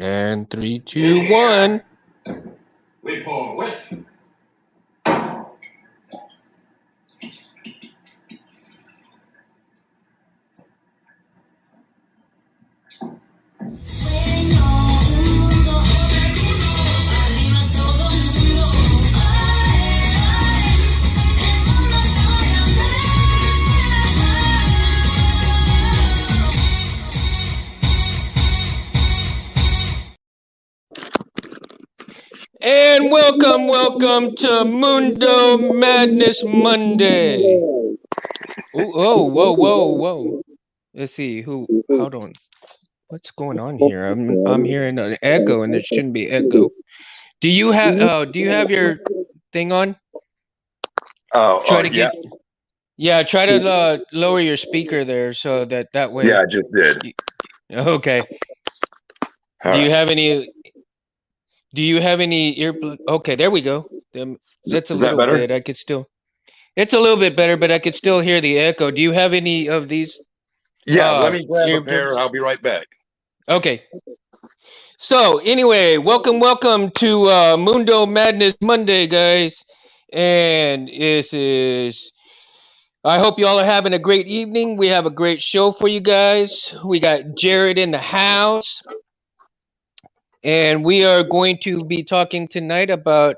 And three, two, one. We pour whiskey. And welcome to Mundo Madness Monday. Ooh, oh, whoa. Let's see hold on. What's going on here? I'm hearing an echo and there shouldn't be echo. Do you have your thing on? Try to Yeah. get Yeah, try to lower your speaker there so that way. Yeah, I just did. Okay. All Do you right. have any ear Okay, there we go. That's a Is that little better? bit. It's a little bit better, but I could still hear the echo. Do you have any of these Yeah, let me grab a pair. earbuds? I'll be right back. Okay. So anyway, welcome to Mundo Madness Monday, guys. And this is I hope you all are having a great evening. We have a great show for you guys. We got Jared in the house, and we are going to be talking tonight about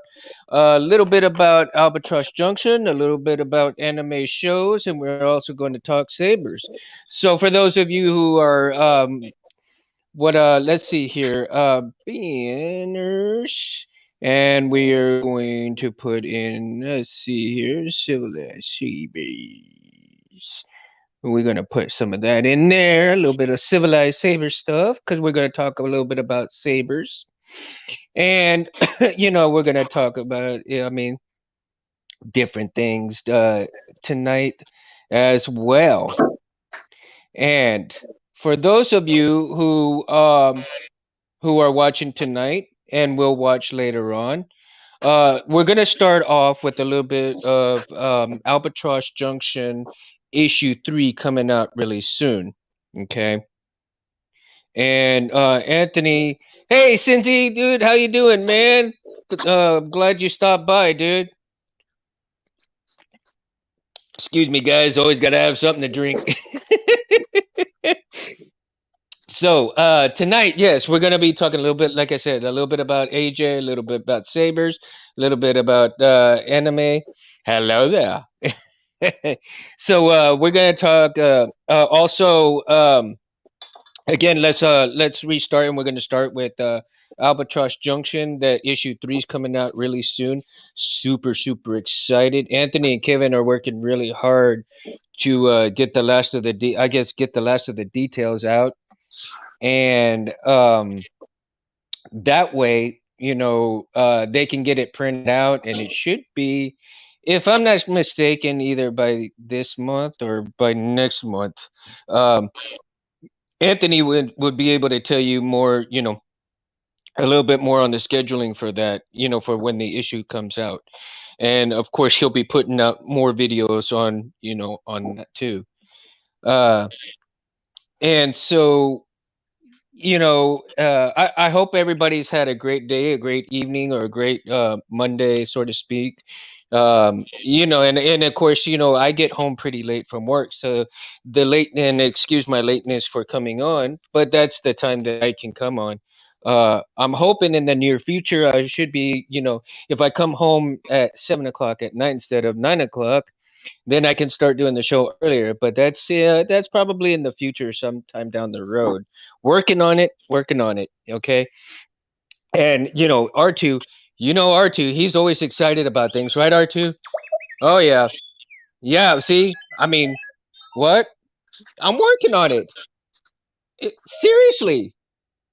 a little bit about Albatross Junction, a little bit about anime shows, and we're also going to talk Sabers. So for those of you who are let's see here, beginners, and we are going to put in, let's see here, civilized Sabers. We're going to put some of that in there, a little bit of civilized saber stuff, because we're going to talk a little bit about sabers. And, we're going to talk about, different things tonight as well. And for those of you who are watching tonight and will watch later on, we're going to start off with a little bit of Albatross Junction issue 3 coming out really soon. Okay. And Anthony, hey Cincy, dude, how you doing, man? Glad you stopped by, dude. Excuse me, guys. Always got to have something to drink. So tonight, yes, we're gonna be talking a little bit, like I said, a little bit about AJ, a little bit about Sabers, a little bit about anime. Hello there. So we're gonna talk also. Again, let's restart, and we're gonna start with Albatross Junction. That issue 3 is coming out really soon. Super excited. Anthony and Kevin are working really hard to get the last of get the last of the details out, and that way, they can get it printed out, and it should be, if I'm not mistaken, either by this month or by next month. Um, Anthony would be able to tell you more, a little bit more on the scheduling for that, for when the issue comes out. And of course, he'll be putting out more videos on, on that too. Uh, and so, I hope everybody's had a great day, a great evening, or a great Monday, so to speak. And of course, I get home pretty late from work, so and excuse my lateness for coming on, but that's the time that I can come on. I'm hoping in the near future I should be, if I come home at 7 o'clock at night instead of 9 o'clock, then I can start doing the show earlier. But that's probably in the future, sometime down the road. Working on it. Okay. And R2, R2, he's always excited about things, right, R2? Oh yeah, yeah. See, I mean, what? I'm working on it. Seriously,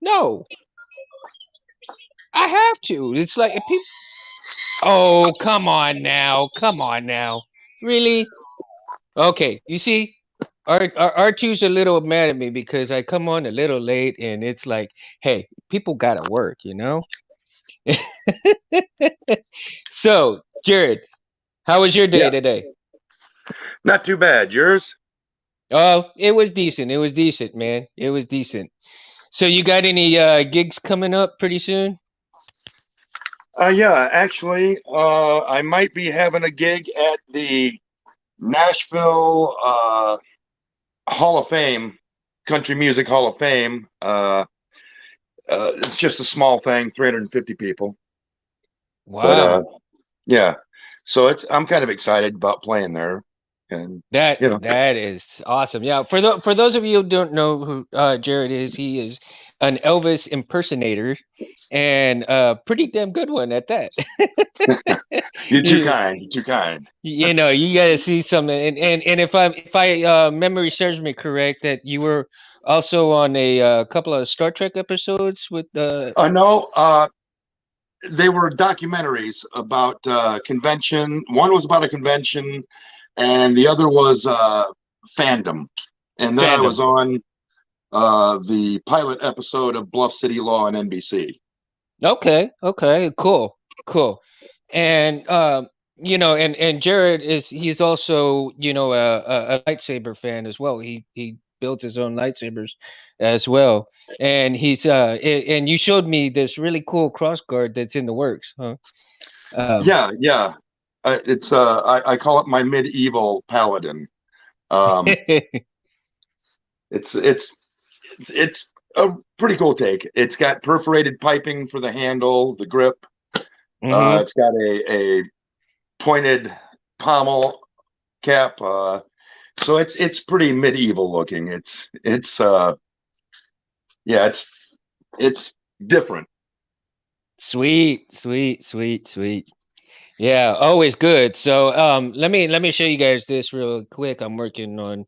no, I have to. It's like if people. Oh, come on now, really? Okay, you see, R2's a little mad at me because I come on a little late, and it's like, hey, people gotta work. So, Jared, how was your day Yeah, today? not too bad. Yours? Oh, it was decent. It was decent, man. It was decent. So you got any gigs coming up pretty soon? Yeah, actually, I might be having a gig at the Nashville Hall of Fame, Country Music Hall of Fame. It's just a small thing, 350 people, but Wow. yeah. So it's I'm kind of excited about playing there, and That you know, that is awesome. Yeah, for those of you who don't know who Jared is, he is an Elvis impersonator, and pretty damn good one at that. you're too you, kind. You're too kind. you know, you got to see something. And if I memory serves me correct, that you were also on a couple of Star Trek episodes with No, they were documentaries about convention. One was about a convention, and the other was fandom. And then I was fandom. on the pilot episode of Bluff City Law on NBC. Okay, okay, cool, cool. And and Jared is he's also, a lightsaber fan as well. He builds his own lightsabers as well. And and you showed me this really cool cross guard that's in the works, huh? Um Yeah, yeah. It's I call it my medieval paladin. Um, it's it's it's a pretty cool take. It's got perforated piping for the handle, the grip. mhm. It's got a pointed pommel cap. So it's pretty medieval looking. It's yeah, it's different. Sweet, sweet, sweet, sweet. Yeah, always good. So, let me show you guys this real quick. I'm working on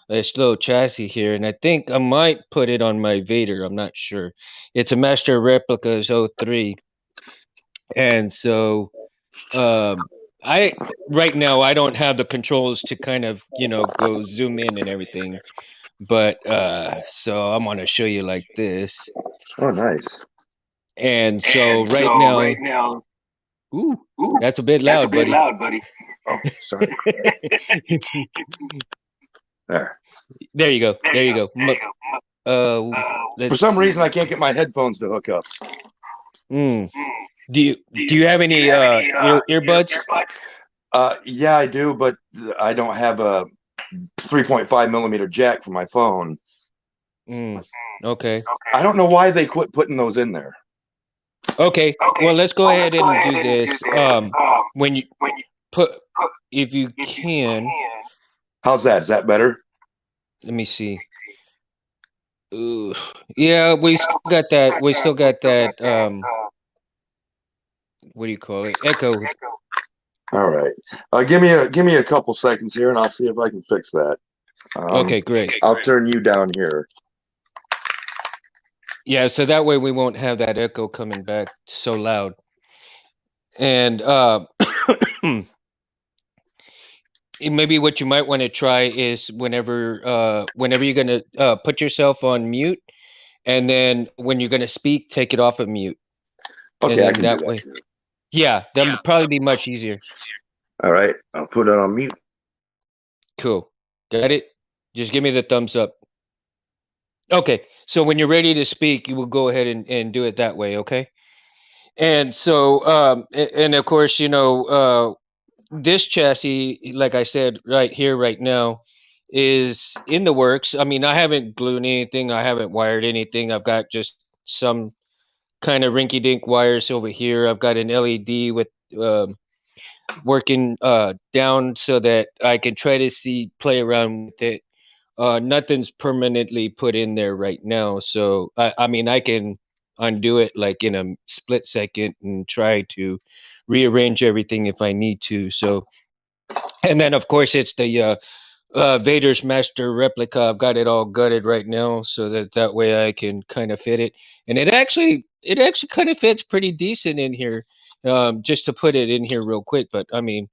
this little chassis here, and I think I might put it on my Vader. I'm not sure. It's a Master Replicas '03, and so um, I right now I don't have the controls to kind of go zoom in and everything, but so I'm gonna show you like this, Oh, nice. and so And right so right now, now, ooh, ooh, that's a bit that's a loud, bit buddy. loud, buddy. Oh, sorry. There. There you go. There There you you go. go. There you go. For Let's some reason, I see. can't get my headphones to hook up. Mm. Mm. Do you have Do you any have any earbuds? earbuds? Yeah, I do, but I don't have a 3.5 millimeter jack for my phone. Mm. Okay. I don't know why they quit putting those in there. Okay. Okay, Well, let's go well, let's ahead go and ahead do and do this. this. When you When you put, put, if you if you can, can. How's that? Is that better? let me see. Ooh. Yeah, we Yeah, still we got still that. got We that. still We got still got that. that. What do you call it? Echo. Echo. All right. Give me a couple seconds here, and I'll see if I can fix that. Okay, great. Okay, I'll turn you down here. Yeah, so that way we won't have that echo coming back so loud. And maybe what you might want to try is whenever you're gonna put yourself on mute, and then when you're gonna speak, take it off of mute, and Okay, I then can do that that way, too. yeah, that would probably be much easier. All right, I'll put it on mute. Cool, got it. Just give me the thumbs up. Okay, so when you're ready to speak, you will go ahead and do it that way. Okay, and so and of course, this chassis, like I said, right here, right now, is in the works. I mean, I haven't glued anything, I haven't wired anything. I've got just some kind of rinky dink wires over here. I've got an LED with um, working down so that I can try to play around with it. Nothing's permanently put in there right now. So, I mean, I can undo it like in a split second and try to rearrange everything if I need to. So, and then of course it's the Vader's master replica. I've got it all gutted right now, so that way I can kind of fit it, and it actually kind of fits pretty decent in here. Just to put it in here real quick, but I mean,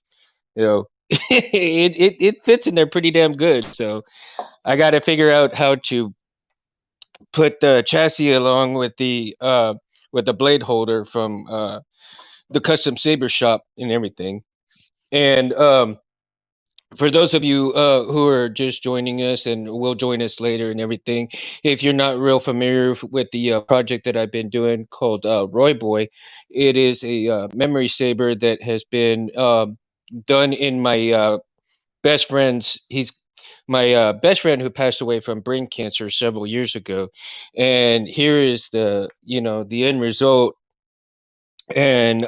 it fits in there pretty damn good. So I got to figure out how to put the chassis along with the blade holder from the custom saber shop and everything, and For those of you who are just joining us and will join us later and everything, if you're not real familiar with the project that I've been doing called Roy Boy, it is a memory saber that has been done in my best friend's. He's my best friend who passed away from brain cancer several years ago, and here is the end result, and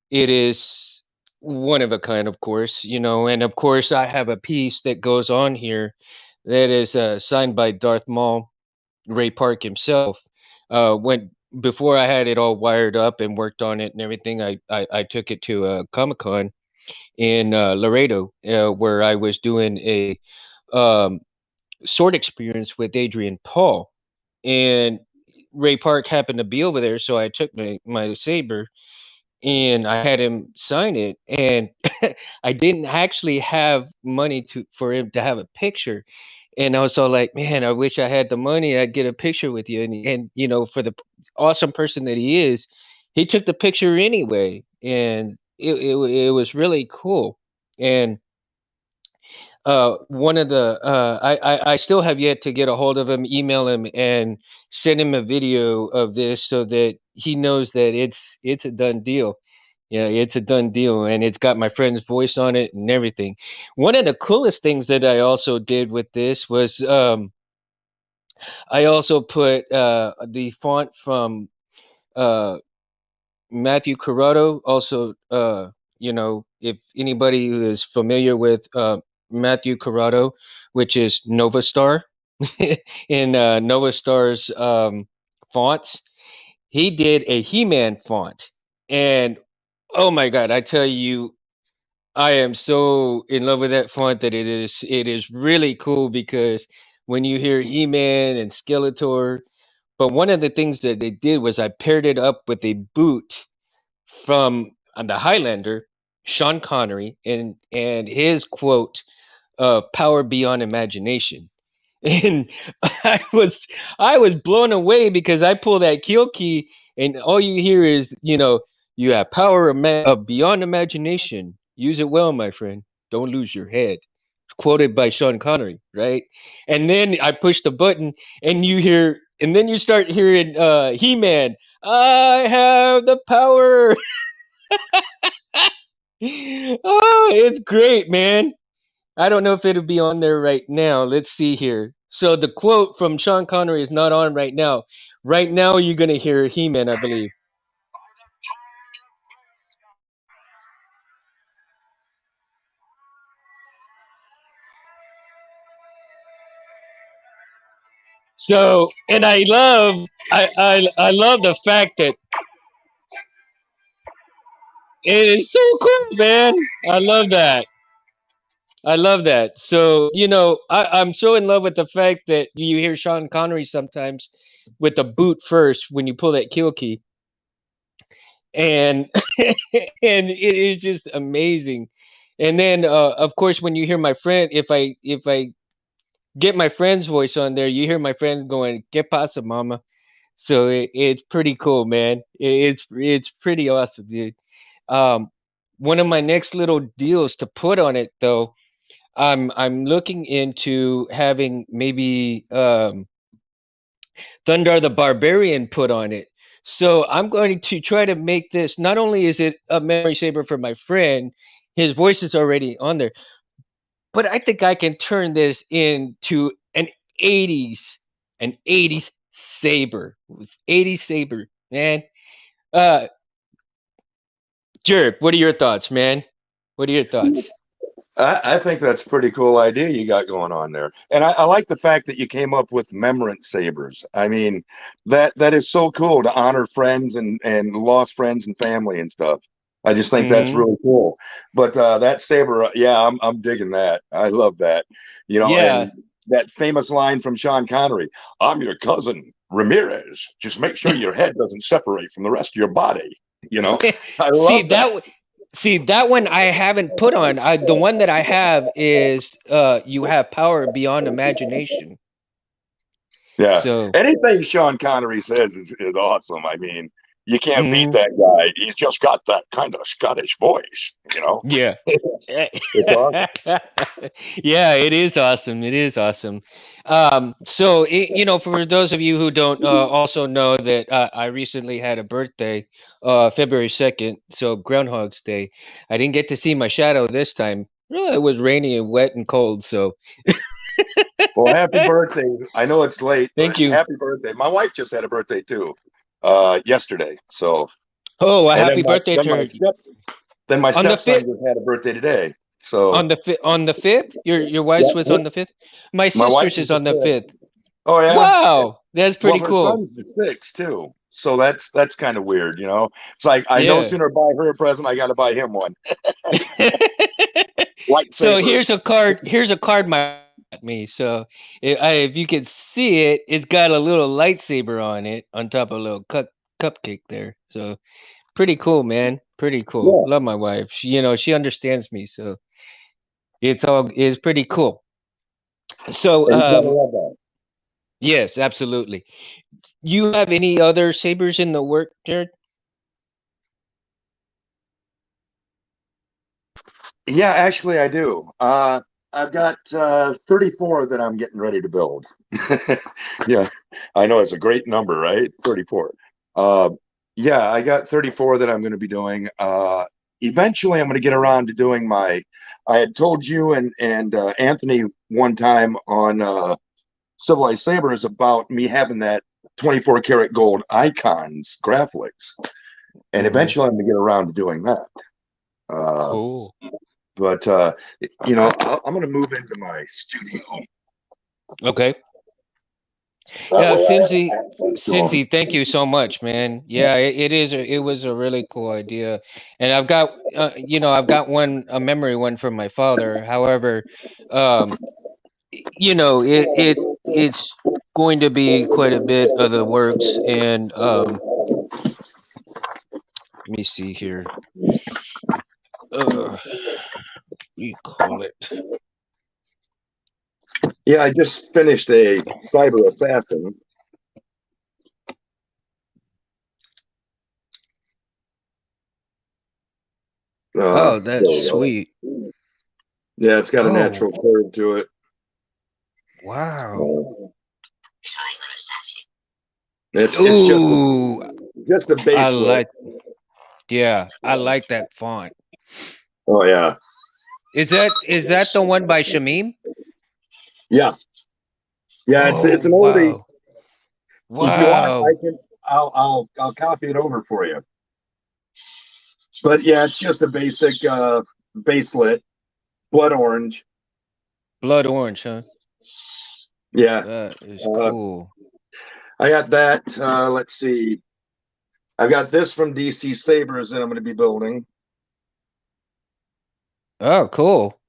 it is one of a kind, of course, and of course I have a piece that goes on here that is signed by Darth Maul, Ray Park himself. When Before I had it all wired up and worked on it and everything, I took it to Comic Con in Laredo, where I was doing a um, sword experience with Adrian Paul, and Ray Park happened to be over there, so I took my saber and I had him sign it, and I didn't actually have money to for him to have a picture, and I was all like, "Man, I wish I had the money. I'd get a picture with you." And for the awesome person that he is, he took the picture anyway, and it was really cool. And one of the I still have yet to get a hold of him, email him, and send him a video of this so that he knows that it's a done deal. Yeah, it's a done deal, and it's got my friend's voice on it and everything. One of the coolest things that I also did with this was I also put the font from uh, Matthew Corrado. Also, if anybody who is familiar with Matthew Corrado, which is Nova Star, in Nova Star's fonts, he did a He-Man font, and oh my God, I tell you, I am so in love with that font that it is really cool because when you hear He-Man and Skeletor, but one of the things that they did was I paired it up with a boot from the Highlander, Sean Connery, and his quote, "Power beyond imagination." And I was I was blown away because I pull that kill key, and all you hear is, you have power beyond imagination. Use it well, my friend. Don't lose your head. Quoted by Sean Connery, right? And then I push the button, and then you start hearing He-Man. I have the power. Oh, it's great, man. I don't know if it'll be on there right now. Let's see here. So the quote from Sean Connery is not on right now. Right now, you're gonna hear He-Man, I believe. So, and I love the fact that it is so cool, man. I love that. I love that. So, I'm so in love with the fact that you hear Sean Connery sometimes with the boot first when you pull that kill key, and and it is just amazing. And then, of course, when you hear my friend, if I get my friend's voice on there, you hear my friend going, "Que pasa, mama?" So it's pretty cool, man. It's pretty awesome, dude. Um, One of my next little deals to put on it, though, I'm looking into having maybe Thundar the Barbarian put on it. So I'm going to try to make this. Not only is it a memory saver for my friend, his voice is already on there, but I think I can turn this into 80s, an 80s saber, 80s saber, man. Uh, Jared, what are your thoughts, man? What are your thoughts? I think that's a pretty cool idea you got going on there. And I like the fact that you came up with Memorant Sabers. I mean, that is so cool to honor friends and lost friends and family and stuff. I just think that's Hmm. really cool. But that saber, yeah, I'm digging that. I love that. Yeah. And that famous line from Sean Connery, "I'm your cousin Ramirez. Just make sure your head doesn't separate from the rest of your body." You know, I see love that. that. See that one I haven't put on. The one that I have is you have power beyond imagination. Yeah. So Anything Sean Connery says is awesome. I mean, You can't beat Hmm. that guy. He's just got that kind of Scottish voice, you know. Yeah. It's awesome. Yeah, it is awesome. It is awesome. So, for those of you who don't also know that I recently had a birthday, February 2nd, so Groundhog's Day. I didn't get to see my shadow this time. Well, it was rainy and wet and cold, so Well, happy birthday. I know it's late, thank but you. happy birthday. My wife just had a birthday too, yesterday. So, Oh, a and happy birthday to her. then my On the stepson 5th. just had a birthday today. So, On the 5th? Your yeah, wife's was yeah. on the 5th? My My wife sister's is is the on the fifth. 5th. Oh yeah. Wow, that's Well, pretty her cool. son's the sixth too. So that's kind of weird, you know. It's like I no Yeah. sooner buy her a present, I got to buy him one. So Lightsaber. here's a card. Here's a card my wife got me. So if you can see it, it's got a little lightsaber on it, on top of a little cupcake there. So pretty cool, man. Pretty cool. Yeah, Love my wife. She understands me. So it's pretty cool. So and you gotta love that. yes, absolutely. You have any other sabers in the work, Jared? Yeah, actually, I do. I've got 34 that I'm getting ready to build. Yeah, I know it's a great number, right? 34. Uh, yeah, I got 34 that I'm going to be doing. Eventually, I'm going to get around to doing my. I had told you and Anthony one time on Civilized Sabers about me having that 24 karat gold icons graphics, and Mm-hmm. eventually, I'm going to get around to doing that. Uh, Cool. but I'm going to move into my studio. Okay. That Yeah, way, I have Cincy, access to them. Cincy, thank you so much, man. Yeah, it was a really cool idea, and I've got, I've got a memory one from my father. However, um, it's going to be quite a bit of the works, and let me see here. What do you call it? Yeah, I just finished a Cyber Assassin. Oh, There that's we go. sweet. Yeah, it's got a Oh, natural curve to it. wow. Uh, it's Ooh, just a I baselit. like. Yeah, I like that font. Oh yeah, Is that the one by Shamim? yeah, yeah. It's Oh an oldie. wow. If you want, I Wow. can. I'll copy it over for you. But yeah, it's just a basic baselit, blood orange. Blood orange, huh? Yeah, That is uh, cool. I got that. Let's see. I've got this from DC Sabers that I'm going to be building. Oh, cool.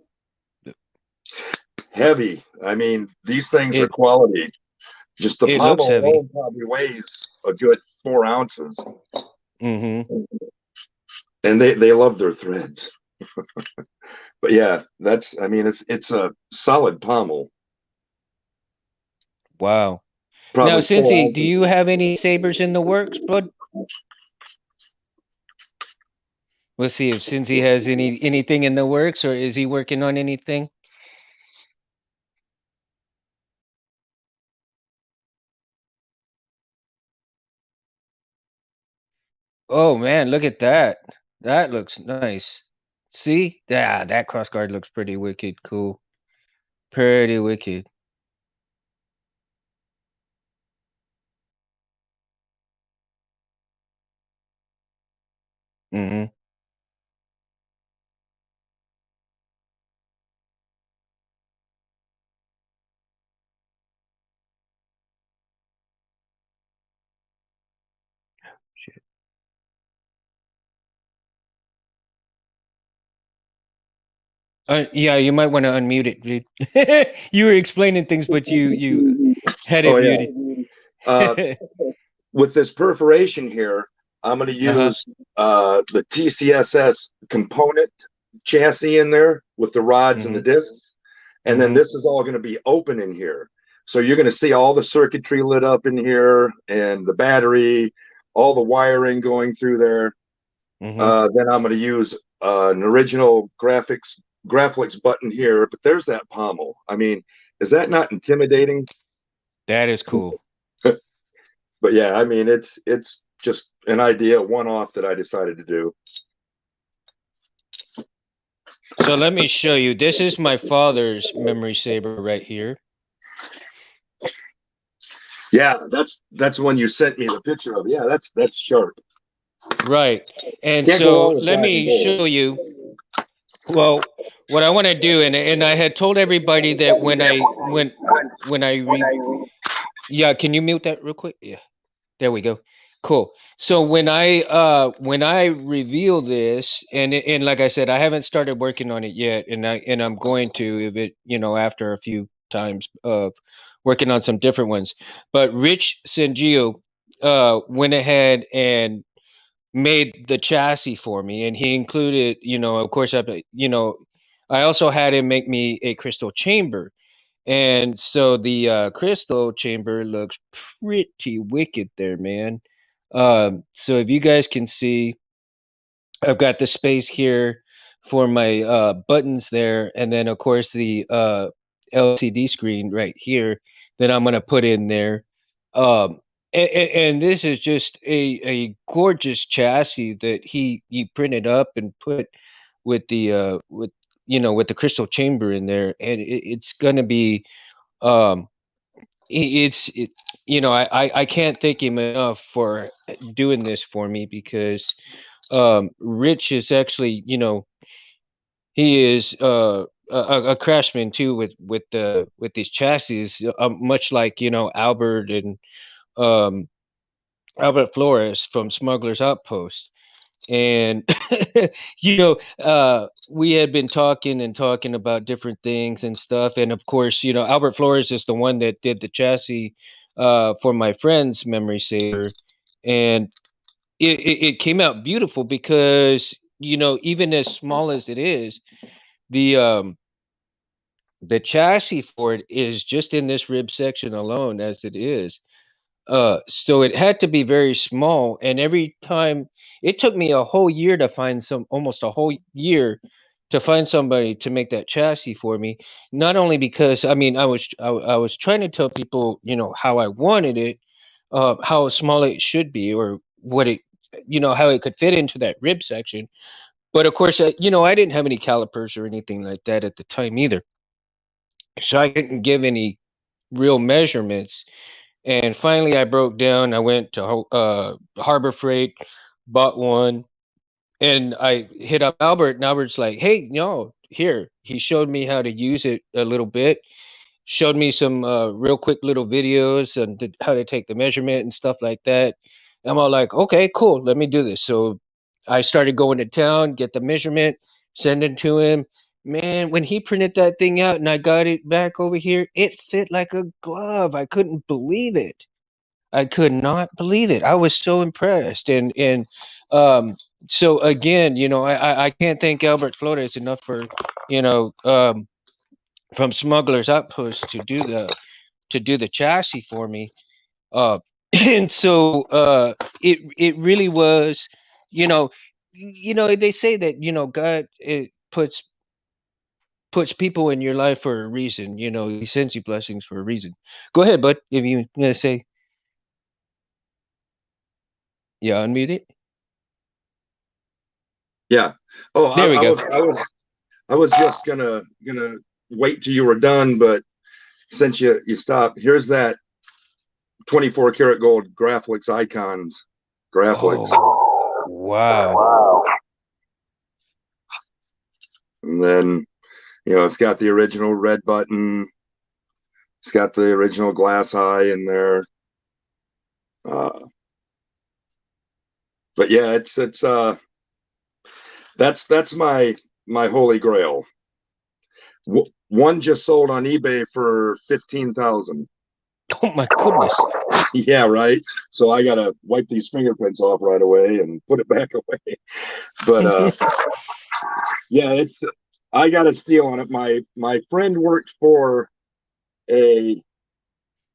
Heavy. I mean, these things are It quality. Just the it looks pommel heavy. alone probably weighs a good 4 ounces, Mm-hmm. and they love their threads. But yeah, that's. I mean, it's a solid pommel. Wow. Now, Probably four Cincy, do ounces. you have any sabers in the works, bud? Let's see if Cincy has anything in the works, or is he working on anything? Oh man, look at that. That looks nice. See? Yeah, that crossguard looks pretty wicked. Cool. Pretty wicked. Mm-hmm. Yeah, you might want to unmute it, dude. You were explaining things, but you had Oh it yeah. muted. Uh, with this perforation here, I'm going to Uh-huh. use the TCSS component chassis in there with the rods and the Mhm. discs. And then Mhm. this is all going to be open in here. So you're going to see all the circuitry lit up in here and the battery. all the wiring going through there. Hmm. Then I'm going to use an original graphics button here, but there's that pommel. I mean, is that not intimidating? That is cool. But yeah, I mean, it's just an idea, one off that I decided to do. So let me show you. This is my father's memory saber right here. Yeah, that's one you sent me the picture of. Yeah, that's sharp. Right. And Can't go so wrong with let black and me gold. show you. Well, what I want to do, and I had told everybody that when I re yeah, can you mute that real quick? Yeah. There we go. Cool. So when I reveal this, and like I said, I haven't started working on it yet, and I'm going to, if it, after a few times of working on some different ones. But Rich Sangio went ahead and made the chassis for me, and he included, of course, I also had him make me a crystal chamber, and so the crystal chamber looks pretty wicked there, man. So if you guys can see, I've got the space here for my buttons there, and then of course the LCD screen right here that I'm gonna put in there. And this is just a gorgeous chassis that he printed up and put with the with the crystal chamber in there, and it's gonna be um it's it I can't thank him enough for doing this for me, because Rich is actually, he is a craftsman too with these chassis, much like, Albert and um Albert Flores from Smuggler's Outpost. And we had been talking and talking about different things and stuff, and of course, Albert Flores is the one that did the chassis for my friend's memory saver, and it came out beautiful because, even as small as it is, the um the chassis for it is just in this rib section alone as it is. So it had to be very small, and every time it took me a whole year to find almost a whole year to find somebody to make that chassis for me. Not only because, I mean, I was trying to tell people, how I wanted it, how small it should be, or what it, how it could fit into that rib section. But of course, I didn't have any calipers or anything like that at the time either, so I couldn't give any real measurements. And finally, I broke down. I went to Harbor Freight, bought one, and I hit up Albert. And Albert's like, "Hey, no, here." He showed me how to use it a little bit. Showed me some real quick little videos on how to take the measurement and stuff like that. I'm all like, "Okay, cool. Let me do this." So I started going to town, get the measurement, send it to him. Man, when he printed that thing out and I got it back over here, it fit like a glove. I couldn't believe it. I could not believe it. I was so impressed, and um, so again, I can't thank Albert Flores enough for, you know um, from Smuggler's Outpost to do the chassis for me. Uh, and so it really was, you know, they say that, God, puts people in your life for a reason. He sends you blessings for a reason. Go ahead, bud. If you gonna say, yeah, unmute it. Yeah. Oh, I, There we I go. was I was I was just gonna wait till you were done, but since you stopped, here's that 24 karat gold Graphics icons. Graphics. Oh, wow. And then, it's got the original red button. It's got the original glass eye in there. Uh, but yeah, that's my holy grail. One just sold on eBay for 15,000. Oh my goodness. Yeah, right. So I gotta wipe these fingerprints off right away and put it back away. But yeah, it's I got a steal on it. My friend worked for a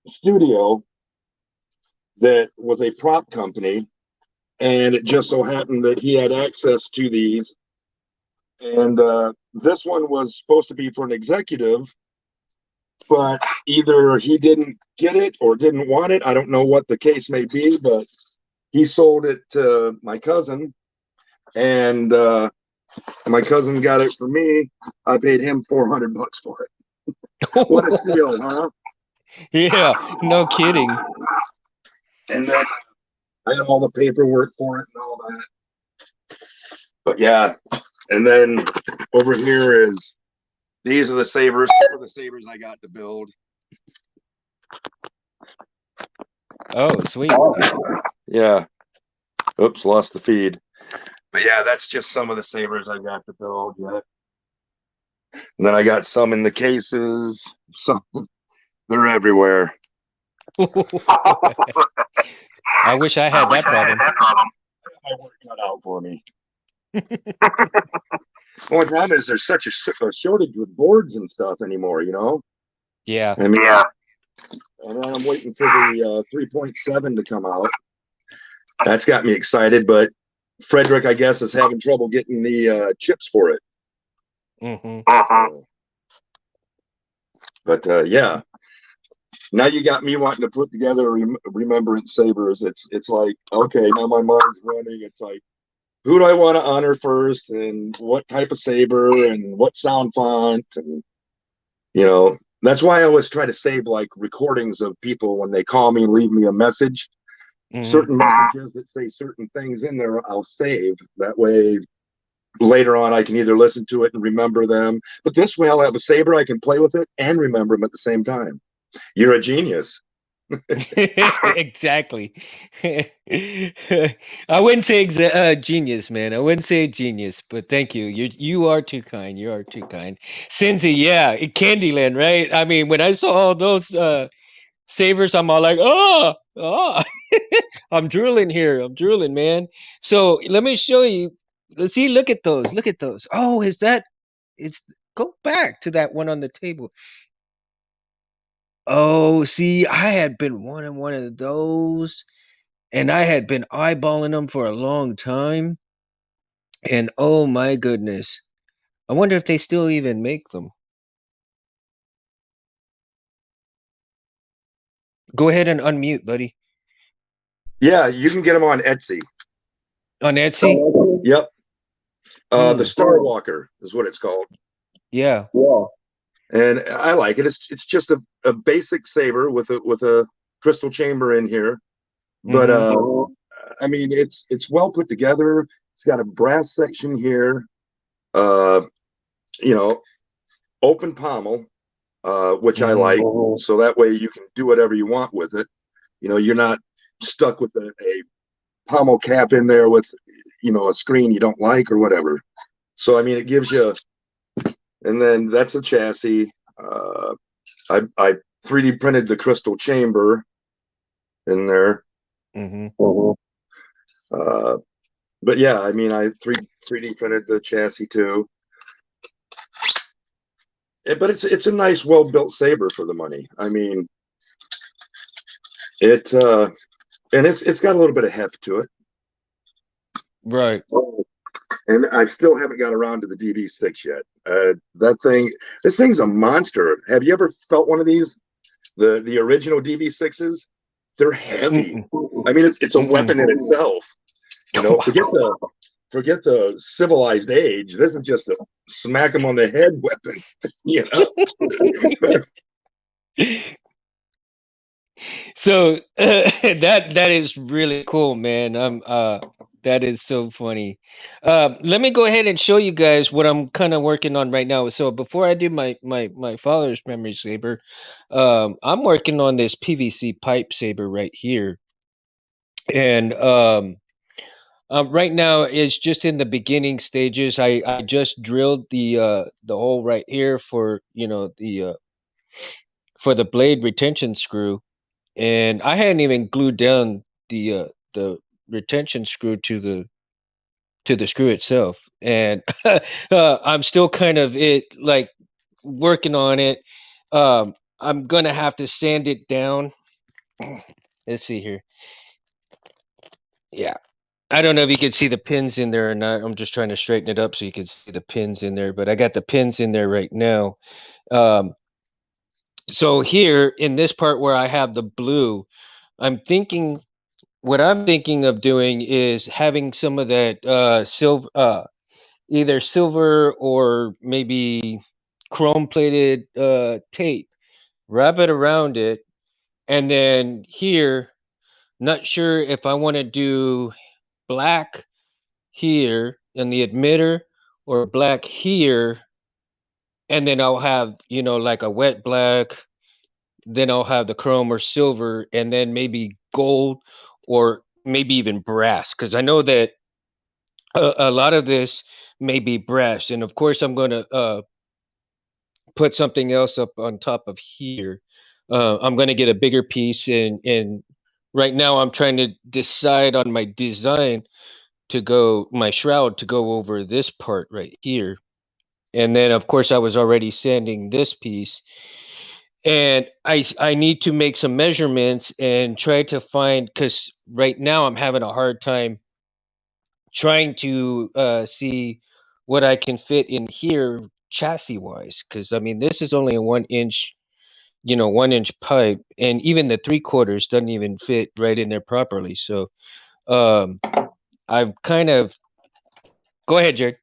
studio that was a prop company, and it just so happened that he had access to these. And this one was supposed to be for an executive, but either he didn't get it or didn't want it. I don't know what the case may be, but he sold it to my cousin, and my cousin got it for me. I paid him $400 for it. What a steal, huh? Yeah, no kidding. And then I had all the paperwork for it and all that. But yeah, and then over here is these are the sabers. These are the sabers I got to build. Oh, sweet. Yeah. Oops, lost the feed. But yeah, that's just some of the sabers I got to build. Yeah. And then I got some in the cases. Some they're everywhere. I wish I I had wish that I had problem. that problem. My work cut out for me. Only problem is there's such a shortage with boards and stuff anymore. Yeah. I mean, yeah. And then I'm waiting for the 3.7 to come out. That's got me excited, but Frederick, I guess, is having trouble getting the chips for it. Hmm. But yeah, now you got me wanting to put together remembrance sabers. It's like okay, now my mind's running. It's like who do I want to honor first, and what type of saber, and what sound font, and that's why I always try to save like recordings of people when they call me and leave me a message. Hmm. Certain messages that say certain things in there, I'll save. That way, later on, I can either listen to it and remember them. But this way, I'll have a saber, I can play with it and remember them at the same time. You're a genius. Exactly. I wouldn't say genius, man. I wouldn't say genius, but thank you. You are too kind. You are too kind. Cincy, yeah, Candyland, right? I mean, when I saw all those sabers, I'm all like, oh. I'm drooling here. I'm drooling, man. So let me show you. Let's see. Look at those. Look at those. Oh, is that? It's go back to that one on the table. Oh, see, I had been wanting one of those, and I had been eyeballing them for a long time. And oh my goodness, I wonder if they still even make them. Go ahead and unmute, buddy. Yeah, you can get them on Etsy. On Etsy. Yep. The Hmm. Star Walker is what it's called. Yeah. Yeah. And I like it. It's just a basic saber with a crystal chamber in here. But Mm-hmm. I mean it's well put together. It's got a brass section here. Uh, you know, open pommel, which I Mm-hmm. like. So that way you can do whatever you want with it. You're not stuck with a pommel cap in there with a screen you don't like or whatever. So I mean, it gives you, and then that's a chassis. I 3D printed the crystal chamber in there. Mm-hmm. Uh, but yeah, I mean, I 3D printed the chassis too. But it's a nice, well built saber for the money. I mean, it and it's got a little bit of heft to it. Right. And I still haven't got around to the DB6 yet. This thing's a monster. Have you ever felt one of these? The original DB6s? They're heavy. Mm-mm. I mean, it's a Mm-mm. weapon in itself. Forget the civilized age. This is just a smack them on the head weapon. You know. So that is really cool, man. That is so funny. Let me go ahead and show you guys what I'm kind of working on right now. So before I do my father's memory saber, I'm working on this PVC pipe saber right here, and right now it's just in the beginning stages. I just drilled the hole right here for for the blade retention screw, and I hadn't even glued down the retention screw to the screw itself, and I'm still kind of working on it. I'm gonna have to sand it down. Let's see here. Yeah. I don't know if you can see the pins in there or not. I'm just trying to straighten it up so you can see the pins in there, but I got the pins in there right now. Um, so here in this part where I have the blue, I'm thinking what I'm thinking of doing is having some of that silver, either silver or maybe chrome plated tape, wrap it around it, and then here, not sure if I want to do black here in the emitter or black here, and then I'll have, like a wet black, then I'll have the chrome or silver, and then maybe gold or maybe even brass, because I know that a lot of this may be brass. And of course, I'm going to put something else up on top of here. I'm going to get a bigger piece, and right now I'm trying to decide on my design to go my shroud to go over this part right here. And then of course I was already sanding this piece, and I need to make some measurements and try to find, because right now I'm having a hard time trying to see what I can fit in here chassis wise, because I mean this is only a 1 inch, 1 inch pipe, and even the 3/4 doesn't even fit right in there properly. So um I've kind of go ahead, Jared.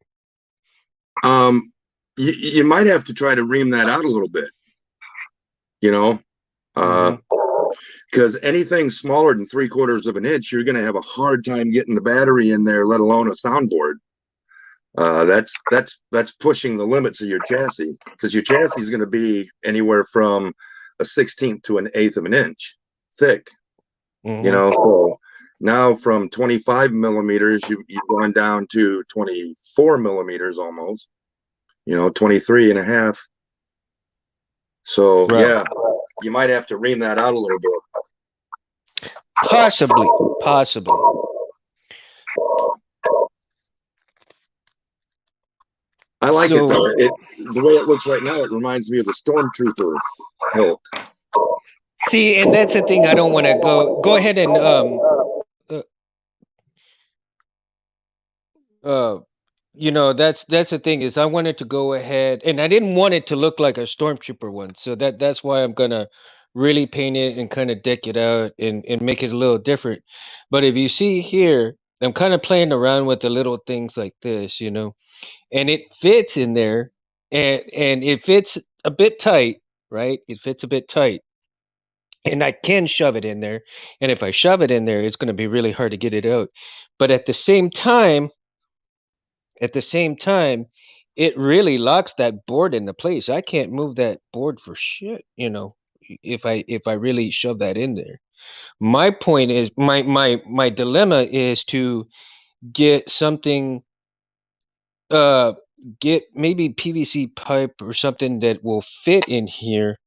Um, you might have to try to ream that out a little bit, you know, uh, Mm-hmm. because anything smaller than 3/4 of an inch, you're going to have a hard time getting the battery in there, let alone a soundboard. That's pushing the limits of your chassis, because your chassis is going to be anywhere from a 16th to an eighth of an inch thick. Mm-hmm. So now from 25 millimeters, you've gone down to 24 millimeters almost. 23 and a half. So Right. yeah, you might have to ream that out a little bit. Possibly. Possibly. I like it though. So The way it looks right now, it reminds me of the Stormtrooper hilt. see, and that's the thing. I don't want to go ahead and uh, uh that's the thing is I wanted to go ahead, and I didn't want it to look like a stormtrooper one. So that's why I'm gonna really paint it and kind of deck it out and make it a little different. But if you see here, I'm kind of playing around with the little things like this, and it fits in there, and it fits a bit tight, right? It fits a bit tight, and I can shove it in there. And if I shove it in there, it's going to be really hard to get it out. But at the same time, it really locks that board into place. I can't move that board for shit, if I really shove that in there. My point is my dilemma is to get something uh get maybe PVC pipe or something that will fit in here,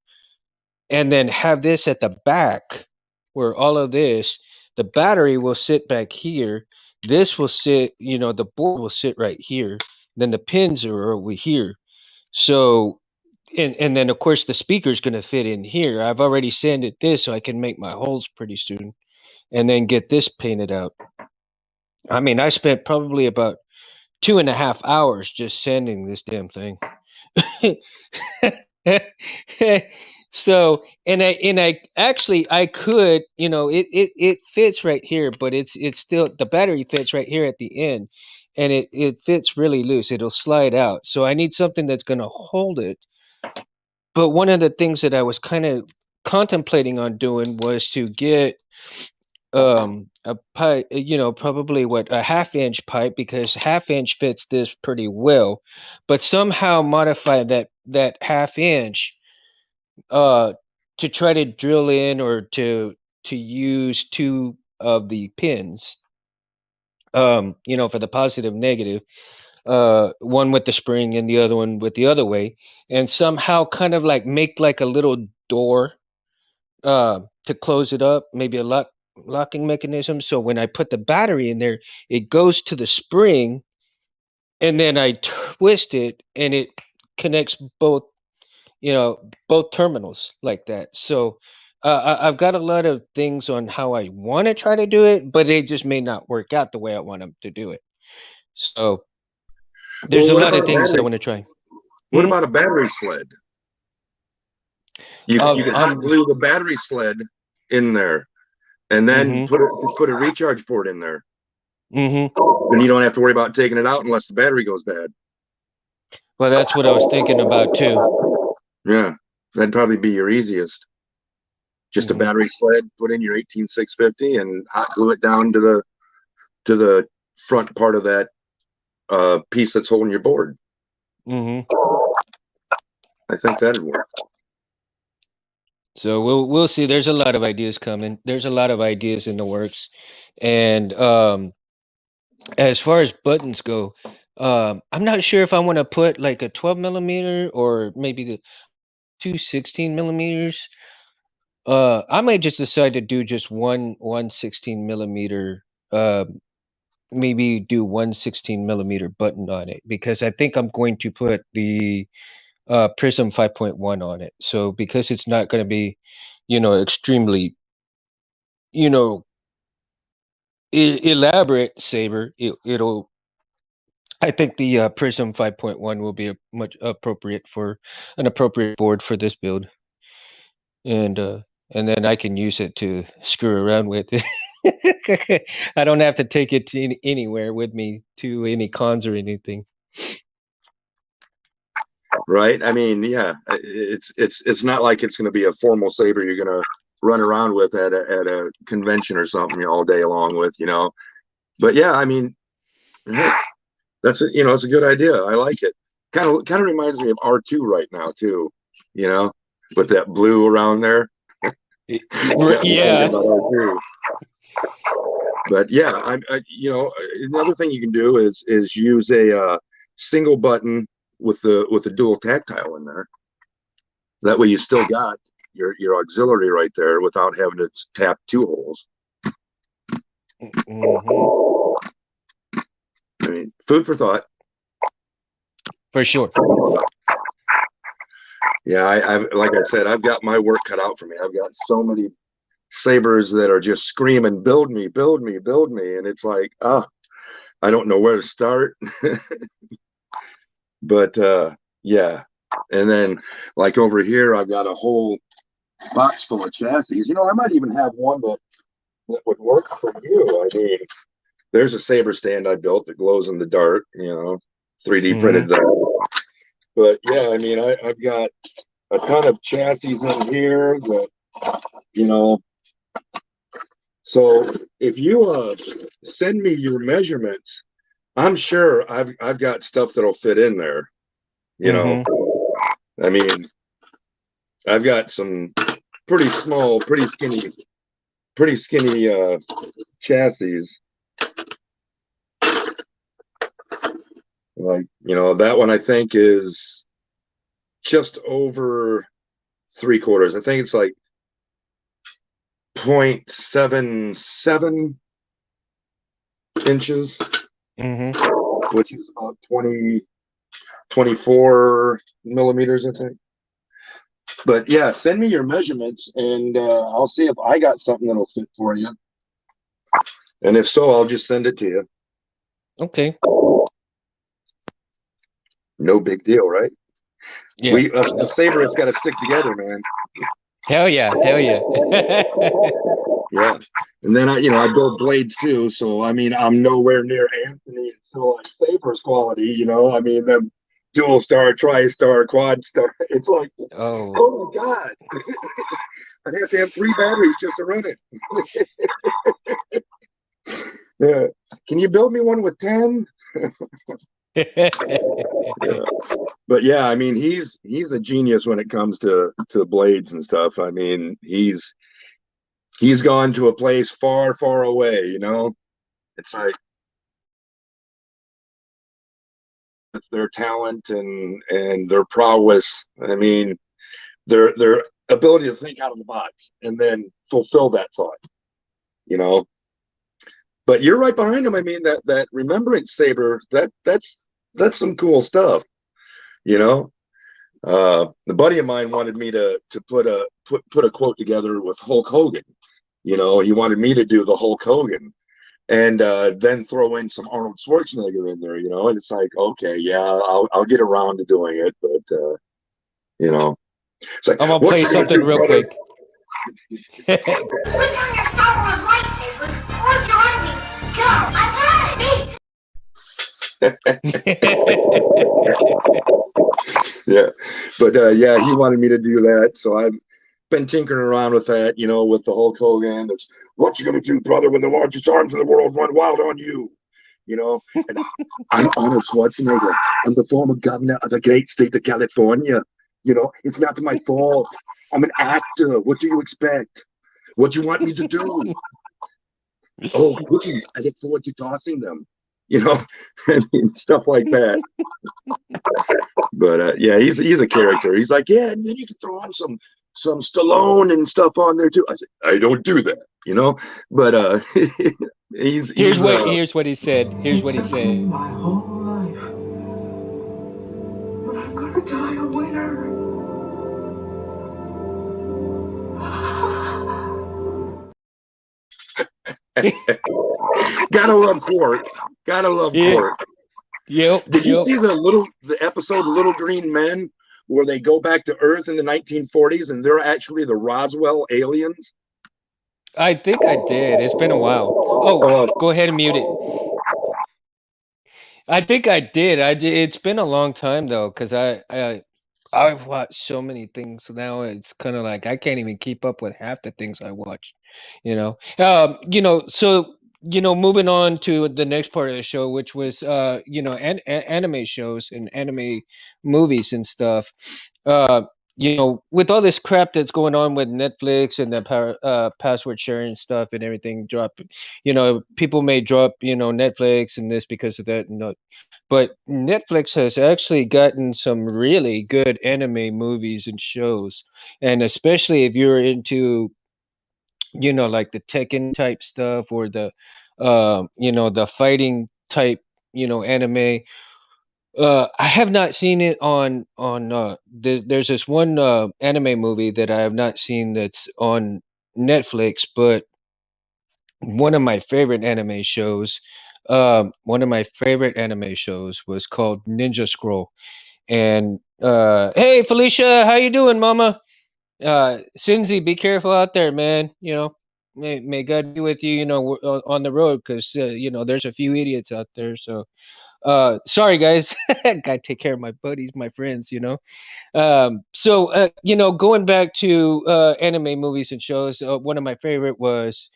and then have this at the back where all of this, the battery will sit back here. This will sit, the board will sit right here. Then the pins are over here. So, and then of course the speaker's going to fit in here. I've already sanded this so I can make my holes pretty soon, and then get this painted out. I mean, I spent probably about 2.5 hours just sanding this damn thing. So, and I actually I could, it fits right here, but it's still, the battery fits right here at the end, and it fits really loose. It'll slide out. So I need something that's going to hold it. But one of the things that I was kind of contemplating on doing was to get a pipe, probably what, a half-inch pipe, because half-inch fits this pretty well, but somehow modify that half-inch uh to try to drill in, or to use two of the pins, for the positive negative, one with the spring and the other one with the other way, and somehow kind of like make like a little door to close it up, maybe a locking mechanism, so when I put the battery in there, it goes to the spring, and then I twist it, and it connects both terminals like that. So I've got a lot of things on how I want to try to do it, but they just may not work out the way I want them to do it. So there's Well, a lot of things I want to try. what Hmm? about a battery sled? You Um, can hot um, glue the battery sled in there, and then hmm put a recharge port in there. hmm Then you don't have to worry about taking it out unless the battery goes bad. Well, that's what I was thinking about too. Yeah, that'd probably be your easiest. Just a Hmm battery sled, put in your 18650, and hot glue it down to the front part of that piece that's holding your board. hmm I think that'd work. So we'll see. There's a lot of ideas coming. There's a lot of ideas in the works, and as far as buttons go, I'm not sure if I want to put like a 12 millimeter or maybe the two 16 millimeters. I might just decide to do just one 16 millimeter. Uh, maybe do one 16 millimeter button on it because I think I'm going to put the Prism 5.1 on it. So because it's not going to be, extremely, you know, elaborate saber, it'll. I think the Prism 5.1 will be a much appropriate for an appropriate board for this build, and uh, and then I can use it to screw around with it. I don't have to take it to anywhere with me to any cons or anything. Right? I mean, yeah, it's not like it's going to be a formal saber you're going to run around with at a convention or something all day long with, you know. But yeah, I mean, that's a, it's a good idea. I like it. Kind of reminds me of R2 right now too, you know, with that blue around there. Got me thinking Yeah. about R2. But yeah, another thing you can do is use a single button with the dual tactile in there. That way you still got your auxiliary right there without having to tap two holes. hmm I mean, food for thought. For sure. Yeah, I've like I said, I've got my work cut out for me. I've got so many sabers that are just screaming, "Build me, build me, build me," and it's like, I don't know where to start. But yeah, and then like over here, I've got a whole box full of chassis. I might even have one that would work for you. I mean, there's a saber stand I built that glows in the dark. 3D hmm printed that. But yeah, I mean, I've got a ton of chassis in here that you know. So if you send me your measurements, I'm sure I've got stuff that'll fit in there. You know, hmm I mean, I've got some pretty small, pretty skinny chassis. Like that one I think is just over three quarters. I think it's like 0.77 inches, hmm which is about 24 millimeters, I think. But yeah, send me your measurements and I'll see if I got something that'll fit for you. And if so, I'll just send it to you. Okay. No big deal, right? Yeah. A No. saber has got to stick together, man. Hell yeah. Hell yeah. Yeah. And then I build blades too. So I mean, I'm nowhere near Anthony and so like Sabers quality. I mean, them dual star, tri-star, quad star. It's like, Oh. oh my god, I'd have to have three batteries just to run it. Yeah. Can you build me one with 10? Yeah. But yeah, I mean, he's a genius when it comes to blades and stuff. I mean, he's gone to a place far, far away. It's like their talent and their prowess. I mean, their ability to think out of the box and then fulfill that thought. You know, but you're right behind him. I mean, that remembrance saber that's some cool stuff. You know, A buddy of mine wanted me to put a quote together with Hulk Hogan. You know, he wanted me to do the Hulk Hogan and then throw in some Arnold Schwarzenegger in there. You know, and it's like, okay, yeah, I'll get around to doing it, but you know, it's like, I'm gonna what play you gonna something do, real brother? quick. Which one your Star Wars lightsabers? Where's your Uzi? Go! I got it! Yeah, but yeah, he wanted me to do that, so I've been tinkering around with that, you know, with the Hulk Hogan. It's what you gonna do, brother, when the largest arms in the world run wild on you? You know, and I'm Arnold Schwarzenegger. I'm the former governor of the great state of California. You know, it's not my fault. I'm an actor. What do you expect? What do you want me to do? Oh, cookies. I look forward to tossing them. You know, I mean, stuff like that. But yeah, he's a character. He's like, yeah, and then you can throw on some Stallone and stuff on there too. I said, I don't do that, you know. But here's he's what here's what he said. Here's It what he took me said. my whole life, but I'm gonna die a winner. gotta love Court. Gotta love Yeah, Court. yep, Did you yep. see the episode Little Green Men where they go back to Earth in the 1940s and they're actually the Roswell aliens? I think I did. It's been a while. Oh, Uh, go ahead and mute it. I think I did. It's been a long time though, because I've watched so many things now. It's kind of like I can't even keep up with half the things I watch. So moving on to the next part of the show, which was anime shows and anime movies and stuff. Uh, with all this crap that's going on with Netflix and the password sharing stuff and everything, people may drop Netflix and this because of that, but Netflix has actually gotten some really good anime movies and shows. And especially if you're into, like the Tekken type stuff or the fighting type, anime. I have not seen it there's this one anime movie that I have not seen that's on Netflix, but one of my favorite anime shows was called Ninja Scroll. And hey Felicia, how you doing, Mama? Cindy, be careful out there, man. May God be with you. On the road, because there's a few idiots out there. So, sorry guys, gotta take care of my buddies, my friends. Going back to anime movies and shows, one of my favorite was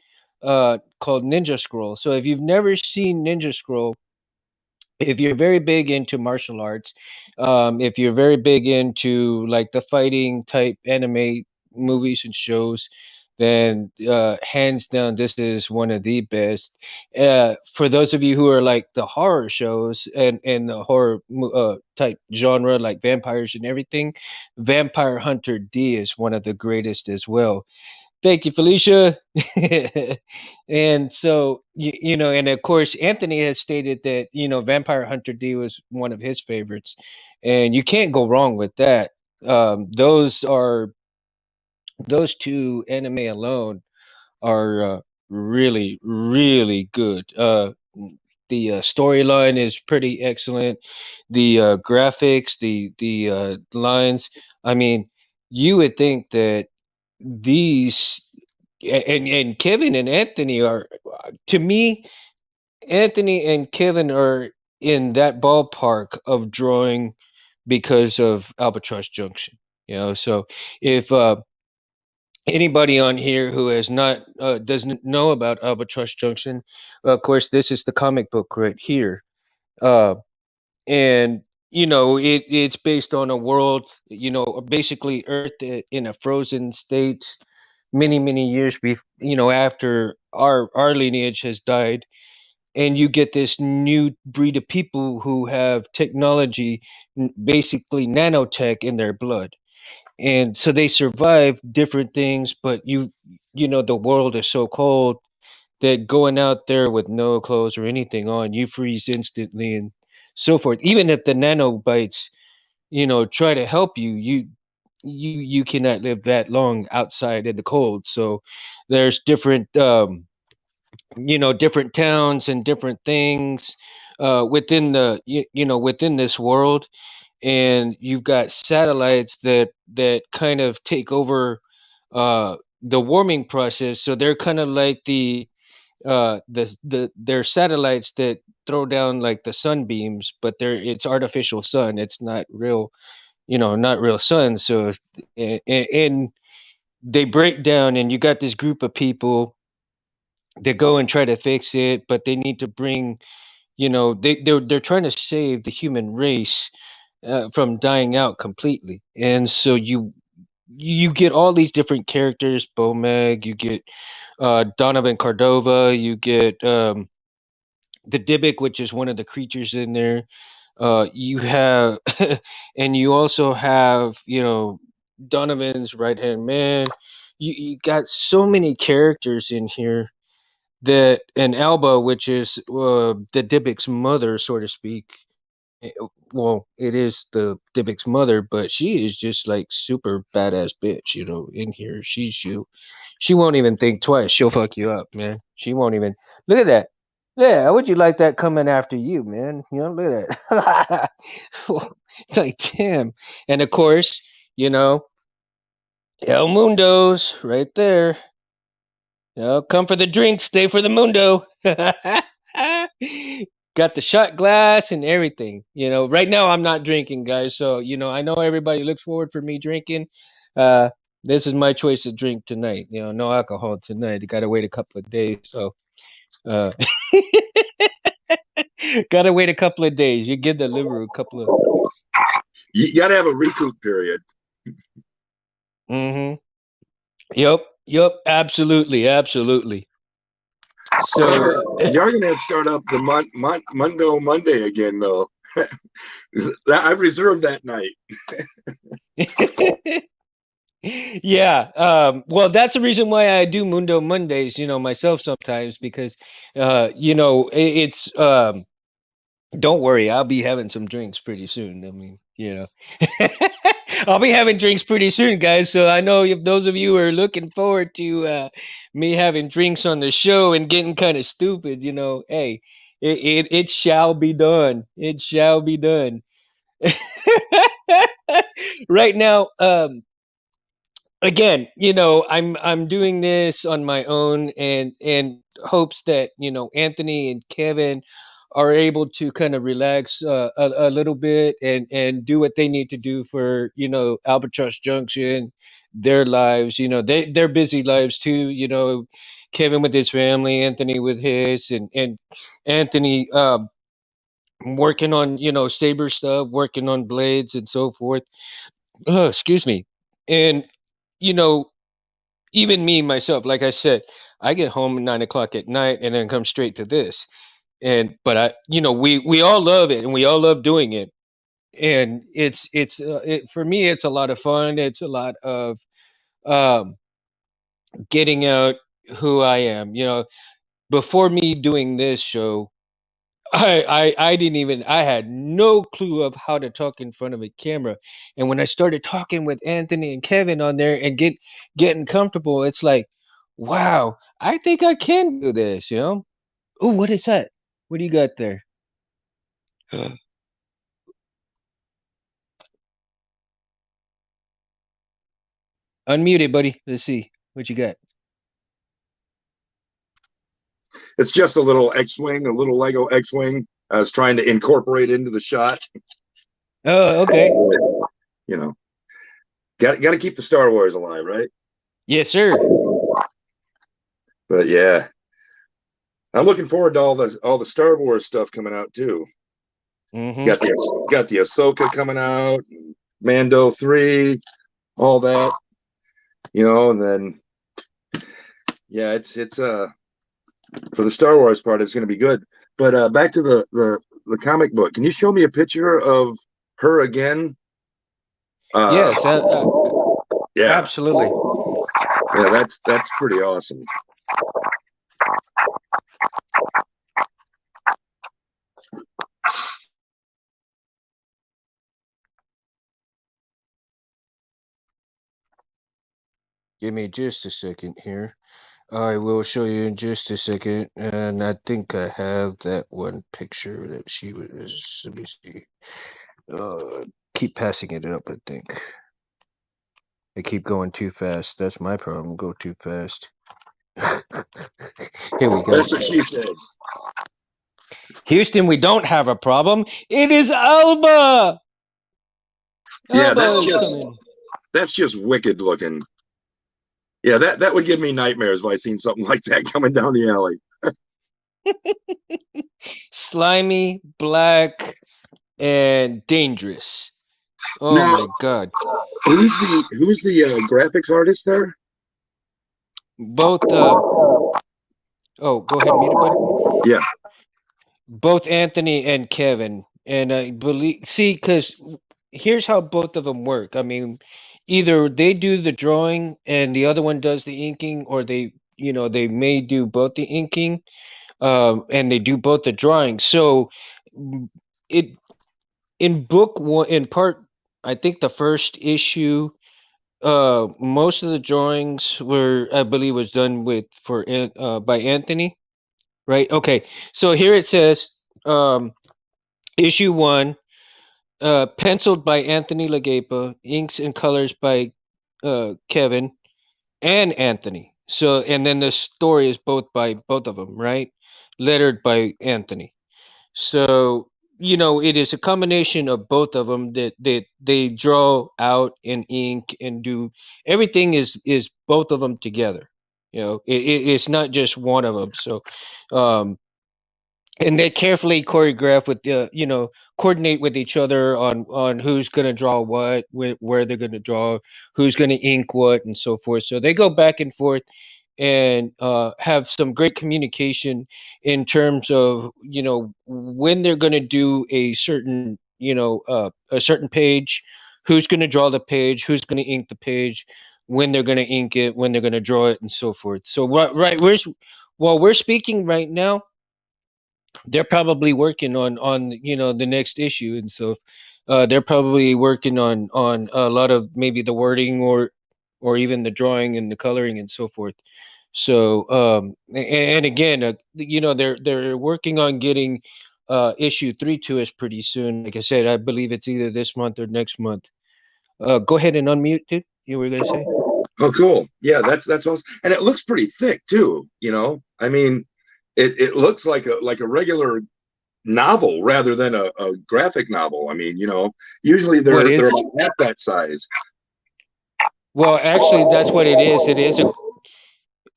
called Ninja Scroll. So if you've never seen Ninja Scroll, if you're very big into martial arts, if you're very big into like the fighting type anime movies and shows, then hands down, this is one of the best. For those of you who are like the horror shows and the type genre, like vampires and everything, Vampire Hunter D is one of the greatest as well. Thank you, Felicia. And so, and of course, Anthony has stated that, Vampire Hunter D was one of his favorites. And you can't go wrong with that. Those two anime alone are really, really good. The storyline is pretty excellent. The graphics, the lines. I mean, you would think that these and Kevin and Anthony are, to me, Anthony and Kevin are in that ballpark of drawing because of Albatross Junction. So if anybody on here who has not doesn't know about Albatross Junction, of course this is the comic book right here. Uh, and it's based on a world, basically Earth in a frozen state many years after our lineage has died, and you get this new breed of people who have technology, basically nanotech in their blood, and so they survive different things. But the world is so cold that going out there with no clothes or anything on, you freeze instantly and so forth. Even if the nanobites try to help you, you cannot live that long outside in the cold. So there's different different towns and different things within within this world, and you've got satellites that kind of take over the warming process. So they're kind of like they're satellites that throw down like the sunbeams, but it's artificial sun. It's not real, not real sun. So and they break down, and you got this group of people that go and try to fix it, but they need to bring, they're trying to save the human race from dying out completely. And so you get all these different characters, Bomeg, you get Donovan Cordova, you get the Dybbuk, which is one of the creatures in there. You have, and you also have, Donovan's right hand man. You got so many characters in here that, and Alba, which is the Dybbuk's mother, so to speak. Well, it is the Dybbuk's mother, but she is just like super badass bitch, in here. She won't even think twice. She'll fuck you up, man. She won't even look at that. Yeah, how would you like that coming after you, man? Look at that. Like, damn. And of course, El Mundo's right there. Come for the drink, stay for the mundo. Got the shot glass and everything. Right now I'm not drinking, guys. So, I know everybody looks forward for me drinking. Uh, this is my choice to drink tonight. No alcohol tonight. You got to wait a couple of days. So, uh, got to wait a couple of days. You give the liver a couple of. You got to have a recoup period. Mm-hmm. Yep. Yep. Absolutely. Absolutely. So you're gonna have to start up the Mundo Monday again, though. I reserved that night. Yeah. Well, that's the reason why I do Mundo Mondays, myself sometimes, because it's don't worry, I'll be having some drinks pretty soon. I mean, I'll be having drinks pretty soon, guys. So I know if those of you are looking forward to me having drinks on the show and getting kind of stupid, hey, it shall be done. It shall be done. Right now, again, I'm doing this on my own, and hopes that Anthony and Kevin are able to kind of relax a little bit and do what they need to do for Albatross Junction, their lives. They're busy lives too. Kevin with his family, Anthony with his, and Anthony working on Saber stuff, working on blades and so forth. Excuse me. And you know even me myself, like I said, I get home at 9 o'clock at night and then come straight to this. And but we all love it and we all love doing it. And for me, it's a lot of fun. It's a lot of um, getting out who I am. Before me doing this show, I didn't even I had no clue of how to talk in front of a camera. And when I started talking with Anthony and Kevin on there and getting comfortable, it's like, wow, I think I can do this. Oh, what is that? What do you got there? Unmuted, buddy. Let's see what you got. It's just a little X-wing, a little Lego X-wing. I was trying to incorporate into the shot. Oh, okay. You know, got to keep the Star Wars alive, right? Yes, sir. But yeah, I'm looking forward to all the Star Wars stuff coming out too. Mm-hmm. Got the Ahsoka coming out, Mando 3, all that. And then yeah, it's for the Star Wars part, it's going to be good. But back to the comic book. Can you show me a picture of her again? Yes, Yeah, absolutely. yeah, that's pretty awesome. Give me just a second here. I will show you in just a second, and I think I have that one picture that she was. Let me see. Uh, keep passing it up. I think I keep going too fast. That's my problem. Go too fast. Here we go. That's what she said. Houston, we don't have a problem. It is Alba. Yeah, Alba is coming. that's just wicked looking. Yeah, that would give me nightmares if I seen something like that coming down the alley. Slimy, black, and dangerous. Oh Now, my God. who's the graphics artist there? Both. Oh, go ahead and mute it, buddy. Yeah. Both Anthony and Kevin, and I believe. See, because here's how both of them work. I mean, either they do the drawing and the other one does the inking, or they may do both the inking, and they do both the drawing. So, it in book one, in part, I think the first issue, most of the drawings were, I believe, was done by Anthony, right? Okay, so here it says, issue one, penciled by Anthony Lagapa, inks and colors by Kevin and Anthony. So, and then the story is both of them, right? Lettered by Anthony. So, it is a combination of both of them that they draw out in ink and do everything is both of them together. It's not just one of them. So, um, and they carefully choreograph with coordinate with each other on who's going to draw what, where they're going to draw, who's going to ink what, and so forth. So they go back and forth and have some great communication in terms of when they're going to do a certain page, who's going to draw the page, who's going to ink the page, when they're going to ink it, when they're going to draw it, and so forth. So right, while we're speaking right now, they're probably working on the next issue, and so they're probably working on a lot of maybe the wording or even the drawing and the coloring and so forth. So and again, they're working on getting issue 3 to us pretty soon. Like I said, I believe it's either this month or next month. Go ahead and unmute, dude. You were gonna say? Oh, cool. Yeah, that's awesome, and it looks pretty thick too. I mean, it looks like a regular novel rather than a graphic novel. I mean, usually What they're is? about half that size. Well, actually, that's what it is.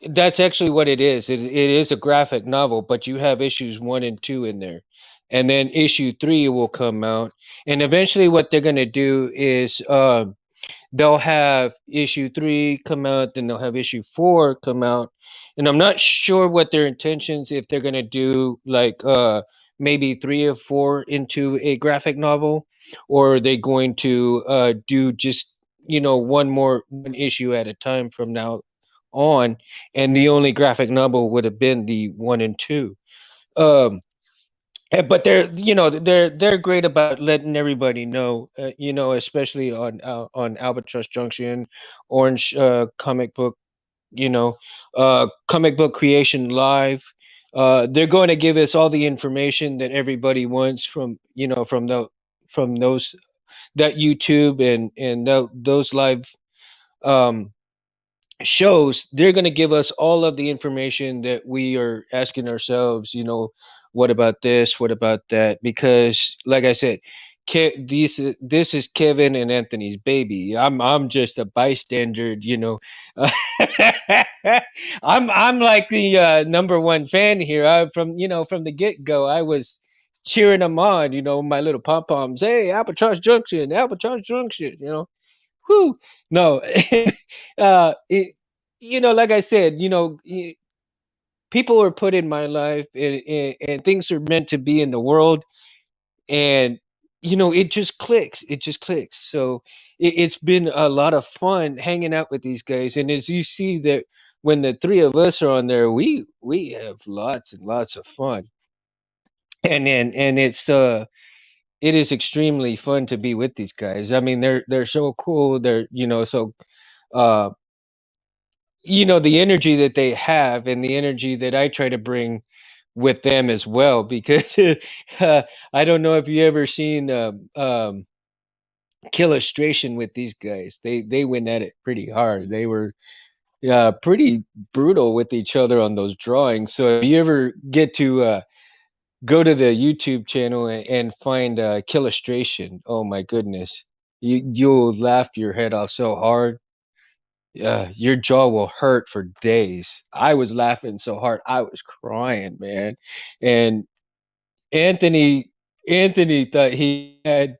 That's actually what it is. It is a graphic novel, but you have issues 1 and 2 in there. And then issue 3 will come out. And eventually what they're going to do is they'll have issue 3 come out, then they'll have issue 4 come out. And I'm not sure what their intentions, if they're going to do like maybe 3 or 4 into a graphic novel, or are they going to do just one issue at a time from now on, and the only graphic novel would have been the 1 and 2. Um, but they're great about letting everybody know, especially on Albatross Junction, Orange Comic Book, Comic Book Creation Live. They're going to give us all the information that everybody wants from those that YouTube and those live um, shows. They're going to give us all of the information that we are asking ourselves, what about this, what about that, because like I said, this is Kevin and Anthony's baby. I'm just a bystander. I'm like the number one fan here. From the get-go I was cheering them on, my little pom-poms. Hey, Albatross Junction, Albatross Junction, whoo. No. It, like I said, people are put in my life, and things are meant to be in the world, and it just clicks. It just clicks. So it's been a lot of fun hanging out with these guys, and as you see that when the three of us are on there, we have lots and lots of fun, and it is extremely fun to be with these guys. I mean, they're so cool. They're so uh the energy that they have and the energy that I try to bring with them as well. Because uh, I don't know if you ever seen Illustration with these guys. They went at it pretty hard. They were pretty brutal with each other on those drawings. So if you ever get to go to the YouTube channel and find Illustration, oh my goodness, you'll laugh your head off so hard. Your jaw will hurt for days. I was laughing so hard, I was crying, man. And Anthony, Anthony thought he had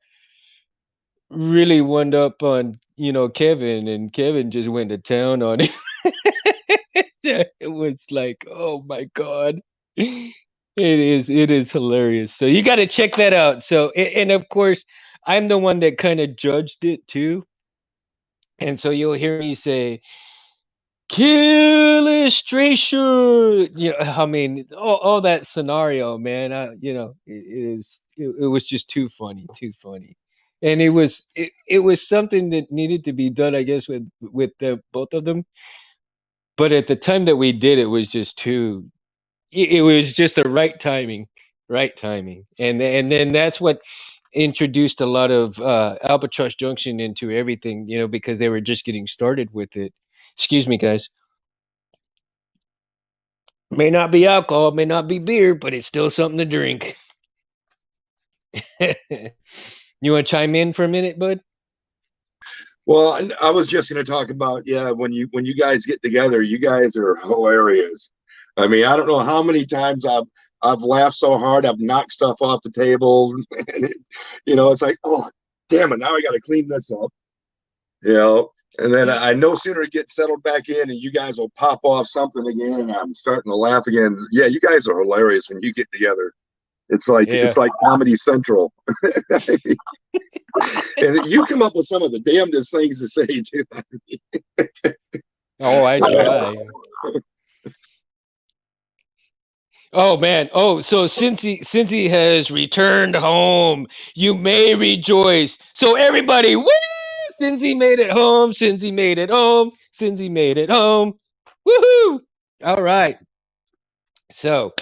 really wound up on Kevin, and Kevin just went to town on him. It was like, oh my god, it is hilarious. So you got to check that out. So and of course, I'm the one that kind of judged it too, and so you'll hear me say illustration. I mean, all that scenario, man. It was just too funny, too funny, and it was something that needed to be done, I guess, with the both of them. But at the time that we did, it was just too. It was just the right timing, and then that's what introduced a lot of Albatross Junction into everything, because they were just getting started with it. Excuse me, guys. May not be alcohol, may not be beer, but it's still something to drink. You want to chime in for a minute, bud? Well, I was just going to talk about, yeah, when you guys get together, you guys are hilarious. I mean, I don't know how many times I've laughed so hard I've knocked stuff off the table, and it's like, oh, damn it, now I got to clean this up, you know. And then I no sooner get settled back in, and you guys will pop off something again, and I'm starting to laugh again. Yeah, you guys are hilarious when you get together. It's like Yeah. it's like Comedy Central. And you come up with some of the damnedest things to say too. Oh, I try. Oh man. Oh, so since he has returned home, you may rejoice. So everybody, woo! Since he made it home, since he made it home, since he made it home. Woohoo! All right. So,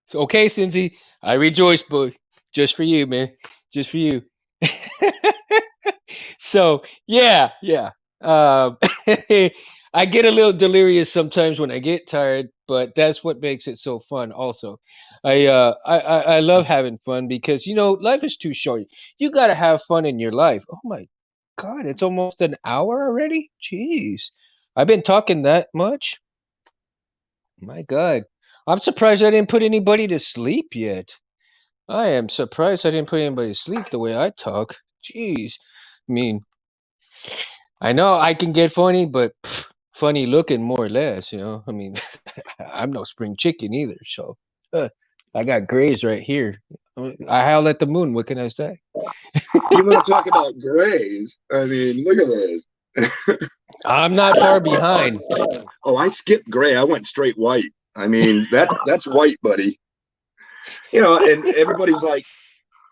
so okay, Cincy, I rejoice, boy. Just for you, man. Just for you. So yeah, yeah. Um, I get a little delirious sometimes when I get tired, but that's what makes it so fun. Also, I love having fun because life is too short. You got to have fun in your life. Oh my God, it's almost an hour already. Jeez, I've been talking that much. My God, I'm surprised I didn't put anybody to sleep yet. I am surprised I didn't put anybody to sleep the way I talk. Jeez, I mean, I know I can get funny, but funny looking more or less, I mean, I'm no spring chicken either, so uh, I got grays right here. I howl at the moon. What can I say? You want to talk about grays? I mean, look at this. I'm not far behind. Oh, I skipped gray. I went straight white. I mean, that's white, buddy. And everybody's like,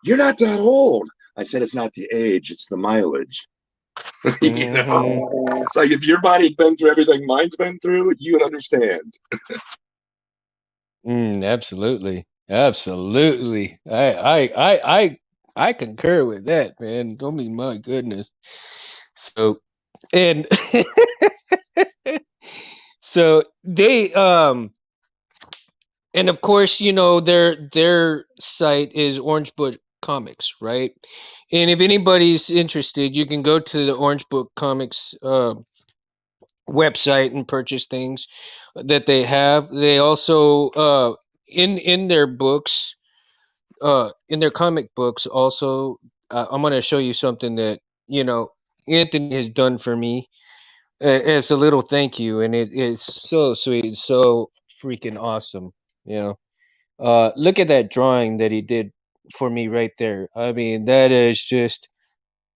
"You're not that old." I said, "It's not the age; it's the mileage." Hmm. It's like if your body had been through everything mine's been through, you would understand. Absolutely, absolutely. I concur with that, man. Don't mean my goodness. So and so they and of course, their site is Orange Book Comics, right? And if anybody's interested, you can go to the Orange Book Comics website and purchase things that they have. They also in their books, in their comic books, also I'm going to show you something that Anthony has done for me as a little thank you, and it is so sweet, so freaking awesome. You know. Look at that drawing that he did for me right there. I mean, that is just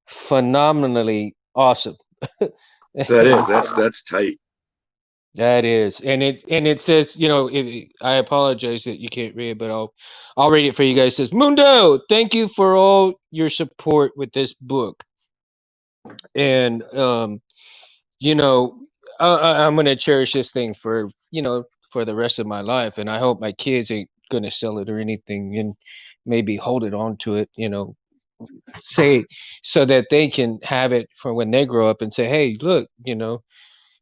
phenomenally awesome. That is that's tight. That is, and it says, I apologize that you can't read, but I'll read it for you guys. It says, Mundo, thank you for all your support with this book, and you know, I'm gonna cherish this thing for for the rest of my life, and I hope my kids ain't gonna sell it or anything, and maybe hold it on to it, say so that they can have it for when they grow up and say, hey, look,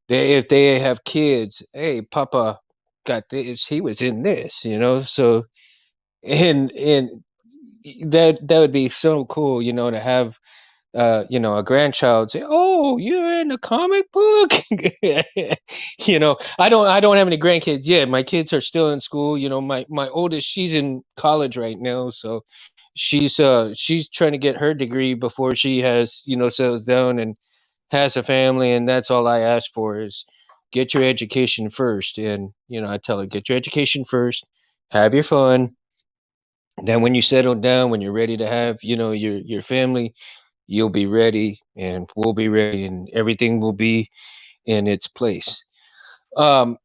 if they have kids, hey, Papa got this, he was in this, so and that would be so cool, to have a grandchild say, "Oh, you're in a comic book." I don't have any grandkids yet. My kids are still in school. My oldest, she's in college right now, so she's trying to get her degree before she has, settles down and has a family, and that's all I ask for is get your education first. And I tell her, get your education first, have your fun. Then when you settle down, when you're ready to have, your family, you'll be ready and we'll be ready and everything will be in its place. Um,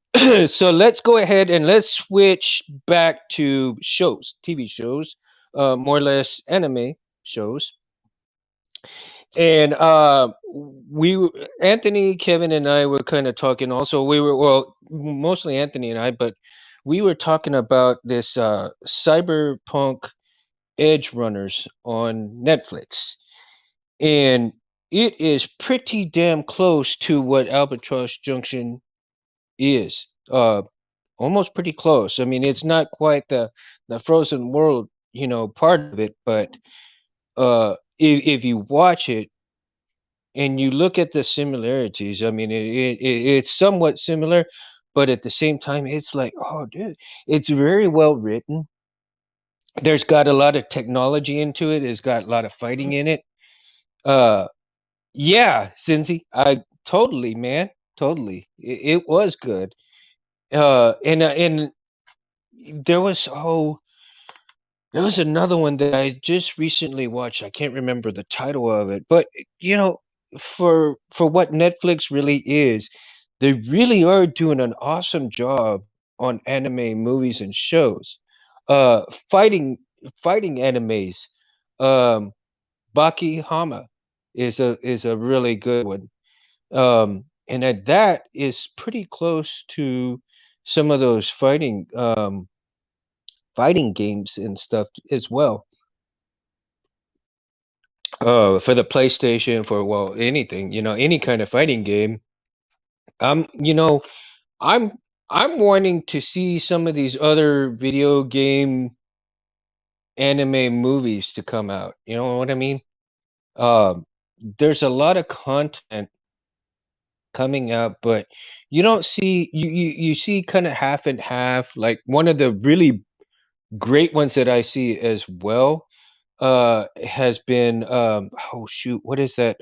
so let's go ahead and let's switch back to shows, TV shows, more or less anime shows. And Anthony, Kevin, and I were kind of talking. Also, we were well, mostly Anthony and I, but we were talking about this cyberpunk Edge Runners on Netflix, and it is pretty damn close to what Albatross Junction is. Almost pretty close. I mean, it's not quite the frozen world, part of it, but if you watch it and you look at the similarities, I mean, it's somewhat similar, but at the same time, it's like, oh, dude, it's very well written. There's got a lot of technology into it. It's got a lot of fighting in it. Uh, Yeah, Cincy, I totally, man, totally. It was good. And there was there was another one that I just recently watched. I can't remember the title of it, but you know, for what Netflix really is, they really are doing an awesome job on anime movies and shows. Uh, fighting fighting animes. Um, Baki Hama is a really good one. And that is pretty close to some of those fighting games and stuff as well. For the PlayStation, for well, anything, any kind of fighting game. Um, you know, I'm I'm wanting to see some of these other video game anime movies to come out. You know what I mean? There's a lot of content coming out, but you don't see you see kind of half and half. Like one of the really great ones that I see as well has been oh shoot, what is that?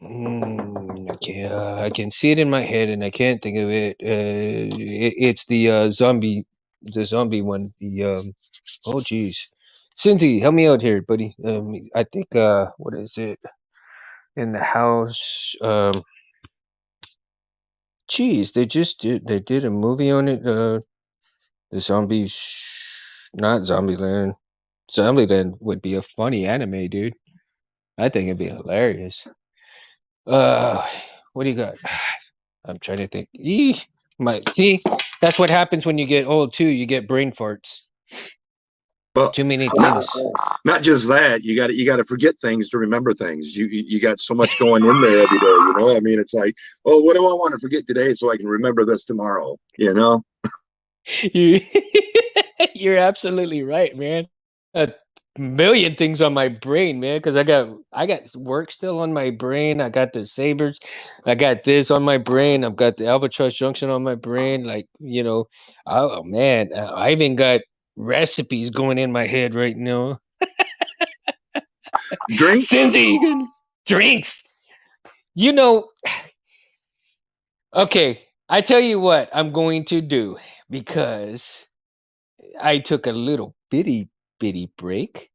I can see it in my head and I can't think of it. It's the zombie one. The oh geez, Cindy, help me out here, buddy. I think what is it in the house? Geez, they did a movie on it. The zombies, not Zombieland. Zombieland would be a funny anime, dude. I think it'd be hilarious. Uh, what do you got? I'm trying to think. See, that's what happens when you get old too. You get brain farts. Well, Too many not, things. not just that, you got to forget things to remember things. You got so much going in there every day. I mean, it's like, oh, what do I want to forget today so I can remember this tomorrow? You, you're absolutely right, man. A million things on my brain, man, because I got work still on my brain. I got the Sabers, I got this on my brain. I've got the Albatross Junction on my brain. Like oh man, I even got recipes going in my head right now. Drinks. Cindy, drinks. You know, okay. I tell you what I'm going to do because I took a little bitty break.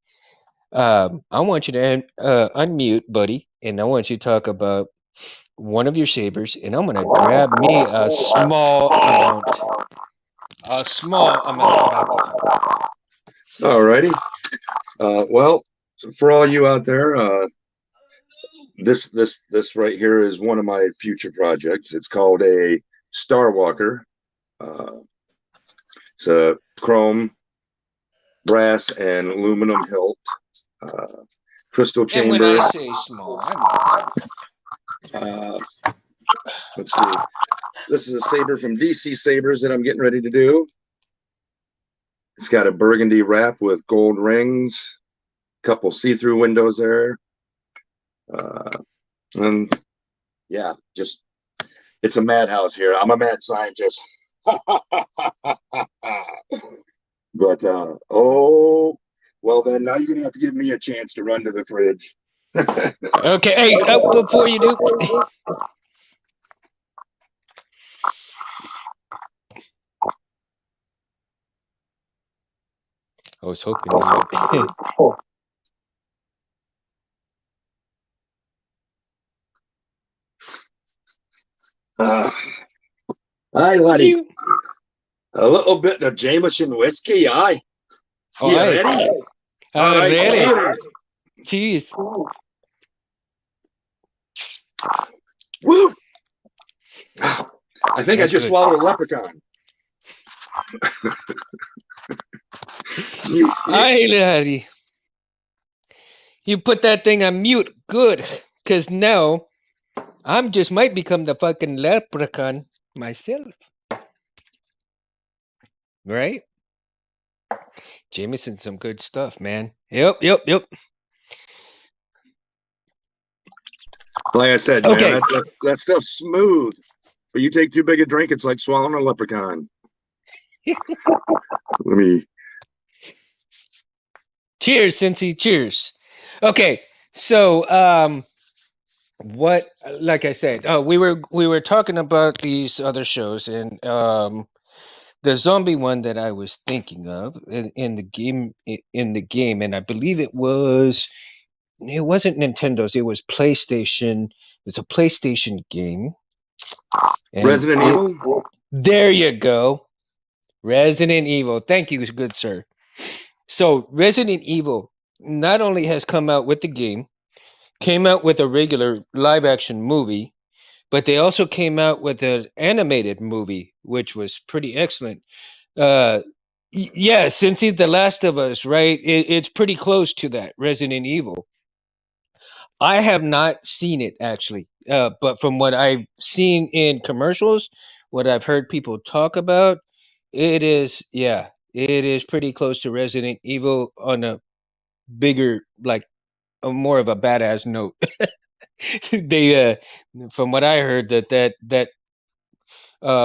I want you to unmute, buddy, and I want you to talk about one of your sabers, and I'm gonna grab me a small amount of alcohol. All righty. Well, for all you out there, This right here is one of my future projects. It's called a Star Walker. Uh, it's a chrome, brass, and aluminum hilt, uh, crystal And when I chamber. say small, I mean small. Uh, let's see. This is a saber from DC Sabers that I'm getting ready to do. It's got a burgundy wrap with gold rings, couple see-through windows there, and yeah, just it's a madhouse here. I'm a mad scientist. But oh, well then now you're gonna have to give me a chance to run to the fridge. Okay, hey, before you do, I was hoping you would. uh, Aye, laddie. You. A little bit of Jameson whiskey, aye. Oh, You I. ready? All I'm right, ready. cheers. Cheers. Woo! I think I That's just good. swallowed a leprechaun. You, Aye, laddie. You put that thing on mute. Good. Because now I'm just might become the fucking leprechaun myself. Right? Jameson, some good stuff, man. Yep, yep, yep. like I said, man, Okay. that stuff's smooth. But you take too big a drink, it's like swallowing a leprechaun. Let me. Cheers, Cincy. Cheers. Okay. So, what? Like I said, we were talking about these other shows, and the zombie one that I was thinking of in the game, and I believe it wasn't Nintendo's, it was PlayStation. It's a PlayStation game, and Resident Evil? there you go, Resident Evil. Thank you, good sir. So Resident Evil not only has come out with the game, came out with a regular live action movie, but they also came out with an animated movie, which was pretty excellent. Uh, yeah, since he's The Last of Us, right? It's pretty close to that Resident Evil. I have not seen it actually, but from what I've seen in commercials, what I've heard people talk about, it is, yeah, it is pretty close to Resident Evil on a bigger, like a more of a badass note. they, from what I heard,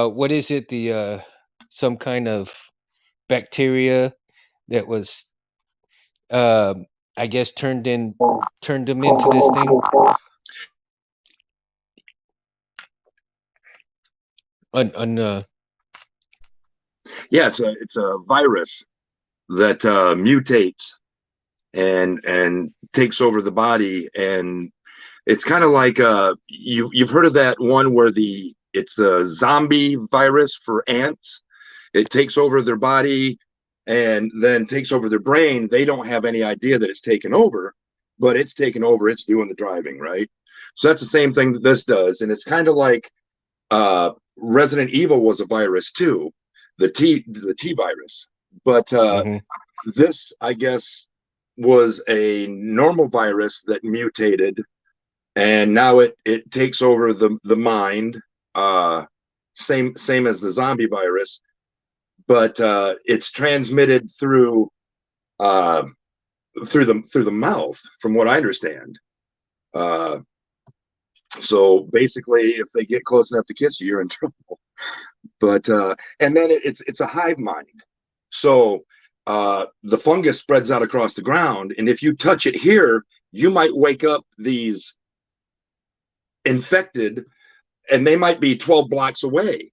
what is it? The some kind of bacteria that was, I guess, turned them into this thing. On Yeah, it's a virus that mutates and takes over the body, and it's kind of like you've heard of that one where it's a zombie virus for ants. It takes over their body and then takes over their brain. They don't have any idea that it's taken over, but it's taken over. It's doing the driving, right? So that's the same thing that this does, and it's kind of like Resident Evil was a virus too, the T virus, but mhm. this, I guess, was a normal virus that mutated, and now it takes over the mind. Same as the zombie virus, but it's transmitted uh, through the mouth, from what I understand. Uh, so basically, if they get close enough to kiss you, you're in trouble. But and then it's a hive mind. So the fungus spreads out across the ground, and if you touch it here, you might wake up these infected, and they might be 12 blocks away.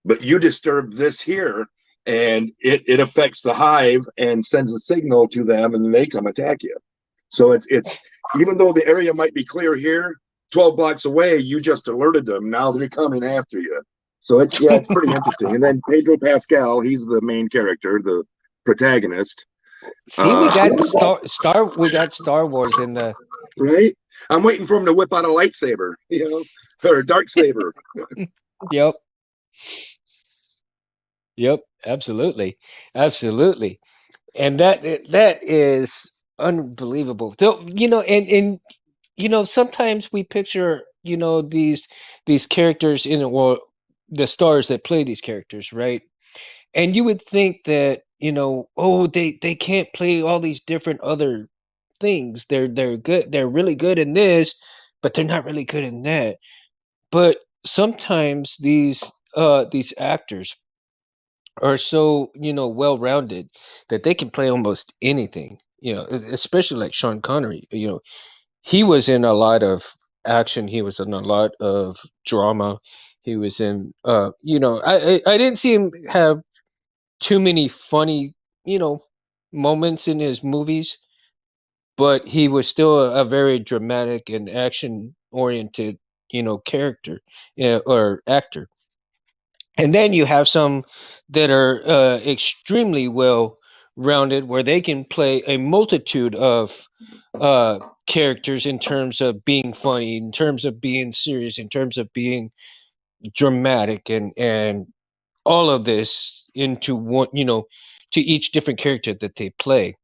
But you disturb this here, and it affects the hive and sends a signal to them, and then they come attack you. So it's even though the area might be clear here, 12 blocks away, you just alerted them. Now they're coming after you. So it's pretty interesting. And then Pedro Pascal, he's the main character, the protagonist. See, we got we got Star Wars in the. Right? I'm waiting for him to whip out a lightsaber, or a dark saber. Yep. Yep. Absolutely. Absolutely. And that is unbelievable. So, sometimes we picture, these characters in, well, the stars that play these characters, right? And you would think that, oh, they can't play all these different other things. They're good. They're really good in this, but they're not really good in that. But sometimes these actors are so, well-rounded that they can play almost anything. Especially like Sean Connery. He was in a lot of action. He was in a lot of drama. He was in, I didn't see him have too many funny, you know, moments in his movies, but he was still a very dramatic and action oriented, character, or actor. And then you have some that are extremely well rounded, where they can play a multitude of uh, characters in terms of being funny, in terms of being serious, in terms of being dramatic, and all of this into one, to each different character that they play.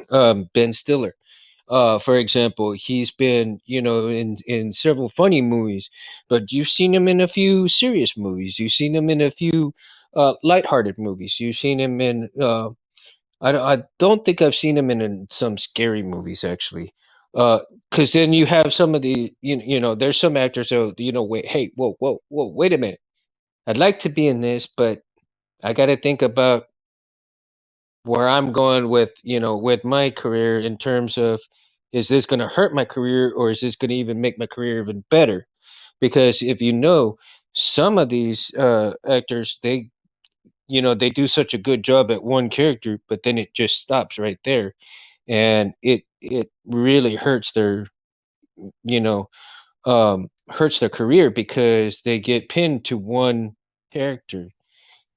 Ben Stiller, for example, he's been, in several funny movies, but you've seen him in a few serious movies. You've seen him in a few lighthearted movies. You've seen him in. I don't think I've seen him in some scary movies actually. Because then you have some of the, there's some actors that, wait, hey, whoa, whoa, whoa, wait a minute. I'd like to be in this, but I got to think about where I'm going with, with my career in terms of, is this going to hurt my career, or is this going to even make my career even better? Because if some of these actors, they do such a good job at one character, but then it just stops right there, and it really you know, hurts their career because they get pinned to one character.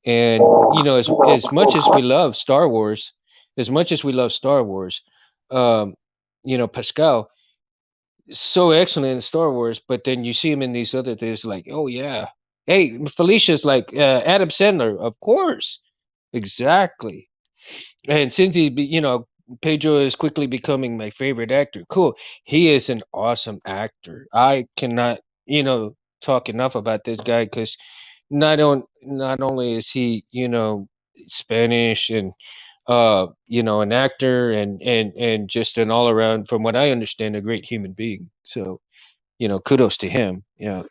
And as much as we love Star Wars, as much as we love Star Wars, um, Pascal is so excellent in Star Wars, but then you see him in these other things like, oh yeah, hey, Felicia's like Adam Sandler, of course, exactly. And since Pedro is quickly becoming my favorite actor. Cool, he is an awesome actor. I cannot, talk enough about this guy because not only is he, Spanish and an actor and just an all around, from what I understand, a great human being. So, kudos to him. Yeah.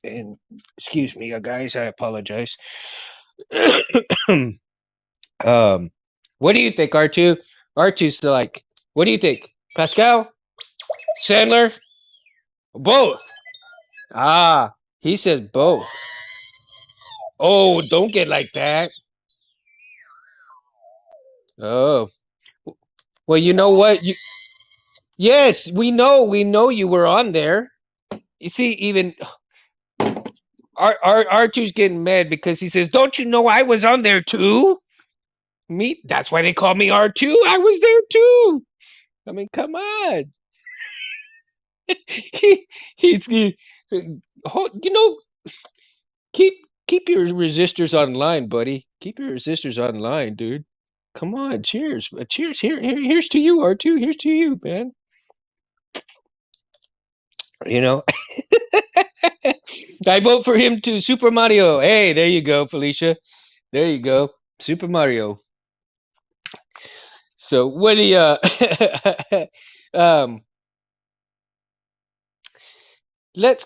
And excuse me, guys, I apologize. um, what do you think, R2? R2's like, what do you think? Pascal? Sandler? Both. Ah, he says both. Oh, don't get like that. Oh. Well, you know what? Yes, we know you were on there. You see, even R2's getting mad because he says, "Don't you know I was on there too?" Me, that's why they call me R2. I was there too. I mean, come on. he, he, you know, keep keep your resistors online, buddy. Keep your resistors online, dude. Come on, cheers. Cheers. Here's to you, R2. Here's to you, man. You know, I vote for him to Super Mario. Hey, there you go, Felicia. There you go. Super Mario. So what do you um let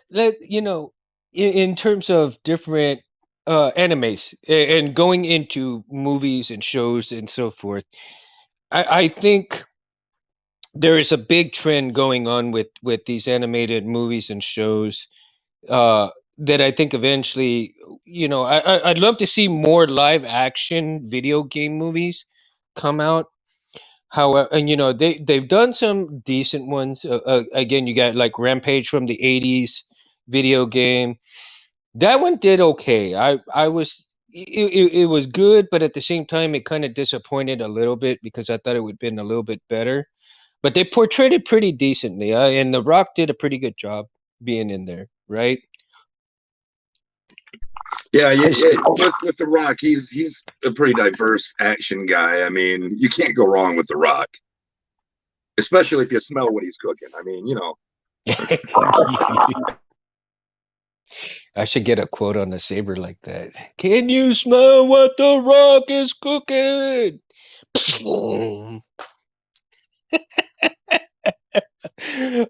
in terms of different animes and going into movies and shows and so forth. I think there is a big trend going on with these animated movies and shows that I think eventually, I'd love to see more live action video game movies come out. However, and they've done some decent ones. Again, you got like Rampage from the '80s video game. That one did okay. I was it was good, but at the same time, it kind of disappointed a little bit because I thought it would have been a little bit better. but they portrayed it pretty decently. And The Rock did a pretty good job being in there, right? Yeah, with the Rock, he's a pretty diverse action guy. I mean, you can't go wrong with the Rock, especially if you smell what he's cooking. I mean, you know. I should get a quote on the saber like that. Can you smell what the Rock is cooking?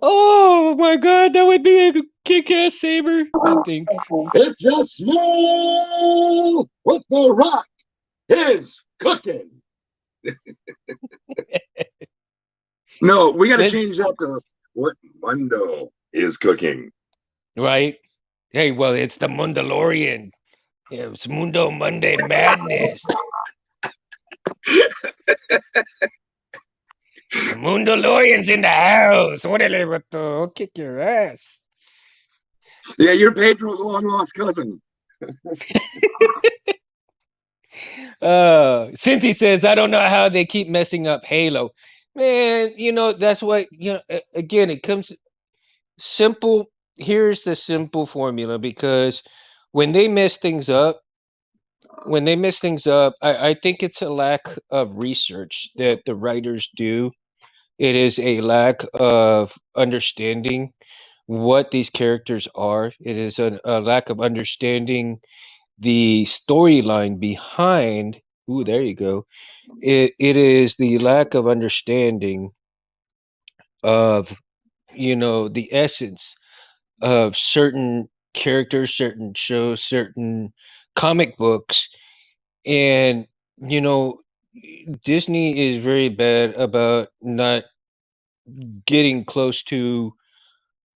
Oh my god, that would be a kick-ass saber, I think. If you smell what the Rock is cooking. No, we got to Let change that to what Mundo is cooking. right? Hey, well, it's the Mandalorian. Yeah, it's Mundo Monday Madness. The Mandalorian's in the house. Orale, vato. I'll kick your ass. Yeah, you're Pedro's long lost cousin. Since he says, I don't know how they keep messing up Halo. Man, that's what, again, it comes simple. Here's the simple formula because when they mess things up, I think it's a lack of research that the writers do. It is a lack of understanding what these characters are. It is a lack of understanding the storyline behind. Ooh, there you go. It is the lack of understanding of the essence of certain characters, certain shows, certain comic books, and you know Disney is very bad about not getting close to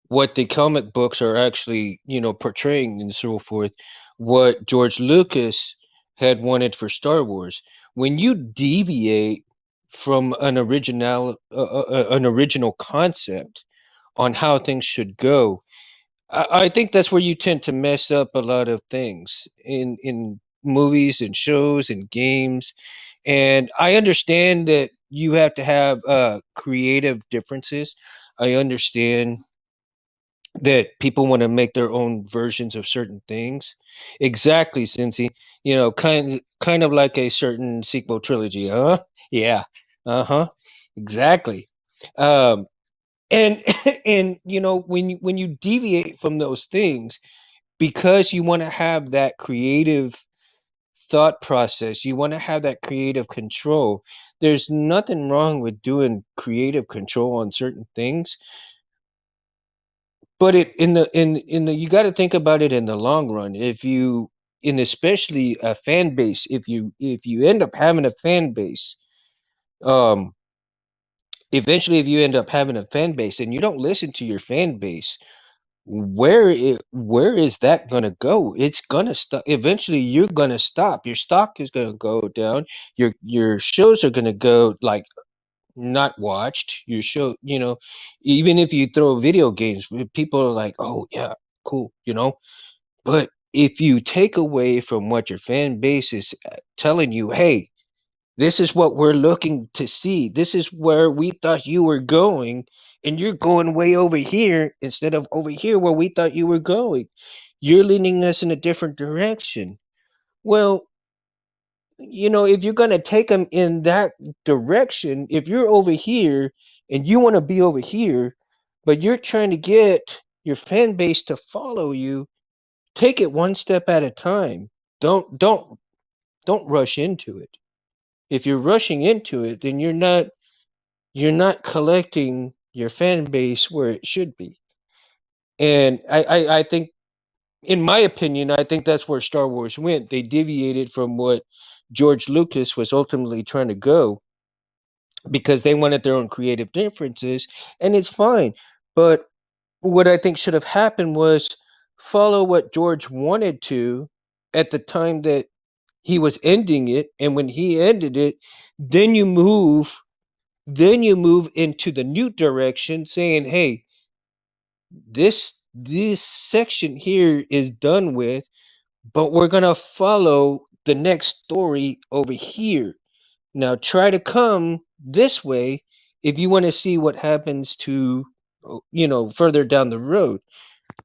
what the comic books are actually, portraying and so forth, what George Lucas had wanted for Star Wars. When you deviate from an original concept on how things should go, I think that's where you tend to mess up a lot of things in movies and shows and games. And I understand that you have to have creative differences. I understand that people want to make their own versions of certain things. Exactly, Cincy. Kind of like a certain sequel trilogy, huh? Yeah. Uh-huh. Exactly. Um and and when you deviate from those things because you want to have that creative thought process, you want to have that creative control. There's nothing wrong with doing creative control on certain things, but it in the you got to think about it in the long run. If you in especially a fan base, if you end up having a fan base, um eventually if you end up having a fan base and you don't listen to your fan base, where is that going to go? It's going to stop. Eventually you're going to stop. Your stock is going to go down. Your shows are going to go like not watched. Your show, even if you throw video games, people are like, "Oh yeah, cool," But if you take away from what your fan base is telling you, "Hey, this is what we're looking to see. This is where we thought you were going, and you're going way over here instead of over here where we thought you were going. You're leading us in a different direction." Well, if you're going to take them in that direction, if you're over here and you want to be over here, but you're trying to get your fan base to follow you, take it one step at a time. Don't rush into it. If you're rushing into it, then you're not collecting your fan base where it should be. And I think, in my opinion, I think that's where Star Wars went. They deviated from what George Lucas was ultimately trying to go because they wanted their own creative differences, and it's fine. But what I think should have happened was follow what George wanted to at the time that he was ending it, and when he ended it, then you move into the new direction saying, hey, this section here is done with, but we're going to follow the next story over here. Now try to come this way if you want to see what happens to, further down the road,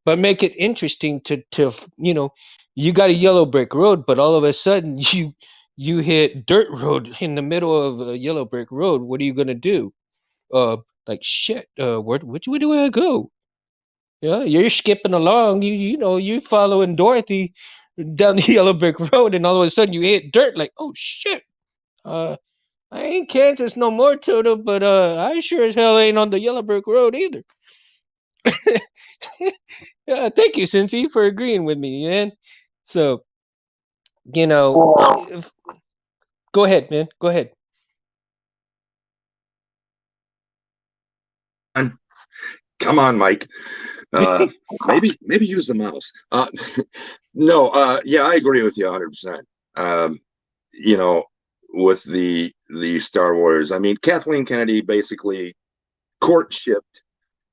but make it interesting you got a yellow brick road, but all of a sudden you hit dirt road in the middle of a yellow brick road. What are you gonna do? Uh, like shit. Which way do I go? Yeah, you're skipping along. You're following Dorothy down the yellow brick road, and all of a sudden you hit dirt. Like, oh shit. Uh, I ain't Kansas no more, Toto, but I sure as hell ain't on the yellow brick road either. Yeah, thank you, Cincy, for agreeing with me, man. So, go ahead, man. Go ahead. And come on, Mike. Uh, maybe use the mouse. No, yeah, I agree with you 100%. Um, you know, with the Star Wars, I mean, Kathleen Kennedy basically courtshipped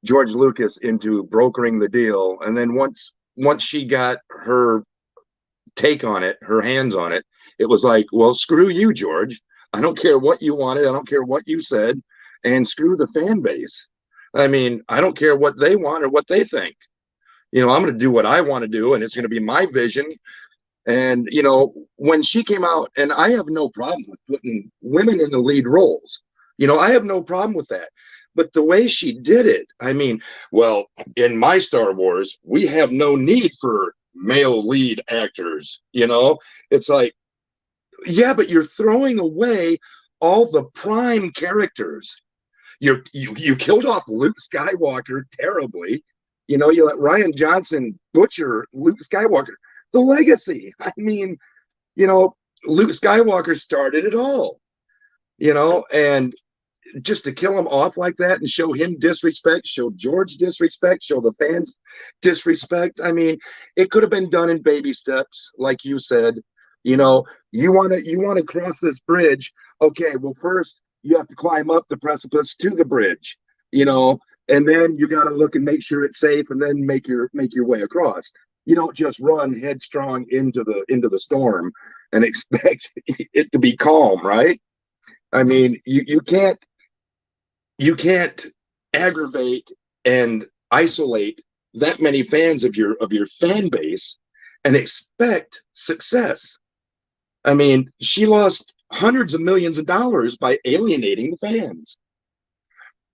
George Lucas into brokering the deal, and then once she got her take on it, her hands on it, it was like, well, screw you, George. I don't care what you wanted. I don't care what you said, and screw the fan base. I mean, I don't care what they want or what they think. I'm going to do what I want to do, and it's going to be my vision. And when she came out, and I have no problem with putting women in the lead roles. I have no problem with that. But the way she did it, I mean, well, in my Star Wars, we have no need for male lead actors. It's like, yeah, but you're throwing away all the prime characters. You killed off Luke Skywalker terribly. You let Ryan Johnson butcher Luke Skywalker. The legacy. I mean, you know, Luke Skywalker started it all. And just to kill him off like that and show him disrespect, show George disrespect, show the fans disrespect. I mean, it could have been done in baby steps, like you said. You want to cross this bridge. Okay, well, first you have to climb up the precipice to the bridge, you know, and then you got to look and make sure it's safe, and then make your way across. You don't just run headstrong into the storm and expect it to be calm, right? I mean, you can't aggravate and isolate that many fans of your fan base and expect success. I mean, she lost hundreds of millions of dollars by alienating the fans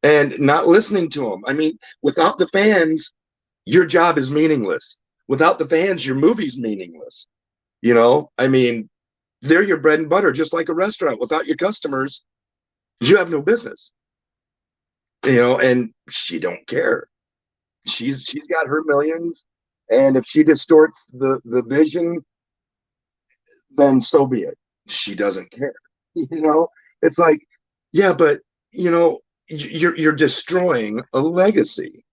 and not listening to them. I mean, without the fans, your job is meaningless. Without the fans, your movie's meaningless. I mean, they're your bread and butter, just like a restaurant. Without your customers, you have no business. And she don't care. She's got her millions, and if she distorts the vision, then so be it. She doesn't care. It's like, yeah, but you're destroying a legacy,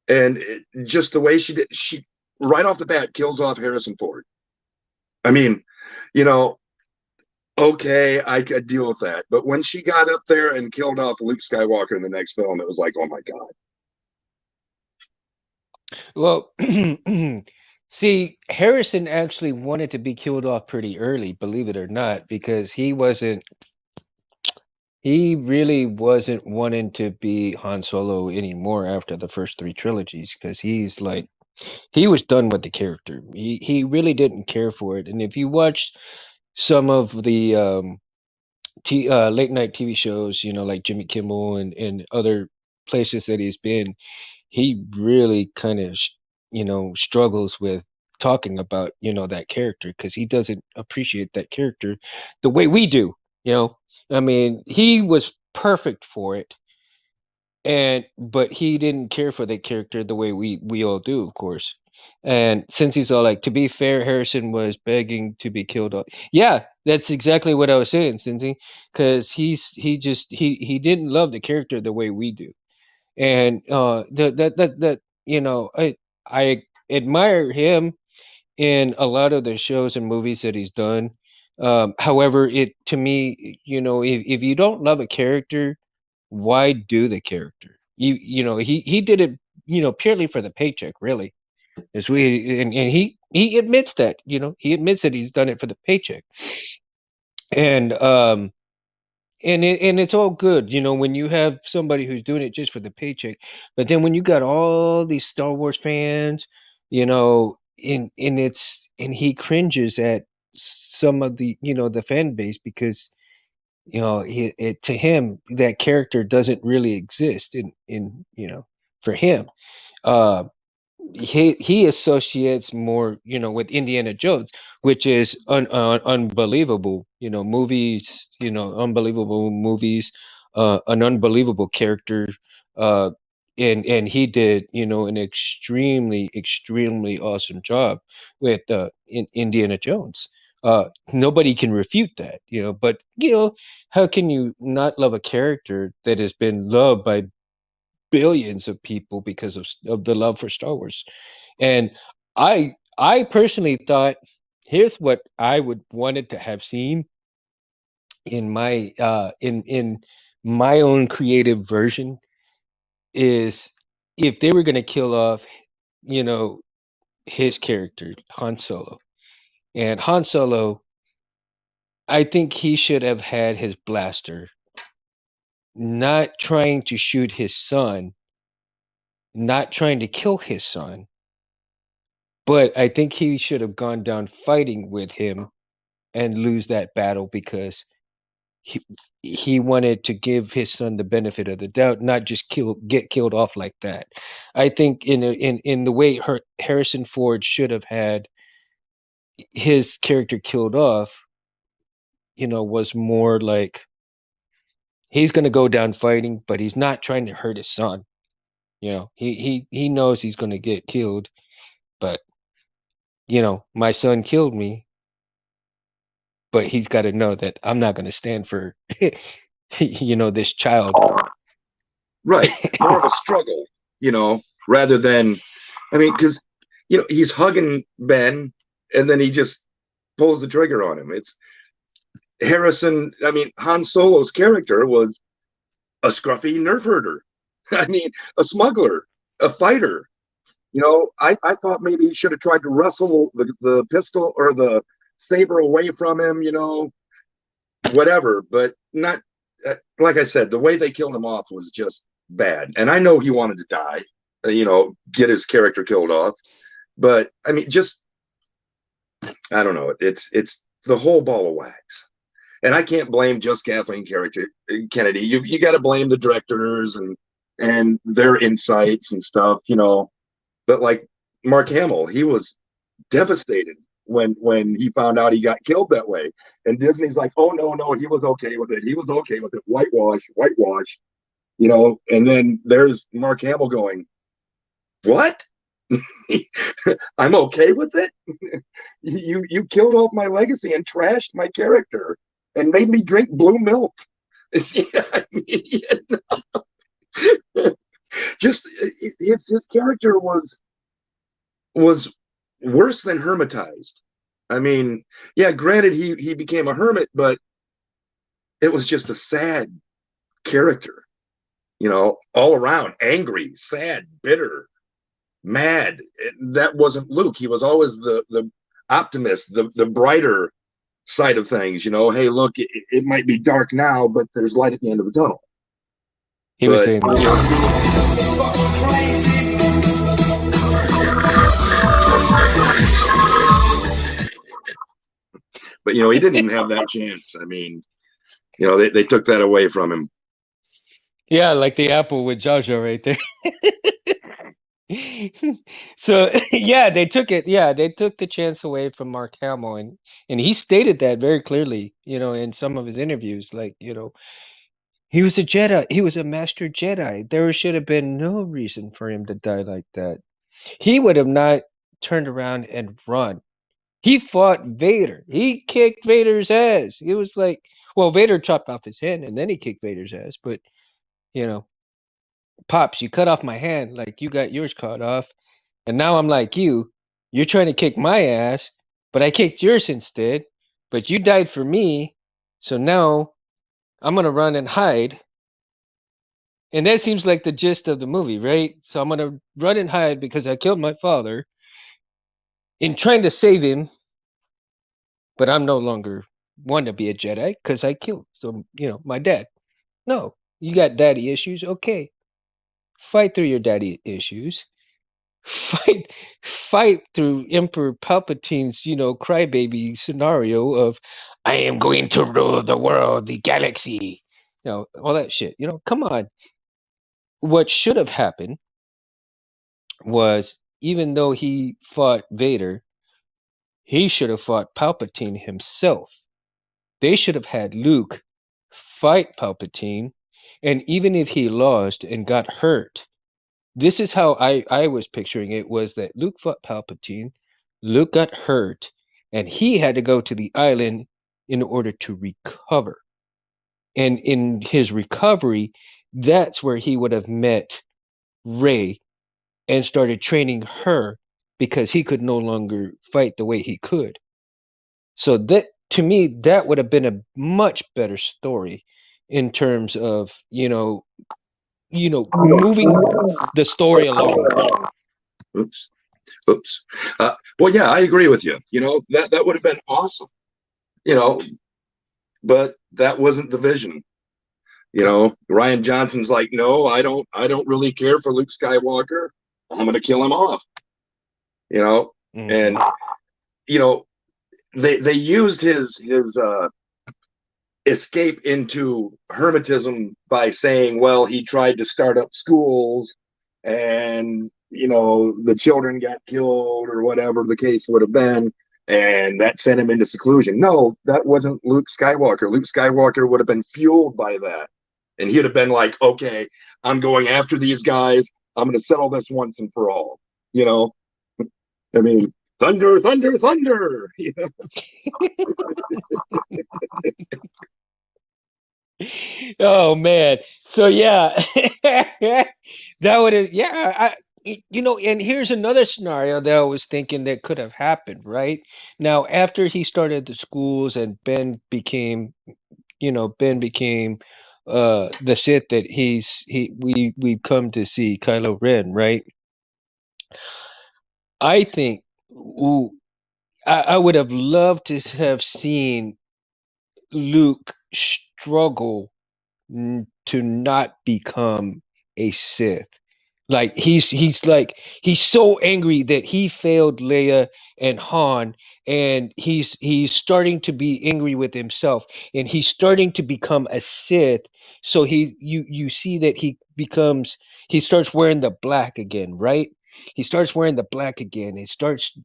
and just the way she did, she right off the bat kills off Harrison Ford. I mean, you know, okay, I could deal with that, but when she got up there and killed off Luke Skywalker in the next film, it was like, oh my god. Well, see, Harrison actually wanted to be killed off pretty early, believe it or not, because he really wasn't wanting to be Han Solo anymore after the first three trilogies, because he was done with the character. He really didn't care for it. And if you watch some of the late night TV shows, like Jimmy Kimmel and other places that he's been, he really kind of struggles with talking about that character, because he doesn't appreciate that character the way we do. I mean, he was perfect for it, and but he didn't care for that character the way we all do, of course. And since he's all like, to be fair, Harrison was begging to be killed off. Yeah, that's exactly what I was saying, Cincy, because he didn't love the character the way we do. And that I admire him in a lot of the shows and movies that he's done. However, it to me, if you don't love a character, why do the character? He did it, purely for the paycheck, really. As we and he admits that, he admits that he's done it for the paycheck. And and it's all good, when you have somebody who's doing it just for the paycheck. But then when you got all these Star Wars fans, and he cringes at some of the fan base because to him that character doesn't really exist for him. Uh, he associates more with Indiana Jones, which is unbelievable, unbelievable movies, an unbelievable character, uh and he did an extremely awesome job with Indiana Jones. Nobody can refute that, but how can you not love a character that has been loved by billions of people because of the love for Star Wars? And I personally thought, here's what I would wanted to have seen in my own creative version is if they were going to kill off, you know, his character, Han Solo. And Han Solo, I think he should have had his blaster, not trying to shoot his son, not trying to kill his son, but I think he should have gone down fighting with him and lose that battle because he he wanted to give his son the benefit of the doubt, not just get killed off like that. I think in the way Harrison Ford should have had his character killed off, was more like he's going to go down fighting, but he's not trying to hurt his son. He knows he's going to get killed, but my son killed me, but he's got to know that I'm not going to stand for this child. Right. More of a struggle, rather than, I mean, because, he's hugging Ben and then he just pulls the trigger on him. It's Han Solo's character was a scruffy nerf herder. I mean, a smuggler, a fighter. I thought maybe he should have tried to wrestle the pistol or the saber away from him, whatever, but not, like I said, the way they killed him off was just bad. And I know he wanted to die, get his character killed off. But I mean, just, I don't know. It's the whole ball of wax. And I can't blame just Kathleen Kennedy. You got to blame the directors and their insights and stuff, But like Mark Hamill, he was devastated when he found out he got killed that way. And Disney's like, oh no, he was okay with it. He was okay with it. Whitewash, And then there's Mark Hamill going, what? I'm okay with it. You killed off my legacy and trashed my character and made me drink blue milk. Just his character was worse than hermitized. I mean, yeah, granted he became a hermit, but it was just a sad character, all around, angry, sad, bitter, mad. That wasn't Luke. He was always the optimist, the brighter side of things. Hey, look, it might be dark now, but there's light at the end of the tunnel. He was saying but he didn't even have that chance. I mean, they took that away from him. yeah, like the apple with Jaja right there. So yeah, they took it. Yeah, they took the chance away from Mark Hamill, and he stated that very clearly. In some of his interviews, like he was a Jedi. He was a master Jedi. There should have been no reason for him to die like that. He would have not turned around and run. He fought Vader. He kicked Vader's ass. It was like, well, Vader chopped off his hand and then he kicked Vader's ass. But you know, Pops, you cut off my hand like you got yours cut off, and now I'm like you. You're trying to kick my ass, but I kicked yours instead. But you died for me, so now I'm gonna run and hide. And that seems like the gist of the movie, right? So I'm gonna run and hide because I killed my father in trying to save him, but I'm no longer. want to be a Jedi because I killed my dad. No, you got daddy issues. Okay, fight through your daddy issues. Fight, fight through Emperor Palpatine's crybaby scenario of I am going to rule the world, the galaxy, all that shit. Come on. What should have happened was even though he fought Vader, he should have fought Palpatine himself. They should have had Luke fight Palpatine, and even if he lost and got hurt, this is how I was picturing it was that Luke fought Palpatine, Luke got hurt, and he had to go to the island in order to recover. And in his recovery, that's where he would have met Rey and started training her because he could no longer fight the way he could. So that to me, that would have been a much better story in terms of, moving the story along. Oops. Oops. Well, yeah, I agree with you. That would have been awesome. You know, but that wasn't the vision. Ryan Johnson's like, no, I don't really care for Luke Skywalker. I'm gonna kill him off. You know, and Hmm. you know, they used his escape into hermetism by saying, well, he tried to start up schools and the children got killed or whatever the case would have been, and that sent him into seclusion. No, that wasn't Luke Skywalker. Luke Skywalker would have been fueled by that, and he'd have been like, okay, I'm going after these guys, I'm going to settle this once and for all. you know I mean, thunder, thunder, thunder. Oh man. So yeah, that would have yeah. And here's another scenario that I was thinking that could have happened. Right now, after he started the schools and Ben became the Sith that we've come to see Kylo Ren. Right. I think. Ooh, I would have loved to have seen Luke struggle to not become a Sith. Like he's so angry that he failed Leia and Han, and he's starting to be angry with himself, and he's starting to become a Sith. So you see that he starts wearing the black again, right? He starts wearing the black again. He starts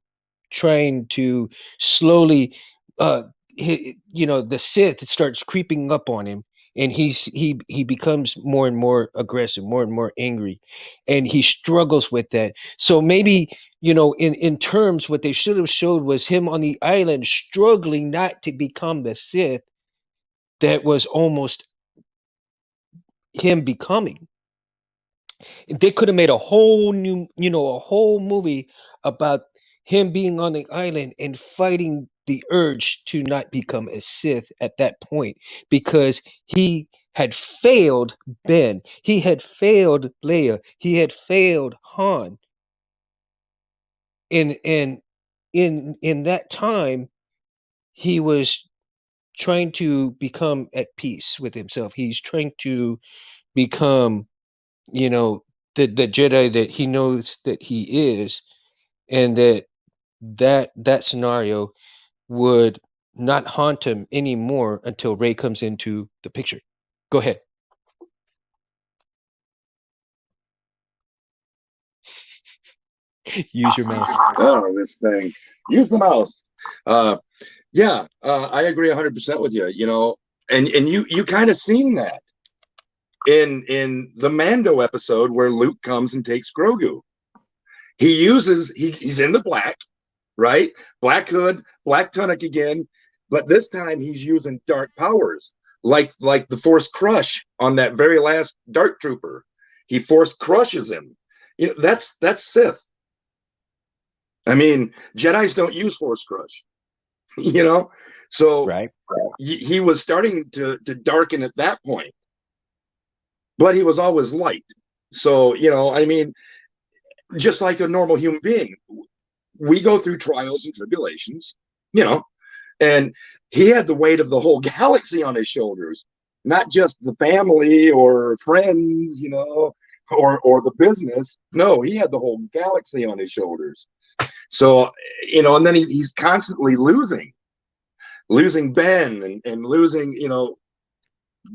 trying to slowly the Sith starts creeping up on him, and he becomes more and more aggressive, more and more angry, and he struggles with that. So maybe in terms what they should have showed was him on the island struggling not to become the Sith that was almost him becoming. They could have made a whole new, a whole movie about him being on the island and fighting the urge to not become a Sith at that point because he had failed Ben. He had failed Leia. He had failed Han. And in that time, he was trying to become at peace with himself. He's trying to become, you know, the Jedi that he knows that he is, and that scenario would not haunt him anymore until Ray comes into the picture. Go ahead. Use your mouse. Oh, this thing. Use the mouse. Uh, yeah, I agree 100% with you. And you kind of seen that in the Mando episode where Luke comes and takes Grogu. He's in the black, right? Black hood, black tunic again, but this time he's using dark powers, like the Force Crush on that very last Dark Trooper. He Force crushes him. That's Sith. I mean, Jedi's don't use Force Crush, you know. So Right. he was starting to darken at that point, but he was always light. So I mean, just like a normal human being, we go through trials and tribulations, you know, And he had the weight of the whole galaxy on his shoulders, not just the family or friends, or the business. No, he had the whole galaxy on his shoulders. So, and then he's constantly losing Ben, and losing,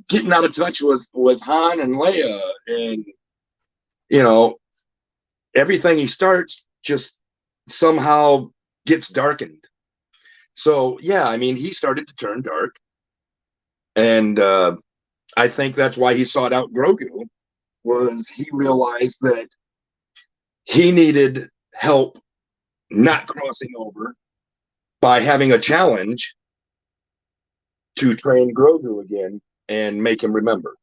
getting out of touch with Han and Leia, and you know everything he starts just somehow gets darkened. So yeah, I mean, he started to turn dark, and I think that's why he sought out Grogu, was he realized that he needed help not crossing over by having a challenge to train Grogu again and make him remember.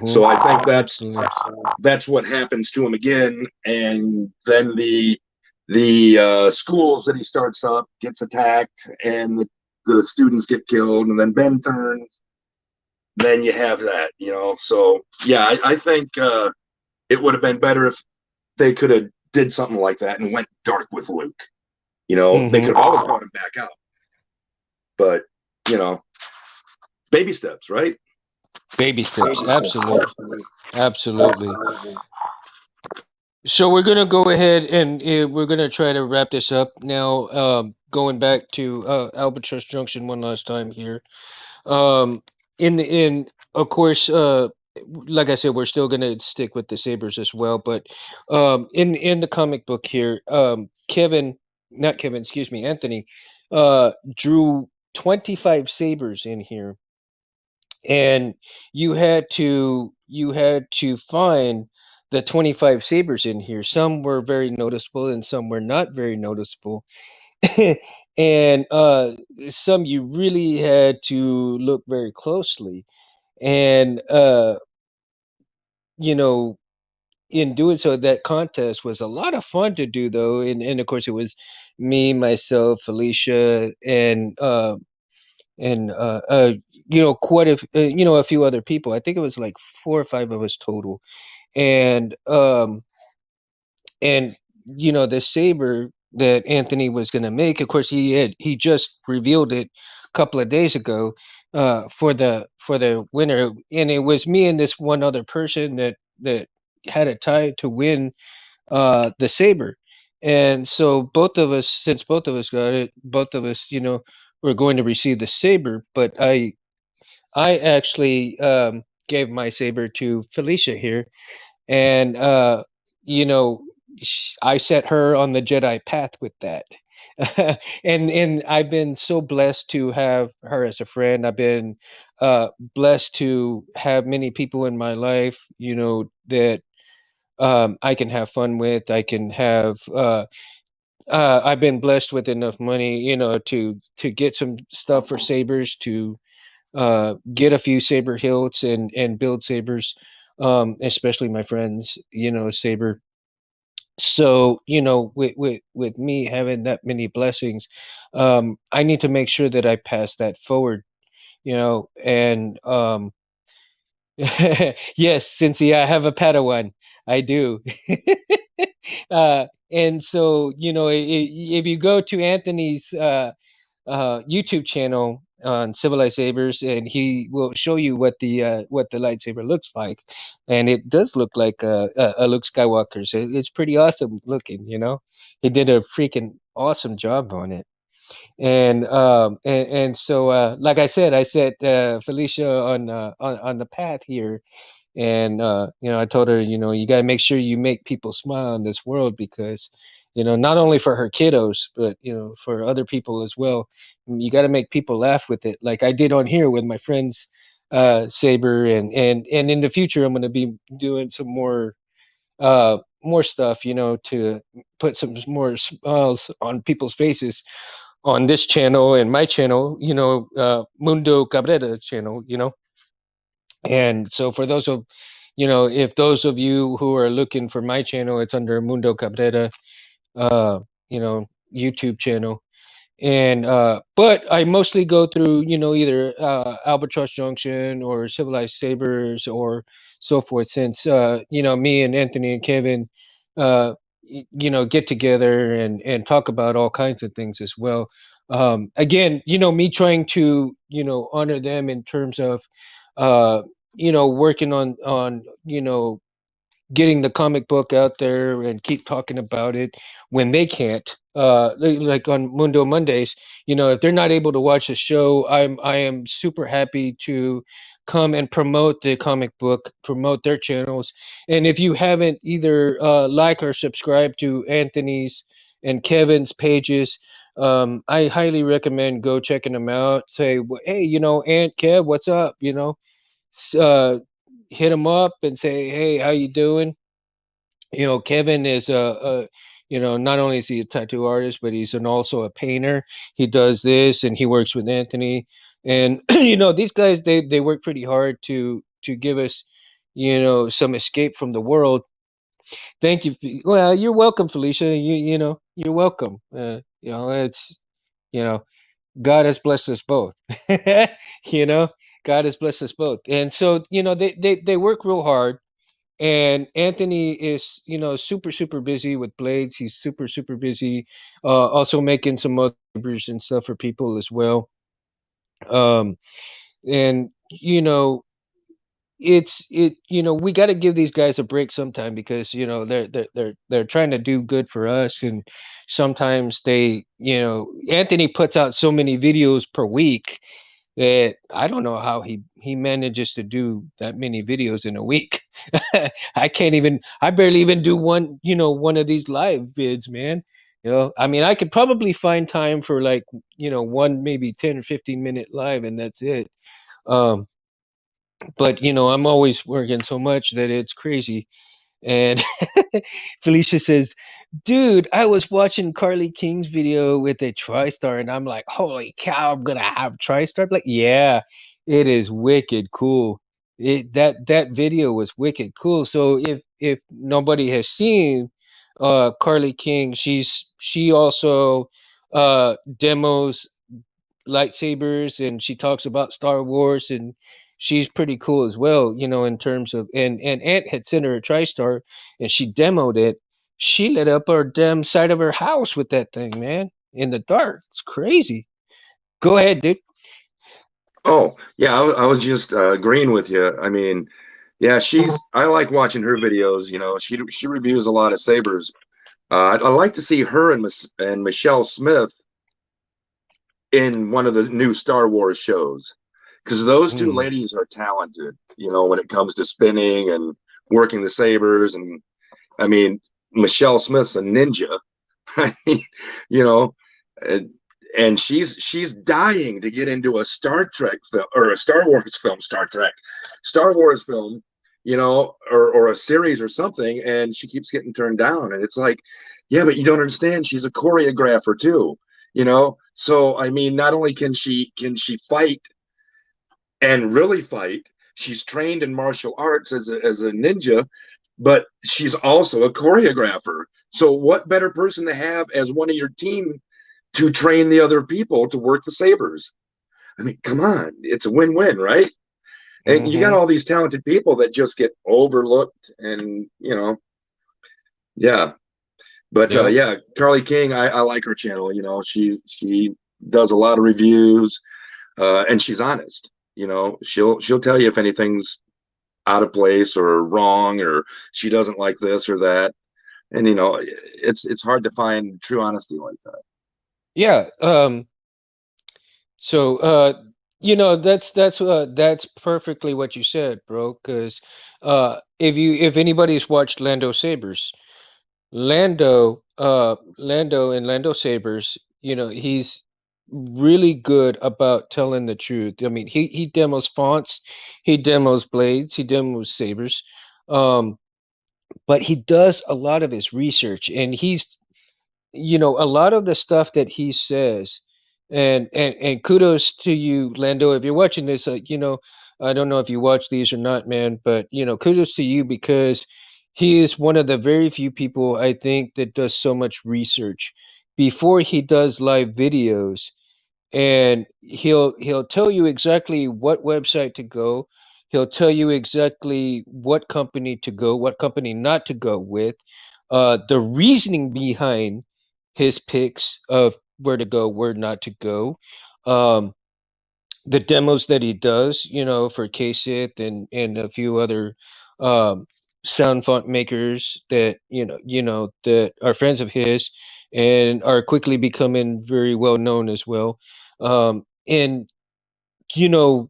So I think Absolutely. that's what happens to him again, and then the schools that he starts up gets attacked, and the students get killed, and then Ben turns. Then you have that, So yeah, I think it would have been better if they could have did something like that and went dark with Luke. They could Hmm. have always brought him back out, but you know, baby steps, right? Baby steps. Absolutely. Absolutely. So we're gonna go ahead and we're gonna try to wrap this up now. Going back to Albatross Junction one last time here. Um, in of course, like I said, we're still gonna stick with the Sabers as well. But in the comic book here, not Kevin, excuse me, Anthony, drew 25 Sabers in here, and you had to find the 25 Sabers in here. Some were very noticeable, and some were not very noticeable. And some you really had to look very closely, and you know in doing so, that contest was a lot of fun to do, though. And of course it was me, myself, Felicia, and quite a few other people. I think it was like 4 or 5 of us total. And um and the saber that Anthony was going to make, of course, he just revealed it a couple of days ago, for the winner. And it was me and this one other person that had a tie to win the saber. And so both of us, since both of us got it, both of us, were going to receive the saber. But I actually gave my saber to Felicia here, and you know I set her on the Jedi path with that. And I've been so blessed to have her as a friend. I've been blessed to have many people in my life, that I can have fun with. I've been blessed with enough money, to get some stuff for sabers, to get a few saber hilts and build sabers, especially my friends, saber. So, with me having that many blessings, I need to make sure that I pass that forward, and yes, Cynthia, I have a Padawan. I do. And so, if you go to Anthony's YouTube channel on Civilized Sabers, and he will show you what the lightsaber looks like, and it does look like a Luke Skywalker. So it's pretty awesome looking. He did a freaking awesome job on it. And so, like I said, I set Felicia on the path here. And I told her, you got to make sure you make people smile in this world, because not only for her kiddos, but for other people as well. You got to make people laugh with it, like I did on here with my friends, Saber. And in the future I'm going to be doing some more stuff, to put some more smiles on people's faces on this channel and my channel, Mundo Cabrera channel. And so, for those of if those of you who are looking for my channel, it's under Mundo Cabrera, uh, YouTube channel. And but I mostly go through, either Albatross Junction or Civilized Sabers or so forth, since me and Anthony and Kevin, get together and talk about all kinds of things as well. Again, me trying to honor them in terms of uh, working on getting the comic book out there and keep talking about it when they can't. Like on Mundo Mondays, if they're not able to watch the show, I am super happy to come and promote the comic book, promote their channels. And if you haven't either like or subscribe to Anthony's and Kevin's pages, I highly recommend go checking them out. Say, hey, Aunt Kev, what's up? Hit them up and say, hey, how you doing? Kevin is not only is he a tattoo artist, but he's also a painter. He does this and he works with Anthony. And these guys, they work pretty hard to give us some escape from the world. Thank you. Well, you're welcome, Felicia. You're welcome. It's you know God has blessed us both. you know God has blessed us both. And so they work real hard. And Anthony is, super, super busy with blades. He's super, super busy, also making some other sabers and stuff for people as well. Um, and we got to give these guys a break sometime because they're trying to do good for us, and sometimes Anthony puts out so many videos per week that I don't know how he manages to do that many videos in a week. I barely even do one of these live vids, man. I mean, I could probably find time for like, one maybe 10 or 15-minute live, and that's it. Um, but I'm always working so much that it's crazy. And Felicia says, dude, I was watching Carly King's video with a TriStar and I'm like, holy cow, I'm gonna have TriStar. Like, yeah, it is wicked cool. That video was wicked cool. So if nobody has seen Carly King, she also demos lightsabers and she talks about Star Wars, and she's pretty cool as well, in terms of, and Aunt had sent her a TriStar and she demoed it. She lit up our damn side of her house with that thing, man, in the dark. It's crazy. Go ahead, dude. Oh, yeah, I was just agreeing with you. I mean, yeah, I like watching her videos. She reviews a lot of sabers. I'd like to see her and Michelle Smith in one of the new Star Wars shows because those two Mm. ladies are talented. When it comes to spinning and working the sabers, and I mean, Michelle Smith's a ninja. I mean, you know, and, and she's dying to get into a Star Trek film or a Star Wars film, Star Wars film, or a series or something, and she keeps getting turned down. And it's like, yeah, but you don't understand. She's a choreographer too, So I mean, not only can she fight and really fight, she's trained in martial arts as a ninja, but she's also a choreographer. So what better person to have as one of your team to train the other people to work the sabers? I mean, come on, it's a win-win, right? And you got Mm-hmm. all these talented people that just get overlooked, and yeah. But Yep. yeah, Carly King, I like her channel. She does a lot of reviews, and she's honest. She'll tell you if anything's out of place or wrong, or she doesn't like this or that. And it's hard to find true honesty like that. Yeah. So that's perfectly what you said, bro. Because if anybody's watched Lando Sabers, Lando and Lando Sabers, he's really good about telling the truth. I mean, he demos fonts, he demos blades, he demos sabers, um, but he does a lot of his research, and a lot of the stuff that he says, and kudos to you, Lando, if you're watching this. I don't know if you watch these or not, man, but kudos to you because he is one of the very few people I think that does so much research before he does live videos, and he'll tell you exactly what website to go. He'll tell you exactly what company to go, what company not to go with, the reasoning behind his picks of where to go, where not to go. Um, the demos that he does, for KSIT and a few other um, sound font makers that that are friends of his and are quickly becoming very well known as well. And you know,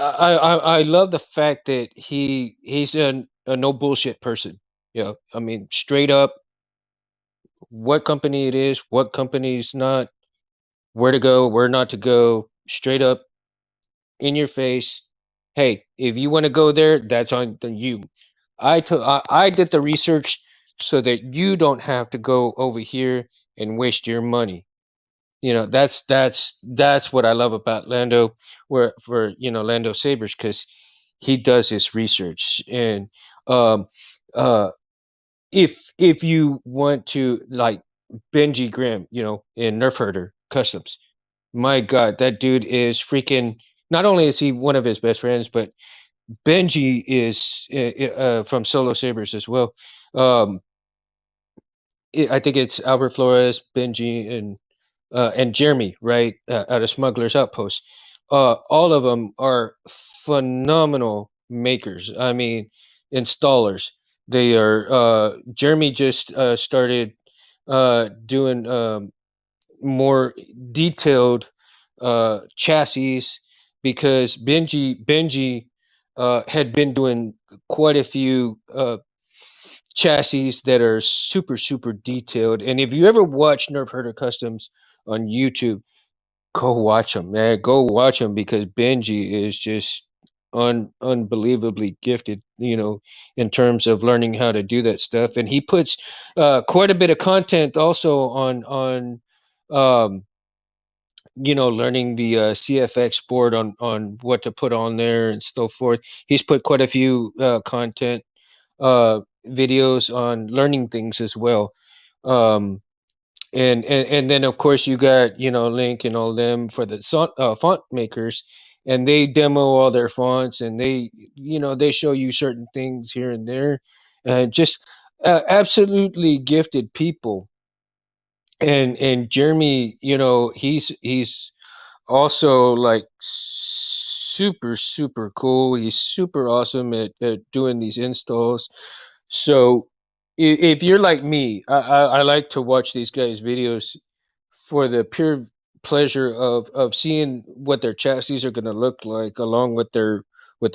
I love the fact that he's a no bullshit person. I mean, straight up, what company it is, what company's not, where to go, where not to go, straight up in your face. Hey, if you want to go there, that's on you. I did the research so that you don't have to go over here and waste your money. That's what I love about Lando, where for Lando Sabers, because he does his research. And um uh if you want to, like, Benji Grimm, in Nerf Herder Customs, my God, that dude is freaking. Not only is he one of his best friends, but Benji is from Solo Sabers as well. Um, I think it's Albert Flores, Benji, and Jeremy, right, out of Smuggler's Outpost. All of them are phenomenal makers. I mean, installers. They are. Jeremy just started doing more detailed chassis, because Benji had been doing quite a few chassis that are super super detailed. And if you ever watch Nerf Herder Customs on YouTube, go watch them, man. Go watch them, because Benji is just unbelievably gifted, in terms of learning how to do that stuff. And he puts quite a bit of content also on um, learning the CFX board, on what to put on there and so forth. He's put quite a few content videos on learning things as well. Um, and then of course you got Link and all them for the font makers, and they demo all their fonts, and they show you certain things here and there, and just absolutely gifted people. And Jeremy, he's also, like, super super cool. He's super awesome at doing these installs. So if you're like me, I like to watch these guys videos for the pure pleasure of seeing what their chassis are going to look like, along with their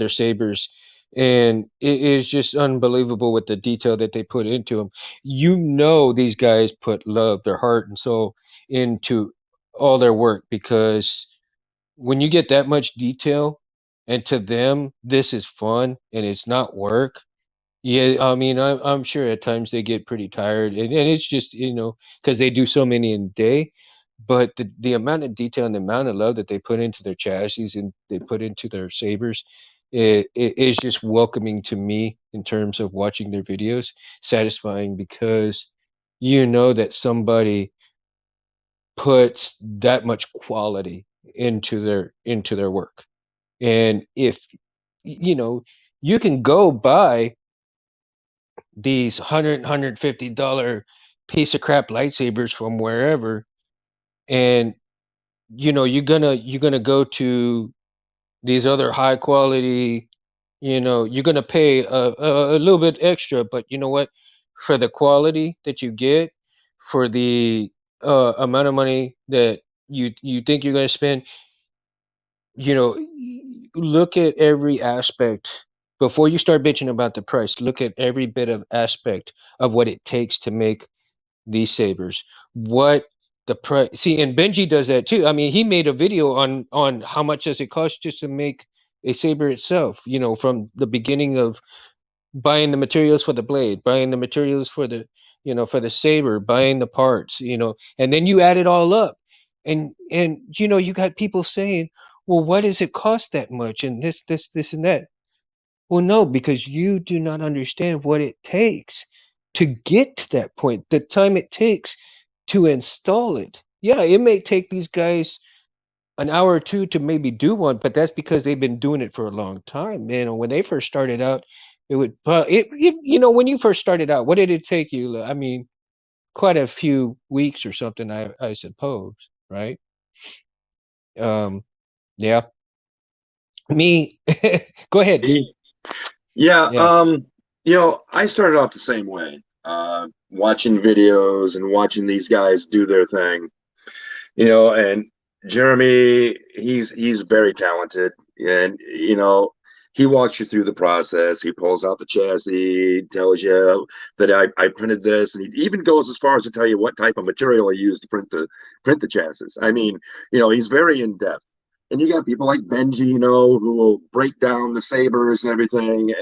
sabers. And it is just unbelievable with the detail that they put into them. These guys put love, their heart and soul into all their work, because when you get that much detail, and to them this is fun and it's not work. Yeah, I mean, I'm sure at times they get pretty tired, and it's just, because they do so many in a day. But the amount of detail and the amount of love that they put into their chassis and they put into their sabers, it is just welcoming to me in terms of watching their videos, satisfying, because that somebody puts that much quality into their work. And if you know you can go buy these $150 piece of crap lightsabers from wherever, and you're gonna go to these other high quality, you're gonna pay a little bit extra, but you know what, for the quality that you get, for the amount of money that you think you're gonna spend, look at every aspect before you start bitching about the price. Look at every bit of aspect of what it takes to make these sabers. What the price? See, and Benji does that too. I mean, he made a video on how much does it cost just to make a saber itself. From the beginning of buying the materials for the blade, buying the materials for the saber, buying the parts. And then you add it all up, and you got people saying, "Well, why does it cost that much?" And this and that. Well, no, because you do not understand what it takes to get to that point, the time it takes to install it. Yeah, it may take these guys an hour or two to maybe do one, but that's because they've been doing it for a long time. When they first started out, it would, when you first started out, what did it take you? I mean, quite a few weeks or something, I suppose, right? Um, yeah. Me, go ahead. Yeah, Yeah. I started off the same way, watching videos and watching these guys do their thing, and Jeremy, he's very talented, and he walks you through the process. He pulls out the chassis, tells you that I printed this, and he even goes as far as to tell you what type of material he used to print the chassis. I mean, he's very in depth. And you got people like Benji, who will break down the Sabers and everything,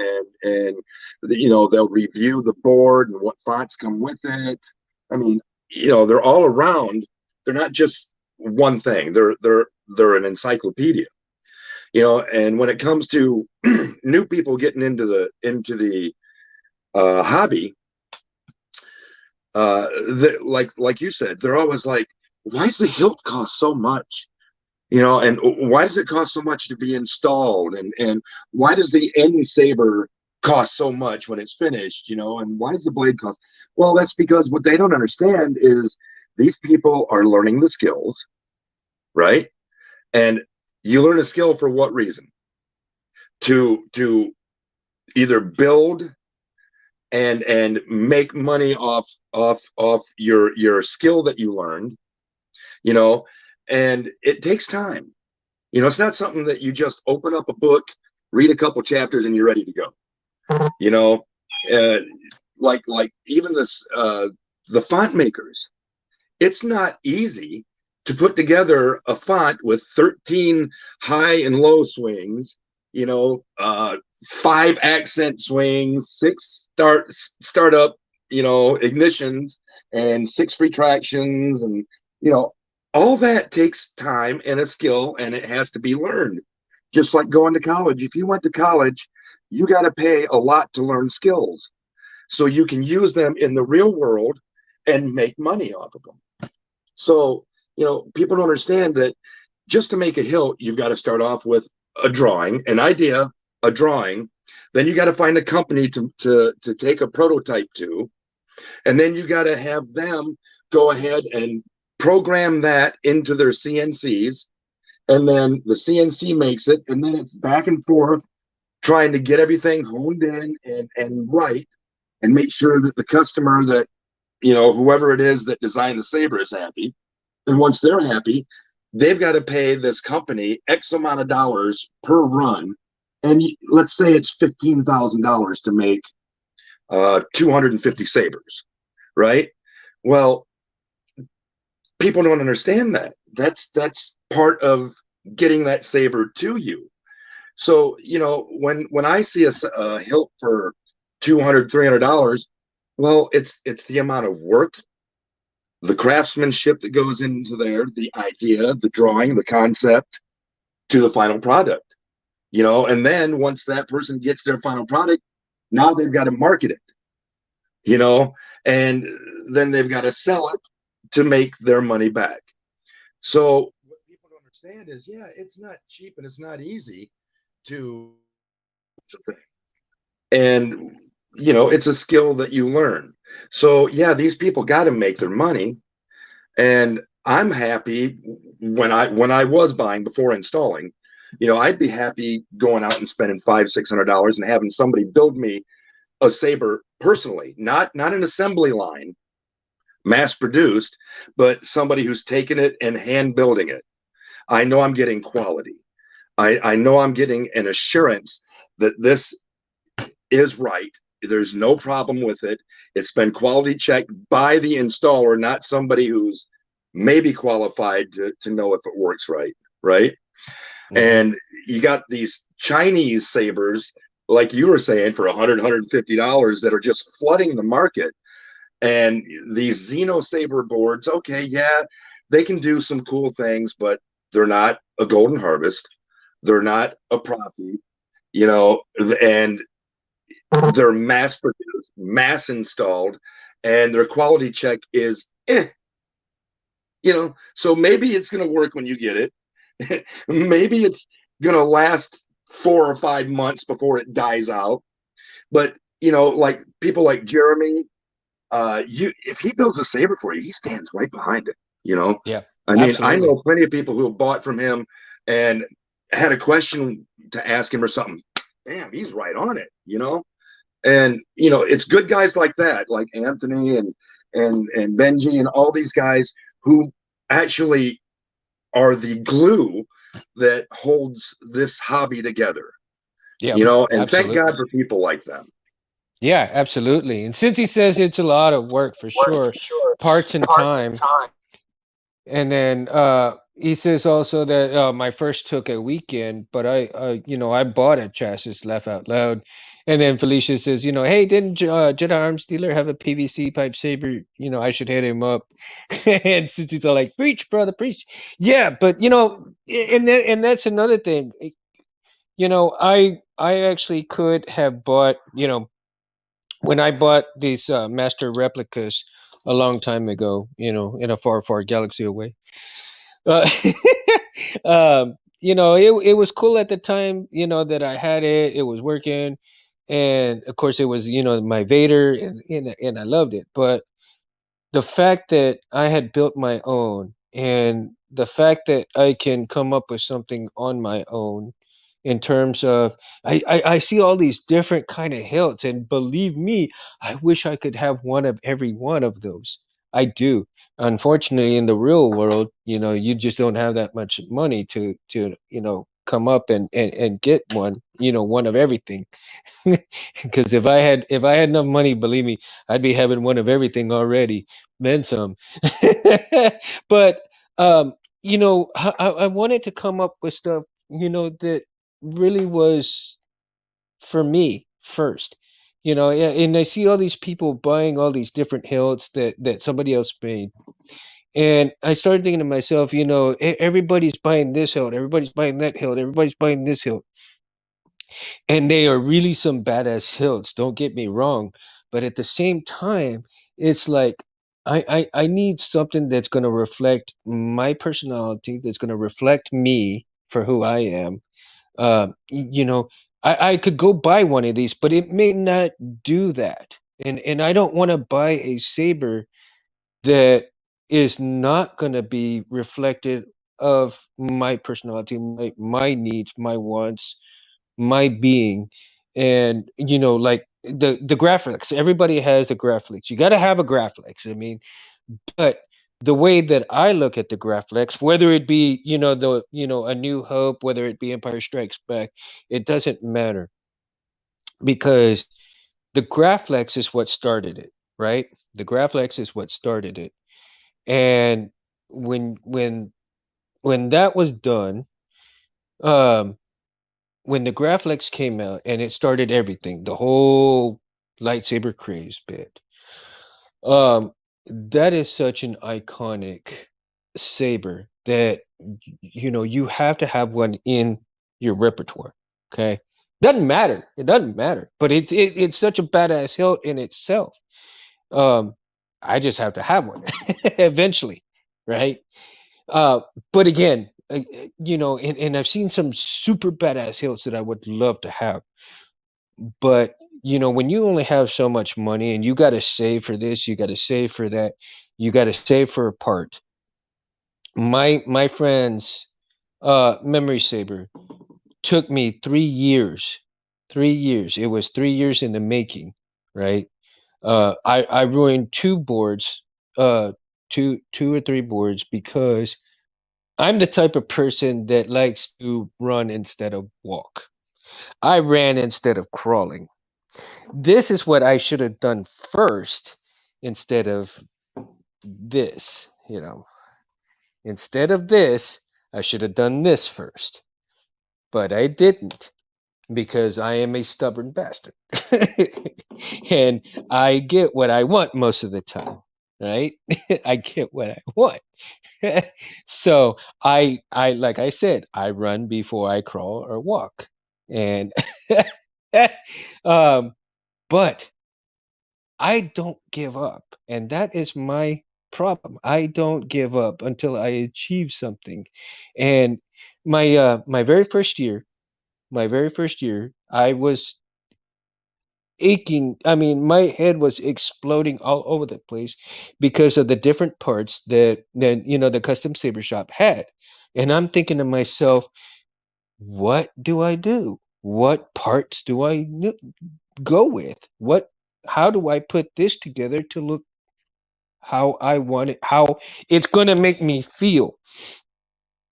and they'll review the board and what fonts come with it. I mean, they're all around. They're not just one thing. They're an encyclopedia. And when it comes to new people getting into the hobby, like you said, they're always like, why does the hilt cost so much? And why does it cost so much to be installed? And why does the end saber cost so much when it's finished? And why does the blade cost? Well, that's because what they don't understand is these people are learning the skills, right? And you learn a skill for what reason? To either build and make money off your skill that you learned, you know, and it takes time. It's not something that you just open up a book, read a couple chapters, and you're ready to go. You know, uh, like even the font makers, it's not easy to put together a font with 13 high and low swings, 5 accent swings, 6 startup, ignitions, and 6 retractions, and you know all that takes time and a skill, and it has to be learned. Just like going to college. If you went to college, you got to pay a lot to learn skills so you can use them in the real world and make money off of them. So, people don't understand that just to make a hilt, you've got to start off with a drawing, an idea, a drawing. Then you got to find a company to take a prototype to, and then you got to have them go ahead and program that into their CNCs, and then the CNC makes it, and then it's back and forth trying to get everything honed in and right, and make sure that the customer, that whoever it is that designed the saber, is happy. And once they're happy, they've got to pay this company X amount of dollars per run. And let's say it's $15,000 to make 250 sabers, right? Well, people don't understand that. That's part of getting that saber to you. So, when I see a hilt for $200, $300, well, it's the amount of work, the craftsmanship that goes into there, the idea, the drawing, the concept, to the final product. And then once that person gets their final product, now they've got to market it, and then they've got to sell it to make their money back. So what people don't understand is, yeah, it's not cheap and it's not easy to, and it's a skill that you learn. So yeah, these people got to make their money. And I'm happy when I was buying before installing, I'd be happy going out and spending $500-600 and having somebody build me a saber personally, not an assembly line, mass produced, but somebody who's taken it and hand building it. I know I'm getting quality. I know I'm getting an assurance that this is right. There's no problem with it. It's been quality checked by the installer, not somebody who's maybe qualified to know if it works right. Right. Mm-hmm. And you got these Chinese sabers, like you were saying, for $100-150 that are just flooding the market. And these Xeno saber boards, okay, yeah, they can do some cool things, but they're not a Golden Harvest. They're not a Profi, and they're mass produced, mass installed, and their quality check is so maybe it's going to work when you get it. Maybe it's going to last 4 or 5 months before it dies out. But like people like Jeremy, you if he builds a saber for you, he stands right behind it. You know, Yeah, I mean, I absolutely. know plenty of people who have bought from him and had a question to ask him or something. Damn, he's right on it. You know, and it's good guys like that, like Anthony and Benji and all these guys who actually are the glue that holds this hobby together. Yeah, And thank God absolutely. for people like them. Yeah, absolutely. And since he says it's a lot of work for Work for sure, sure. parts and Parts and time. time. And then he says also that my first took a weekend, but I bought a chassis, laugh out loud. And then Felicia says, hey, didn't Jedi Arms Dealer have a PVC pipe saber? I should hit him up. And since he's all like, preach, brother, preach. Yeah, but and that's another thing. I actually could have bought, when I bought these master replicas a long time ago, in a far, far galaxy away. Uh, it was cool at the time, that I had it. It was working, and of course, it was my Vader, and I loved it. But the fact that I had built my own, and the fact that I can come up with something on my own, in terms of I see all these different kind of hilts, and believe me, I wish I could have one of every one of those. I do. Unfortunately, in the real world, you just don't have that much money to come up and get one of everything. Because if I had enough money, believe me, I'd be having one of everything already, then some. But I wanted to come up with stuff that really was for me first. Yeah, and I see all these people buying all these different hilts that somebody else made, and I started thinking to myself, everybody's buying this hilt, everybody's buying that hilt, everybody's buying this hilt, and they are really some badass hilts, don't get me wrong, but at the same time, it's like I need something that's going to reflect my personality, that's going to reflect me for who I am. I could go buy one of these, but it may not do that, and I don't want to buy a saber that is not going to be reflected of my personality, my needs, my wants, my being. And like the graphics, everybody has a graphics, you got to have a graphics, I mean, but the way that I look at the graphics, whether it be A New Hope, whether it be Empire Strikes Back, it doesn't matter, because the graphics is what started it, right? The graphics is what started it. And when that was done, um when the graphics came out, and it started everything, the whole lightsaber craze bit. Um, that is such an iconic saber that you have to have one in your repertoire. Okay, doesn't matter. It doesn't matter. But it's such a badass hilt in itself. Um, I just have to have one eventually, right? Uh, but again, and I've seen some super badass hilts that I would love to have, but when you only have so much money, and you got to save for this, you got to save for that, you got to save for a part. My friend's memory saber took me 3 years. 3 years. It was 3 years in the making, right? I ruined two boards, two or three boards, because I'm the type of person that likes to run instead of walk. I ran instead of crawling. This is what I should have done first, instead of this, Instead of this, I should have done this first. But I didn't, because I am a stubborn bastard. And I get what I want most of the time, right? I get what I want. So I like I said, I run before I crawl or walk. And um but I don't give up, and that is my problem. I don't give up until I achieve something. And my very first year, I was aching. I mean, my head was exploding all over the place because of the different parts that the custom saber shop had. And I'm thinking to myself, what do I do? What parts do go with? How do I put this together to look how I want it, how it's going to make me feel?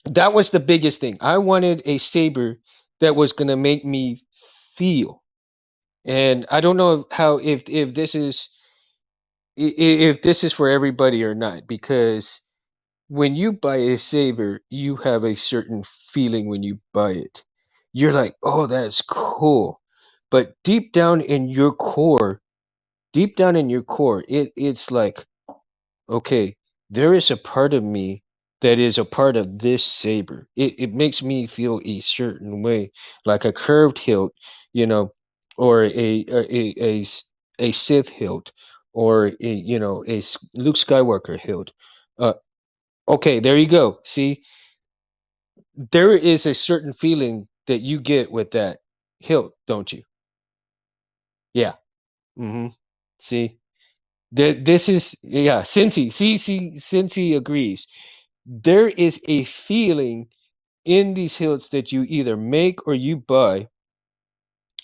That was the biggest thing. I wanted a saber that was going to make me feel. And I don't know how if this is if this is for everybody or not, because when you buy a saber, you have a certain feeling when you buy it. You're like, "Oh, that's cool." But deep down in your core, it's like, okay, there is a part of me that is a part of this saber. It makes me feel a certain way, like a curved hilt, you know, or a Sith hilt, or a Luke Skywalker hilt. Uh, okay, there you go. See, there is a certain feeling that you get with that hilt, don't you? Yeah. Mm-hmm. See, this is yeah. Cincy agrees. There is a feeling in these hilts that you either make or you buy.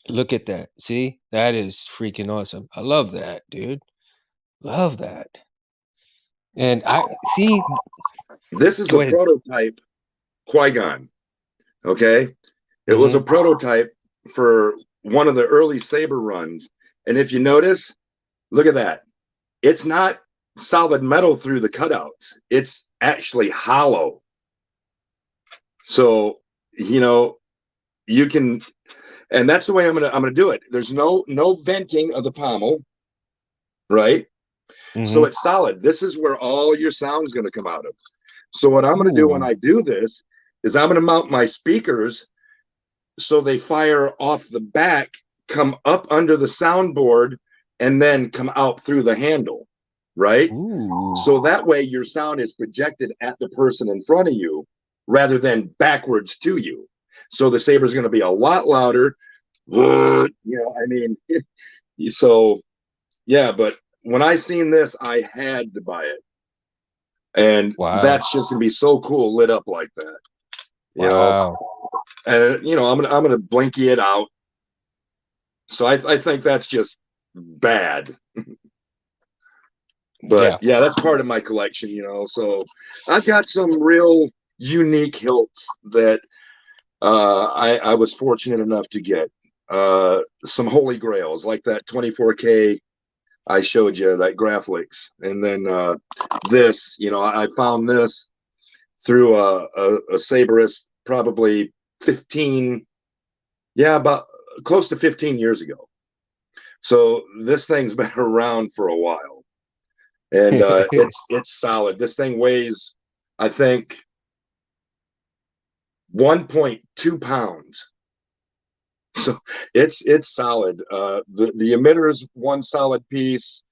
Look at that. See? That is freaking awesome. I love that, dude. Love that. And I see. This is Go a ahead. prototype Qui-Gon. Okay, it was a Mm-hmm. prototype for one of the early Saber runs, and if you notice, look at that. It's not solid metal through the cutouts. It's actually hollow. So you know you can, and that's the way I'm gonna do it. There's no venting of the pommel, right? So Mm-hmm. it's solid. This is where all your sound is gonna come out of. So what I'm gonna do when Ooh. I do this is I'm gonna mount my speakers so they fire off the back, come up under the soundboard, and then come out through the handle, right? Ooh. So that way your sound is projected at the person in front of you rather than backwards to you. So the saber is going to be a lot louder. I mean, so yeah, but when I seen this, I had to buy it. And Wow. that's just gonna be so cool lit up like that, you know. Wow. And I'm gonna blinky it out. So I think that's just bad. But Yeah. yeah, that's part of my collection, So I've got some real unique hilts that I was fortunate enough to get. Some holy grails like that 24K I showed you, that Graphics. And then this, I found this through a Saberist probably 15, yeah, about close to 15 years ago. So this thing's been around for a while, and it's solid. This thing weighs, I think, 1.2 pounds. So it's solid. The emitter is one solid piece.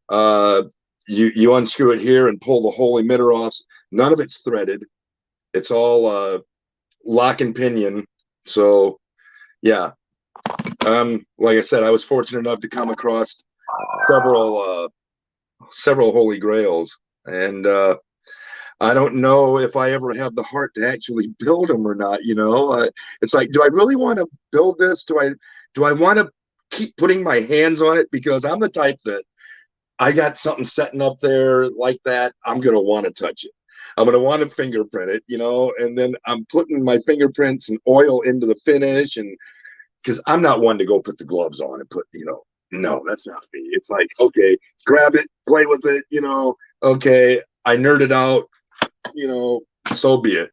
Uh, you unscrew it here and pull the whole emitter off. None of it's threaded. It's all lock and pinion. So yeah, like I said, I was fortunate enough to come across several holy grails, and I don't know if I ever have the heart to actually build them or not. It's like, do I really want to build this? Do I want to keep putting my hands on it? Because I'm the type that I got something setting up there like that. I'm gonna want to touch it. I'm gonna want to fingerprint it, and then I'm putting my fingerprints and oil into the finish, and because I'm not one to go put the gloves on and no, that's not me. It's like, okay, grab it, play with it, okay, I nerded out, so be it.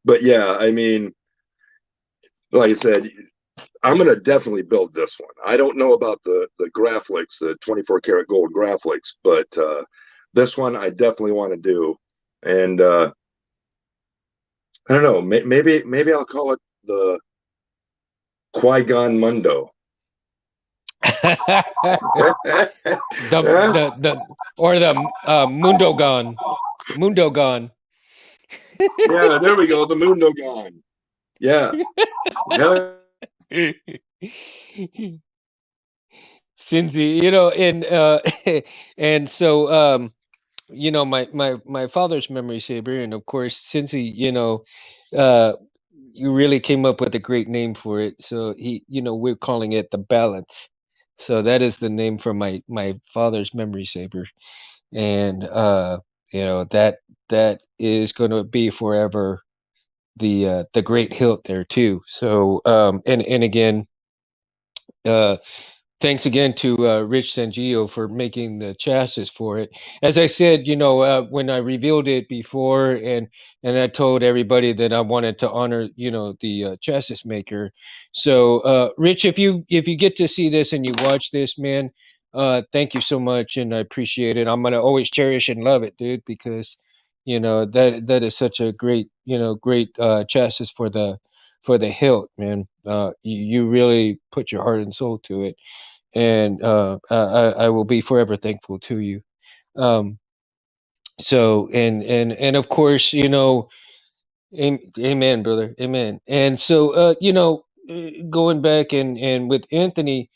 But yeah, I mean, like I said, I'm gonna definitely build this one. I don't know about the Graphics, the 24 karat gold Graphics, but this one I definitely want to do. And I don't know, maybe I'll call it the Qui-Gon Mundo. Or the Mundo gone. Mundo gone. Yeah, there we go. The Mundo gone. Yeah. Hell Cincy, and so my father's memory saber, and of course, since uh, you really came up with a great name for it. So we're calling it the balance. So that is the name for my father's memory saber, and that is going to be forever the great hilt there too. So and again, uh, thanks again to Rich Sangio for making the chassis for it. As I said, when I revealed it before, and I told everybody that I wanted to honor, the chassis maker. So, Rich, if you get to see this and you watch this, man, thank you so much, and I appreciate it. I'm gonna always cherish and love it, dude, because that is such a great chassis for the hilt, man. You really put your heart and soul to it, and I will be forever thankful to you. Um, so and of course, amen, brother, amen. And so, going back and with Anthony,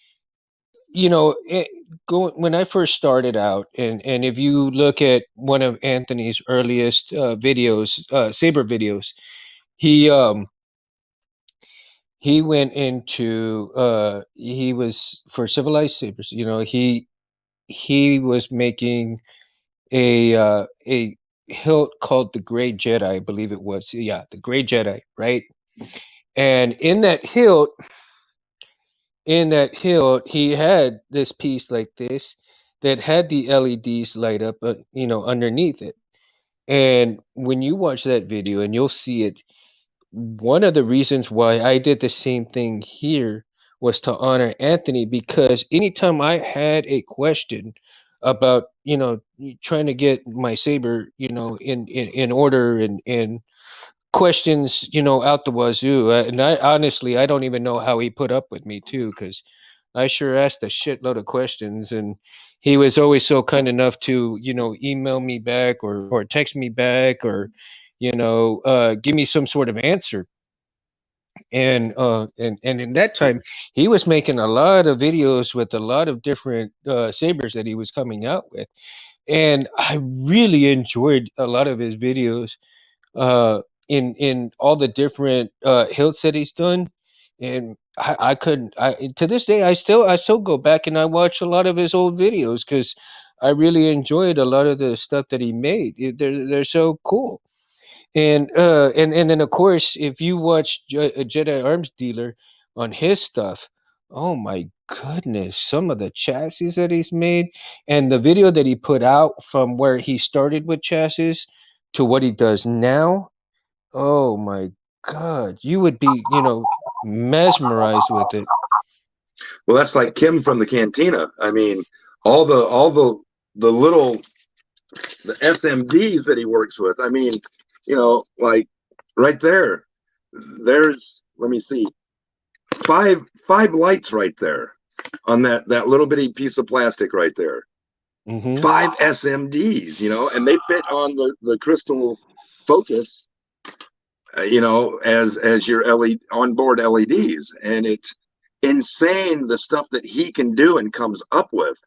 you know, it, when I first started out, and if you look at one of Anthony's earliest videos, Saber videos, he um he went into he was for Civilized Sabers. He was making a hilt called the Gray Jedi, I believe it was. Yeah, the Gray Jedi, right? And in that hilt, he had this piece like this that had the LEDs light up, underneath it. And when you watch that video, and you'll see it, one of the reasons why I did the same thing here was to honor Anthony, because anytime I had a question about, trying to get my saber, in order, and questions, out the wazoo, and I honestly, I don't even know how he put up with me too, because I sure asked a shitload of questions, and he was always so kind enough to, email me back, or text me back, or give me some sort of answer. And in that time, he was making a lot of videos with a lot of different sabers that he was coming out with, and I really enjoyed a lot of his videos, in all the different hilts that he's done. And I couldn't, I to this day, I still go back and I watch a lot of his old videos, because I really enjoyed a lot of the stuff that he made. They're so cool. And then of course, if you watch a Jedi Arms Dealer on his stuff, oh my goodness, some of the chassis that he's made, and the video that he put out from where he started with chassis to what he does now, oh my God, you would be, mesmerized with it. Well, that's like Kim from the Cantina. I mean, all the little the SMDs that he works with. I mean, like right there, there's let me see, five lights right there on that little bitty piece of plastic right there. Hmm. Five SMDs, and they fit on the crystal focus, as your LED onboard LEDs, and it's insane the stuff that he can do and comes up with,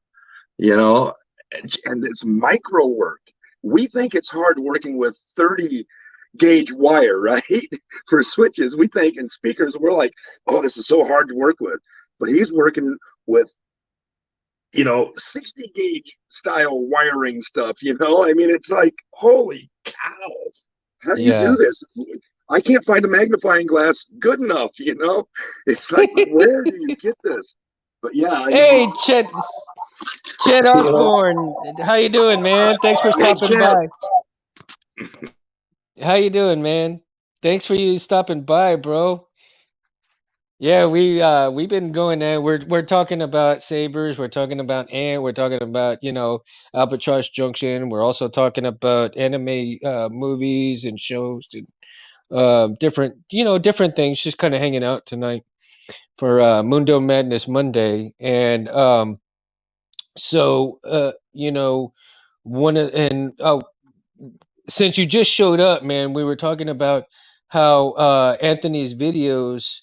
you know, and it's micro work. We think it's hard working with 30 gauge wire, right? For switches, we think, and speakers, we're like, oh, this is so hard to work with. But he's working with 60 gauge style wiring stuff, I mean, it's like, holy cows, how do you do Yeah. this? I can't find a magnifying glass good enough, it's like, where do you get this? But yeah, I mean, Hey, Chet you know, Osborne, how you doing, man? Thanks for hey, stopping Chad. by. How you doing, man? Thanks for you stopping by, bro. Yeah, we've been going there. We're talking about Sabers, we're talking about Ant, we're talking about, Albatross Junction. We're also talking about anime movies and shows, and different things, just kind of hanging out tonight for Mundo Madness Monday. And so one of and oh since you just showed up, man, we were talking about how Anthony's videos,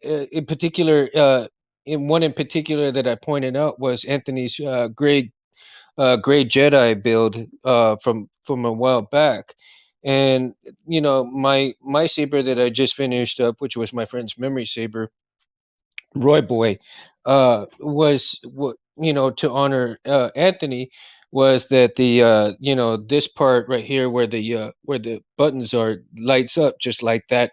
in particular, in one in particular that I pointed out was Anthony's gray Jedi build from a while back. And my saber that I just finished up, which was my friend's memory saber, Roy Boy, was what to honor Anthony, was that the this part right here where the buttons are lights up just like that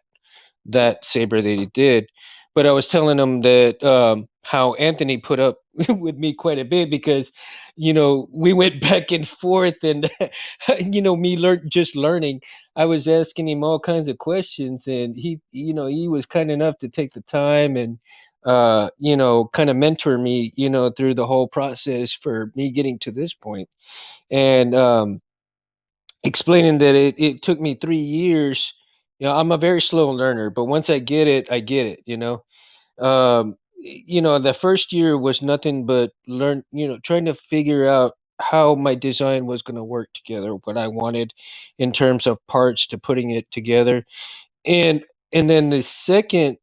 saber that he did. But I was telling him that how Anthony put up with me quite a bit because, we went back and forth, and me just learning. I was asking him all kinds of questions, and he was kind enough to take the time and kind of mentor me, through the whole process for me getting to this point. And explaining that it took me 3 years. I'm a very slow learner, but once I get it, I get it. The first year was nothing but trying to figure out how my design was going to work together, what I wanted in terms of parts to putting it together. And then the second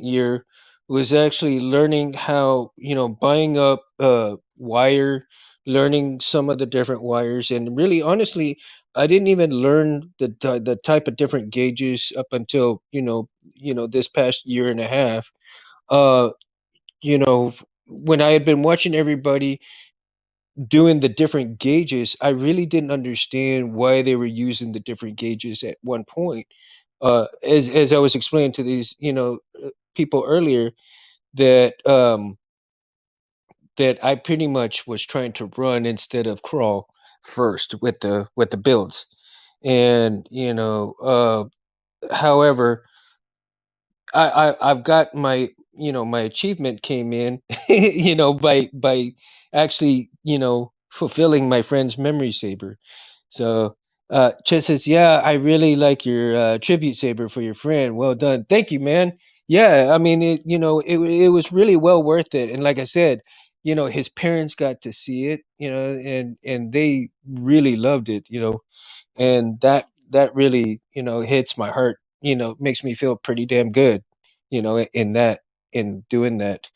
year was actually learning how, buying up wire, learning some of the different wires, and really honestly, I didn't even learn the type of different gauges up until this past year and a half. Uh, when I had been watching everybody doing the different gauges, I really didn't understand why they were using the different gauges at one point. As I was explaining to these people earlier, that that I pretty much was trying to run instead of crawl first with the builds. And however, I've got my achievement came in by actually fulfilling my friend's memory saber. So Chet says, "Yeah, I really like your tribute saber for your friend. Well done, thank you, man. Yeah, I mean it was really well worth it. And like I said, his parents got to see it, and they really loved it, and that really hits my heart, makes me feel pretty damn good, in doing that.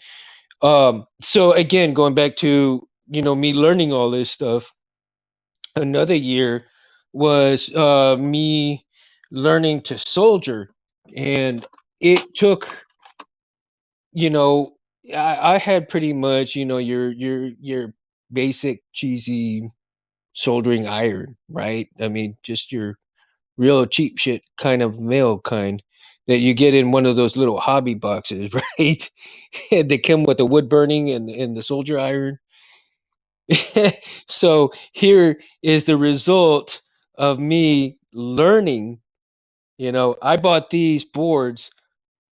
So again, going back to me learning all this stuff, another year was me learning to soldier. And it took, you know I had pretty much your basic cheesy soldering iron, right? I mean, just your real cheap shit kind of mail kind that you get in one of those little hobby boxes, right? And they come with the wood burning and the soldier iron. So here is the result of me learning. I bought these boards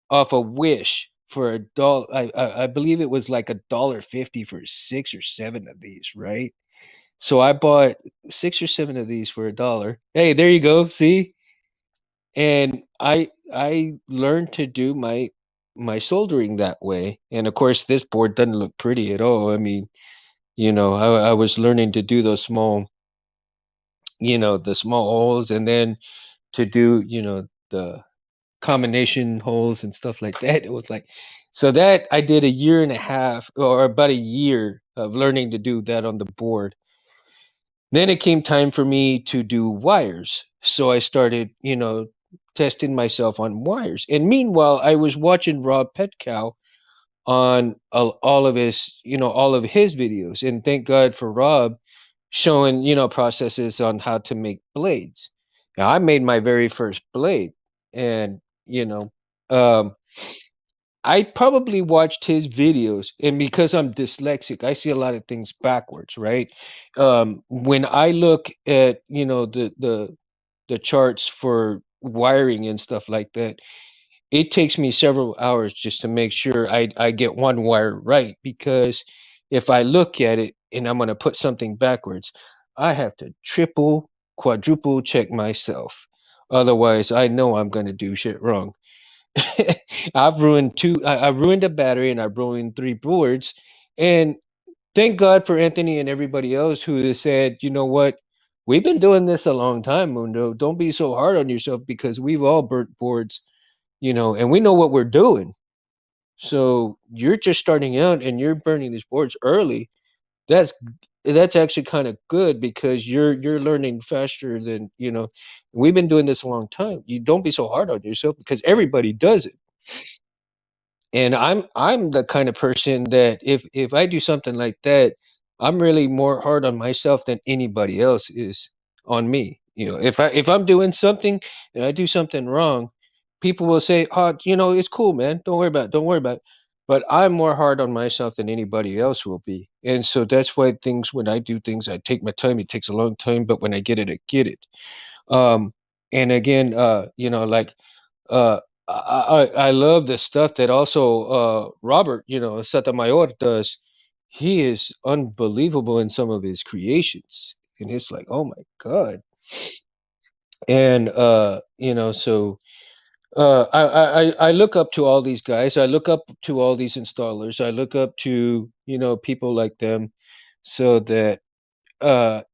off a Wish for $1. I believe it was like $1.50 for 6 or 7 of these, right? So I bought 6 or 7 of these for $1. Hey, there you go. See, and I learned to do my soldering that way. And of course, this board doesn't look pretty at all. I mean, I was learning to do those small, the small holes, and then to do, the combination holes and stuff like that. It was like, so that I did a year and a half, or about a year of learning to do that on the board. Then it came time for me to do wires. So I started, testing myself on wires. And meanwhile, I was watching Rob Petcow on all of his videos. And thank God for Rob showing, processes on how to make blades. Now I made my very first blade, and um, I probably watched his videos, and because I'm dyslexic, I see a lot of things backwards, right? When I look at the charts for wiring and stuff like that, it takes me several hours just to make sure I get one wire right, because if I look at it and I'm going to put something backwards, I have to triple, quadruple check myself. Otherwise, I know I'm going to do shit wrong. I ruined a battery, and I've ruined 3 boards. And thank God for Anthony and everybody else who has said, you know what? We've been doing this a long time, Mundo. Don't be so hard on yourself, because we've all burnt boards, and we know what we're doing. So you're just starting out and you're burning these boards early. That's that's actually kind of good because you're learning faster than, we've been doing this a long time. You don't be so hard on yourself because everybody does it. And I'm the kind of person that if I do something like that, I'm really more hard on myself than anybody else is on me. If I'm doing something and I do something wrong, people will say, "Oh, it's cool, man. Don't worry about it. Don't worry about it." But I'm more hard on myself than anybody else will be. And so that's why when I do things, I take my time. It takes a long time, but when I get it, I get it. Um, and again, like uh, I love the stuff that also Robert, Sotomayor does. He is unbelievable in some of his creations, and it's like, oh my god. And so I look up to all these guys. I look up to all these installers. I look up to people like them, so that they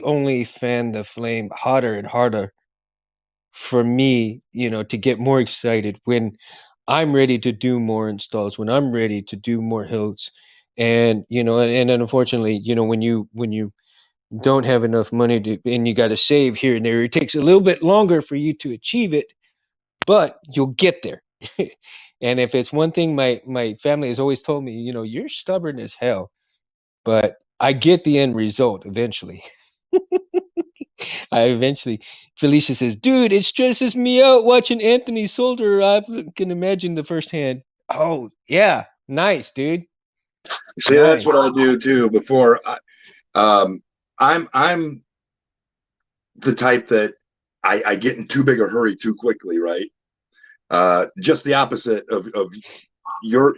only fan the flame hotter and harder for me, to get more excited when I'm ready to do more installs, when I'm ready to do more hills. And then unfortunately, when you don't have enough money to, and you got to save here and there, it takes a little bit longer for you to achieve it, but you'll get there. And if it's one thing my family has always told me, you're stubborn as hell, but I get the end result eventually. I eventually, Felicia says, "Dude, it stresses me out watching Anthony solder. I can imagine the firsthand." Oh yeah, nice, dude, See, that's nice. what I do too. Um, I'm the type that I get in too big a hurry too quickly, right? Just the opposite of your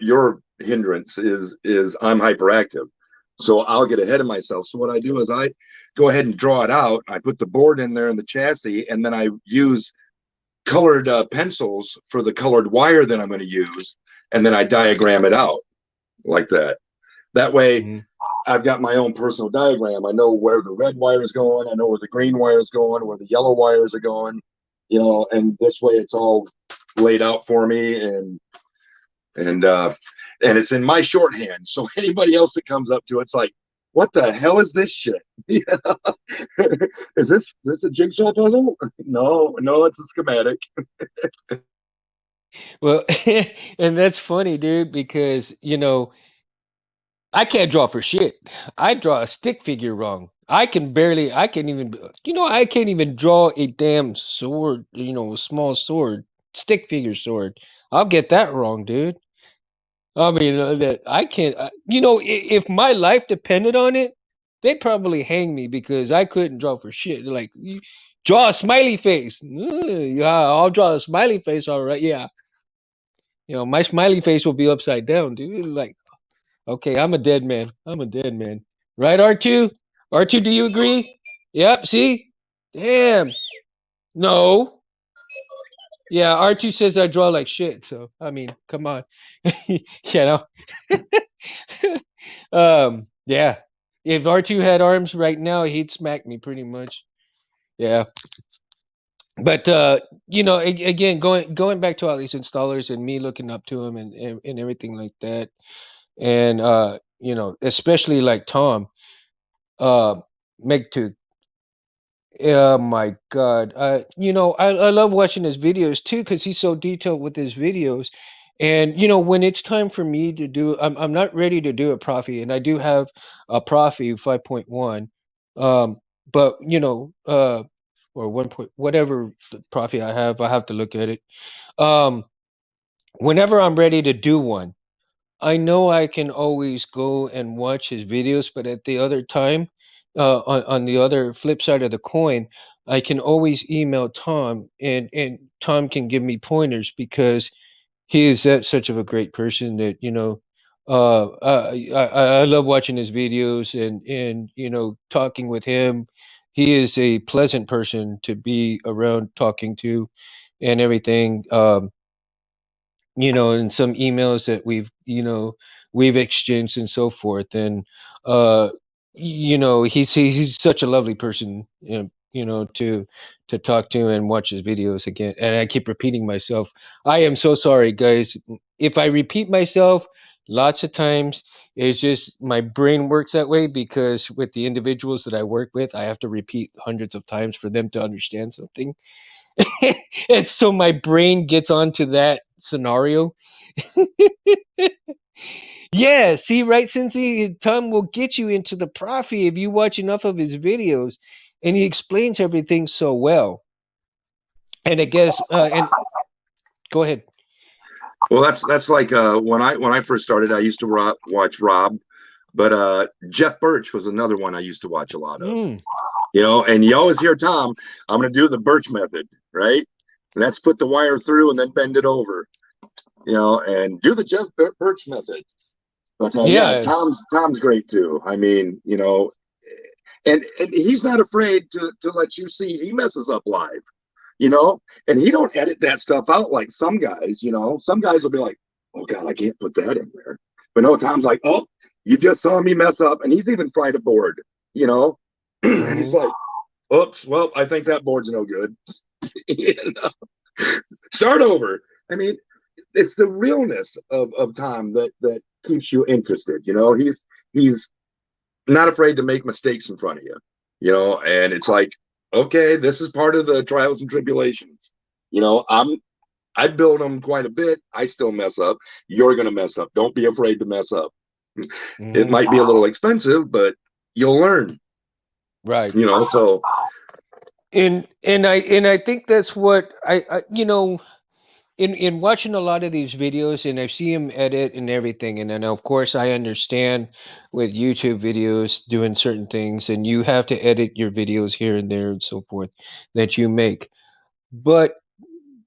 hindrance is I'm hyperactive. So I'll get ahead of myself. So what I do is I go ahead and draw it out. I put the board in there in the chassis, and then I use colored pencils for the colored wire that I'm going to use, and then I diagram it out like that. That way, Mhm. I've got my own personal diagram. I know where the red wire is going. I know where the green wire is going, where the yellow wires are going, and this way it's all laid out for me, and and it's in my shorthand. So anybody else that comes up to it's like, what the hell is this shit? Is this a jigsaw puzzle? No, no, it's a schematic. Well, and that's funny, dude, because I can't draw for shit. I draw a stick figure wrong. I can't even, I can't even draw a damn sword, a small sword, stick figure sword. I'll get that wrong, dude. I mean, that I can't. If my life depended on it, they'd probably hang me because I couldn't draw for shit. They're like, draw a smiley face." Yeah, I'll draw a smiley face. All right, yeah. My smiley face will be upside down, dude. Like, okay, I'm a dead man. I'm a dead man. Right, R2? R2, do you agree? Yep. See, damn. No. Yeah, R2 says I draw like shit. So I mean, come on. you know. Yeah. If R2 had arms right now, he'd smack me pretty much. Yeah. But again, going back to all these installers and me looking up to him and everything like that. And especially like Tom, uh Meg too. Oh my God. I love watching his videos too because he's so detailed with his videos. And when it's time for me to do, I'm not ready to do a Profi, and I do have a Profi 5.1. Um, but or 1 point whatever the Profi I have to look at it. Um, Whenever I'm ready to do one, I know I can always go and watch his videos, but at the other time, on the other flip side of the coin, I can always email Tom, and Tom can give me pointers because he is such of a great person that I love watching his videos and talking with him. He is a pleasant person to be around talking to, and everything. And some emails that we've exchanged and so forth. And he's such a lovely person. to talk to and watch his videos again. And I keep repeating myself. I am so sorry, guys. If I repeat myself lots of times, it's just my brain works that way because with the individuals that I work with, I have to repeat hundreds of times for them to understand something. And so my brain gets onto that scenario. Yeah, see, right, Cincy, Tom will get you into the profit if you watch enough of his videos, and he explains everything so well. And I guess, and go ahead. Well, that's like when I first started, I used to watch Rob, but Jeff Birch was another one I used to watch a lot of. Mm, And you always hear Tom, I'm going to do the Birch method, right? And that's put the wire through and then bend it over, and do the Jeff Birch method. But yeah, yeah. Tom's great too. I mean, and he's not afraid to let you see he messes up live, you know, and he don't edit that stuff out like some guys. Some guys will be like, oh God, I can't put that in there. But no, Tom's like, oh, you just saw me mess up, and he's even fried a board, you know, and he's Hmm. like, oops, well, I think that board's no good. you know? Start over. I mean, it's the realness of Tom that keeps you interested. He's not afraid to make mistakes in front of you. And it's like, okay, this is part of the trials and tribulations. I build them quite a bit. I still mess up. You're gonna mess up. Don't be afraid to mess up. It Hmm. might be a little expensive, but you'll learn. Right. So And I think that's what in watching a lot of these videos, and I see him edit and everything, and then of course I understand with YouTube videos doing certain things, and you have to edit your videos here and there and so forth that you make. But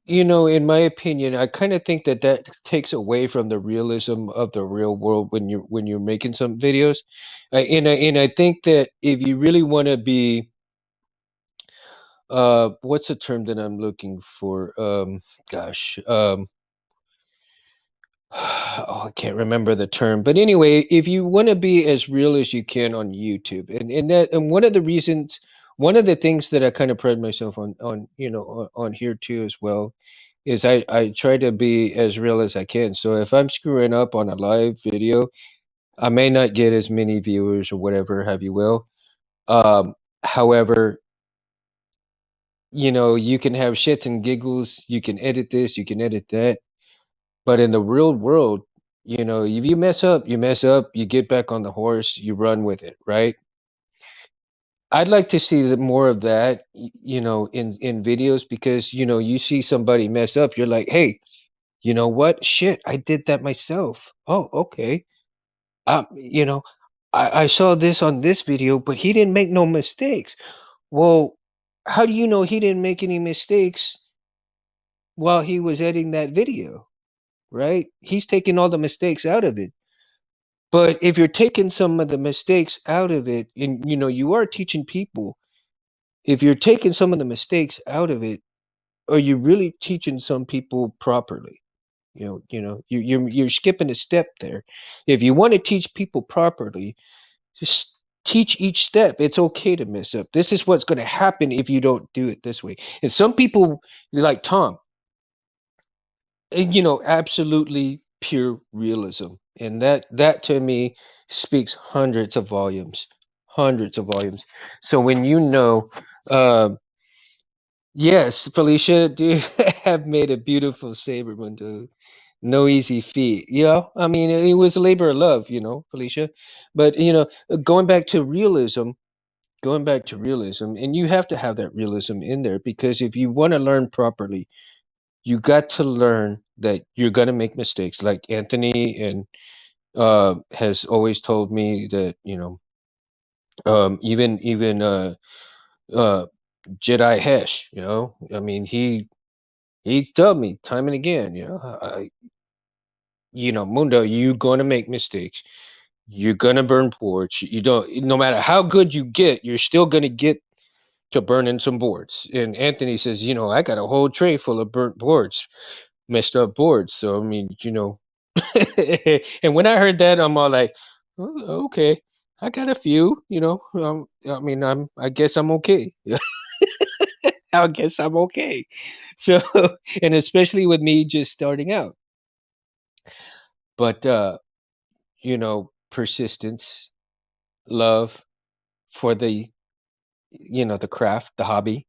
in my opinion, I kind of think that that takes away from the realism of the real world when you're making some videos. And I think that if you really want to be, what's the term that I'm looking for? Gosh, oh, I can't remember the term. But anyway, if you want to be as real as you can on YouTube, and one of the reasons, one of the things that I kind of pride myself on here too as well, is I try to be as real as I can. So if I'm screwing up on a live video, I may not get as many viewers or whatever have you will. However, you can have shits and giggles, you can edit this, you can edit that. But in the real world, if you mess up, you mess up, you get back on the horse, you run with it, right? I'd like to see more of that, in videos because, you see somebody mess up, you're like, hey, you know what? Shit, I did that myself. Oh, okay. You know, I saw this on this video, but he didn't make no mistakes. Well, how do you know he didn't make any mistakes while he was editing that video, right? He's taking all the mistakes out of it. But if you're taking some of the mistakes out of it, and you are teaching people, if you're taking some of the mistakes out of it, are you really teaching some people properly? You're skipping a step there. If you want to teach people properly, just teach each step. It's okay to mess up. This is what's going to happen if you don't do it this way. And some people, like Tom, absolutely pure realism, and that to me speaks hundreds of volumes. So when um yes, Felicia, do have made a beautiful saber, Mundo. No easy feat. I mean, it was a labor of love, Felicia. But going back to realism, and you have to have that realism in there because if you want to learn properly, you got to learn that you're gonna make mistakes. Like Anthony and has always told me that even uh Jedi Hesh, I mean he's told me time and again, Mundo, you're gonna make mistakes. You're gonna burn boards. You don't, no matter how good you get, you're still gonna get to burning some boards. And Anthony says, I got a whole tray full of burnt boards, messed up boards. So I mean, and when I heard that, I'm all like, "Oh, okay, I got a few, I mean, I guess I'm okay." I guess I'm okay. So, and especially with me just starting out, but persistence, love for the craft, the hobby,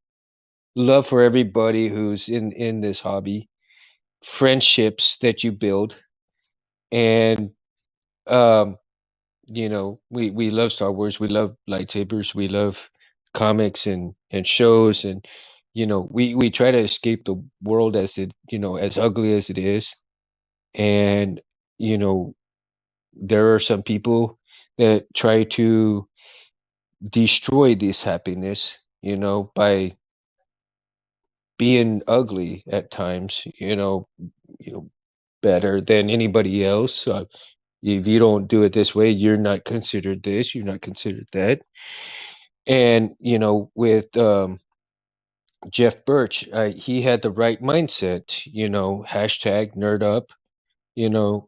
love for everybody who's in this hobby, friendships that you build, and um, we love Star Wars, we love lightsabers, we love comics and shows, and we try to escape the world as as ugly as it is, and you know there are some people that try to destroy this happiness, by being ugly at times, better than anybody else. If you don't do it this way, you're not considered this, you're not considered that. And with Jeff Birch, he had the right mindset. Hashtag nerd up.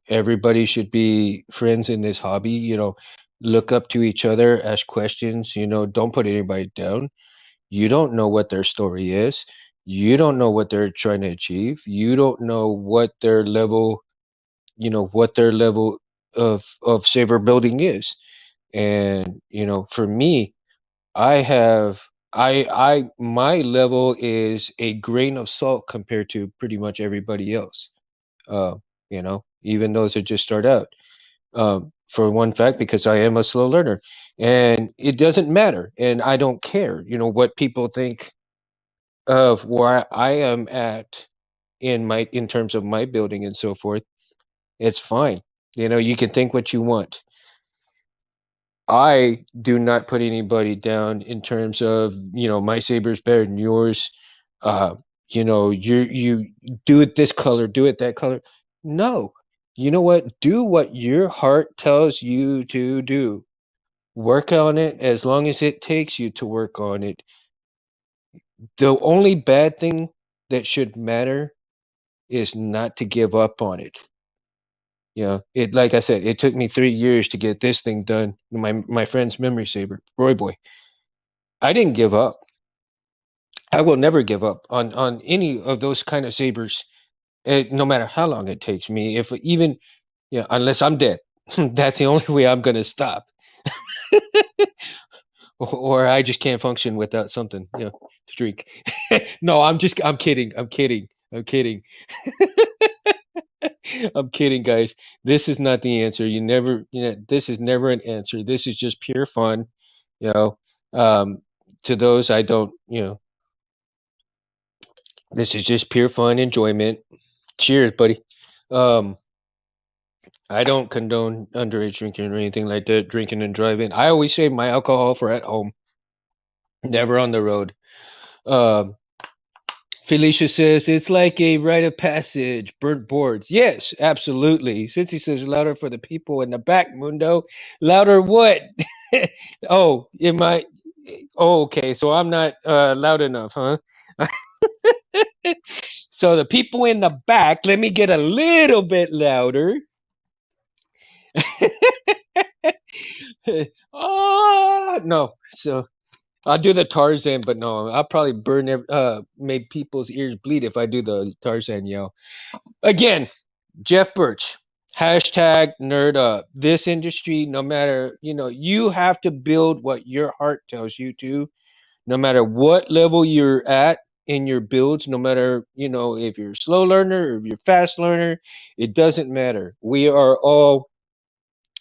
Everybody should be friends in this hobby. Look up to each other, ask questions. Don't put anybody down. You don't know what their story is. You don't know what they're trying to achieve. You don't know what their level of saber building is. And for me, I have I my level is a grain of salt compared to pretty much everybody else. Uh, even those that just start out. For one fact, because I am a slow learner, and it doesn't matter, and I don't care. What people think of where I am at in terms of my building and so forth. It's fine. You can think what you want. I do not put anybody down in terms of, my saber's better than yours. Uh, you do it this color, do it that color. No. You know what? Do what your heart tells you to do. Work on it as long as it takes you to work on it. The only bad thing that should matter is not to give up on it. Like I said, it took me 3 years to get this thing done. My friend's memory saber, Roy Boy. I didn't give up. I will never give up on any of those kind of sabers, no matter how long it takes me. If even unless I'm dead, that's the only way I'm gonna stop, or I just can't function without something, to drink. No, I'm kidding. I'm kidding. I'm kidding. I'm kidding, guys. This is not the answer. This is never an answer. This is just pure fun. You know, um, to those I don't, this is just pure fun enjoyment. Cheers, buddy. Um, I don't condone underage drinking or anything like that, drinking and driving. I always save my alcohol for at home, never on the road. Um, Felicia says it's like a rite of passage, burnt boards. Yes, absolutely. Cincy says louder for the people in the back, Mundo. Louder what? Oh, am I? Oh, okay. So I'm not loud enough, huh? So the people in the back, let me get a little bit louder. Oh no. So I'll do the Tarzan, but no, I'll probably make people's ears bleed if I do the Tarzan yell. Again, Jeff Birch, hashtag nerd up. This industry, no matter, you have to build what your heart tells you to, no matter what level you're at in your builds, no matter, if you're a slow learner or if you're a fast learner, it doesn't matter. We are all,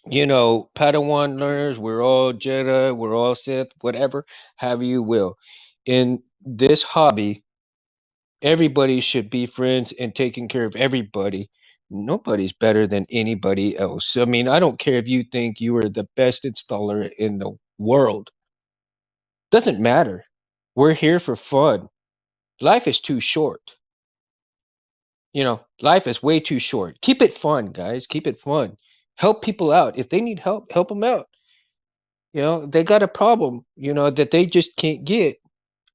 Padawan learners, we're all Jedi, we're all Sith, whatever, have you will. In this hobby, everybody should be friends and taking care of everybody. Nobody's better than anybody else. I mean, I don't care if you think you are the best installer in the world. Doesn't matter. We're here for fun. Life is too short. Life is way too short. Keep it fun, guys. Keep it fun. Help people out. If they need help, help them out. They got a problem, that they just can't get.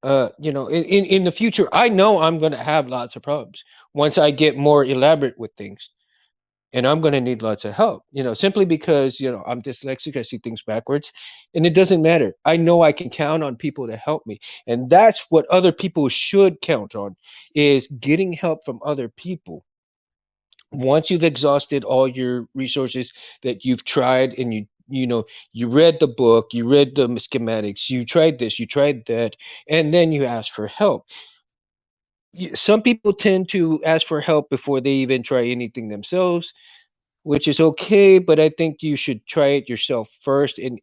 In the future, I know I'm going to have lots of problems once I get more elaborate with things. and I'm going to need lots of help, simply because, I'm dyslexic, I see things backwards, and it doesn't matter. I know I can count on people to help me. And that's what other people should count on, is getting help from other people. Once you've exhausted all your resources that you've tried, and you read the book, you read the schematics, you tried this, you tried that, and then you ask for help. Some people tend to ask for help before they even try anything themselves, which is okay, but I think you should try it yourself first, and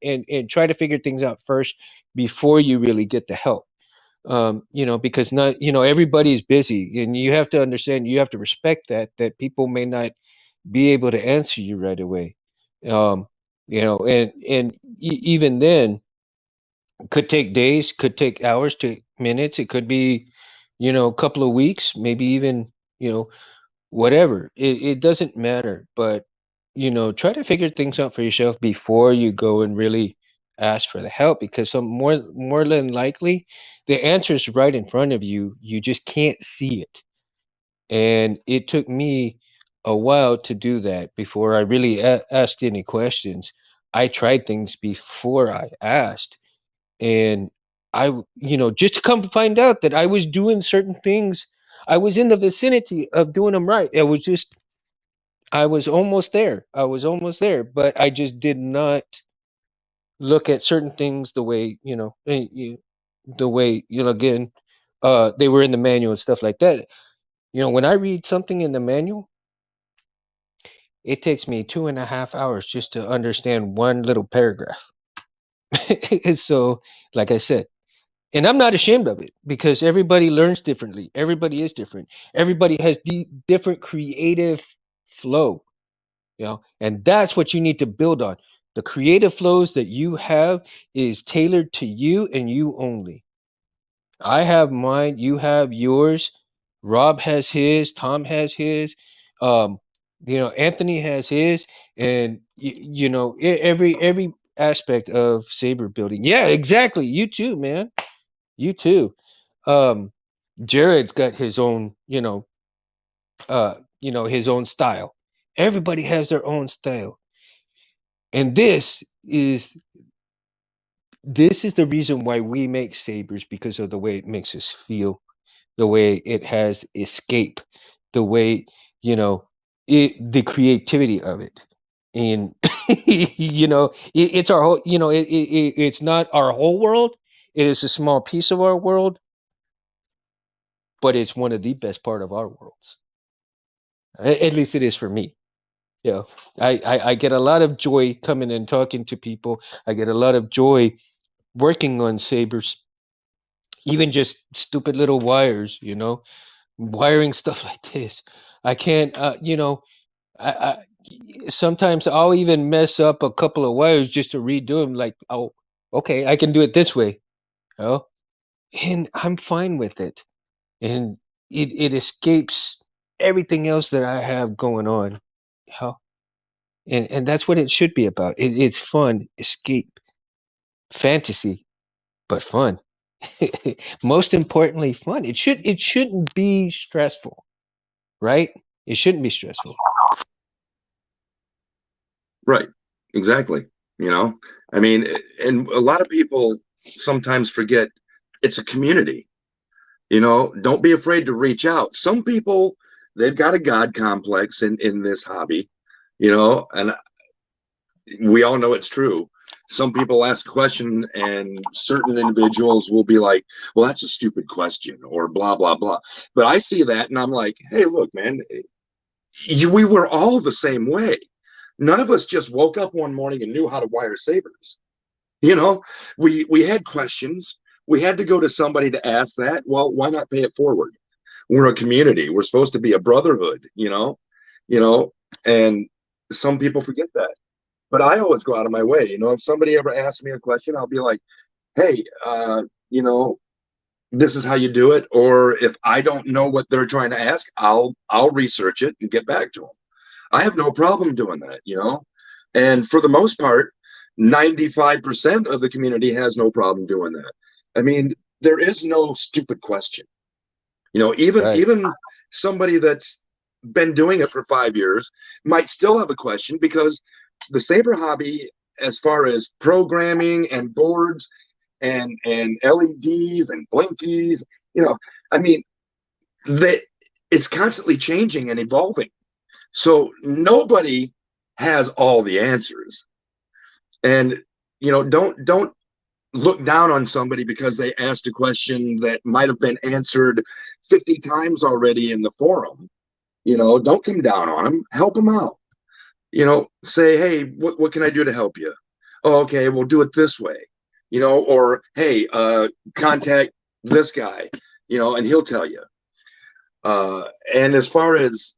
try to figure things out first before you really get the help. Because not, everybody's busy, and you have to understand, you have to respect that people may not be able to answer you right away. Um, and even then, could take days, could take hours to minutes, it could be, a couple of weeks, maybe even, you know, whatever. It doesn't matter, but try to figure things out for yourself before you go and really ask for the help, because some more than likely the answer is right in front of you. You just can't see it. And it took me a while to do that before I really asked any questions. I tried things before I asked, and just to come to find out that I was doing certain things. I was in the vicinity of doing them right. I was almost there. I was almost there, but I just did not look at certain things the way, the way, again, they were in the manual and stuff like that. When I read something in the manual, it takes me 2.5 hours just to understand one little paragraph. So, like I said, and I'm not ashamed of it, because everybody learns differently. Everybody is different. Everybody has different creative flow. And that's what you need to build on. The creative flows that you have is tailored to you and you only. I have mine, you have yours, Rob has his, Tom has his, um Anthony has his, and every aspect of saber building. Yeah, exactly. You too, man. You too. um Jared's got his own, his own style. Everybody has their own style. And this is the reason why we make sabers, because of the way it makes us feel, the way it has escape, the way, the creativity of it. And it's our whole, it's not our whole world. It is a small piece of our world, but it's one of the best part of our worlds. At least it is for me. Yeah, I get a lot of joy coming and talking to people. I get a lot of joy working on sabers, even just stupid little wires, wiring stuff like this. I can't, I sometimes I'll even mess up a couple of wires just to redo them. Like, oh, okay, I can do it this way, you and I'm fine with it. And it escapes everything else that I have going on, and that's what it should be about. It's fun, escape, fantasy, but fun. Most importantly, fun. It shouldn't be stressful, right? It shouldn't be stressful. Right. Exactly. I mean, and a lot of people sometimes forget it's a community. Don't be afraid to reach out. Some people, they've got a God complex in this hobby, and we all know it's true. Some people ask a question, and certain individuals will be like, well, that's a stupid question, or blah, blah, blah. But I see that and I'm like, hey, look, man, we were all the same way. None of us just woke up one morning and knew how to wire sabers. You know, we had questions. We had to go to somebody to ask that. Well, why not pay it forward? We're a community. We're supposed to be a brotherhood, you know, and some people forget that. But I always go out of my way. If somebody ever asks me a question, I'll be like, hey, you know, this is how you do it. Or if I don't know what they're trying to ask, I'll research it and get back to them. I have no problem doing that. And for the most part, 95% of the community has no problem doing that. I mean, there is no stupid question. Even Right. even somebody that's been doing it for 5 years might still have a question because the saber hobby, as far as programming and boards and LEDs and blinkies, you know, I mean, that it's constantly changing and evolving. So nobody has all the answers. And don't look down on somebody because they asked a question that might have been answered 50 times already in the forum. Don't come down on them. Help them out. Say, hey, what can I do to help you? Oh, okay, we'll do it this way. Or hey, contact this guy, and he'll tell you. And as far as,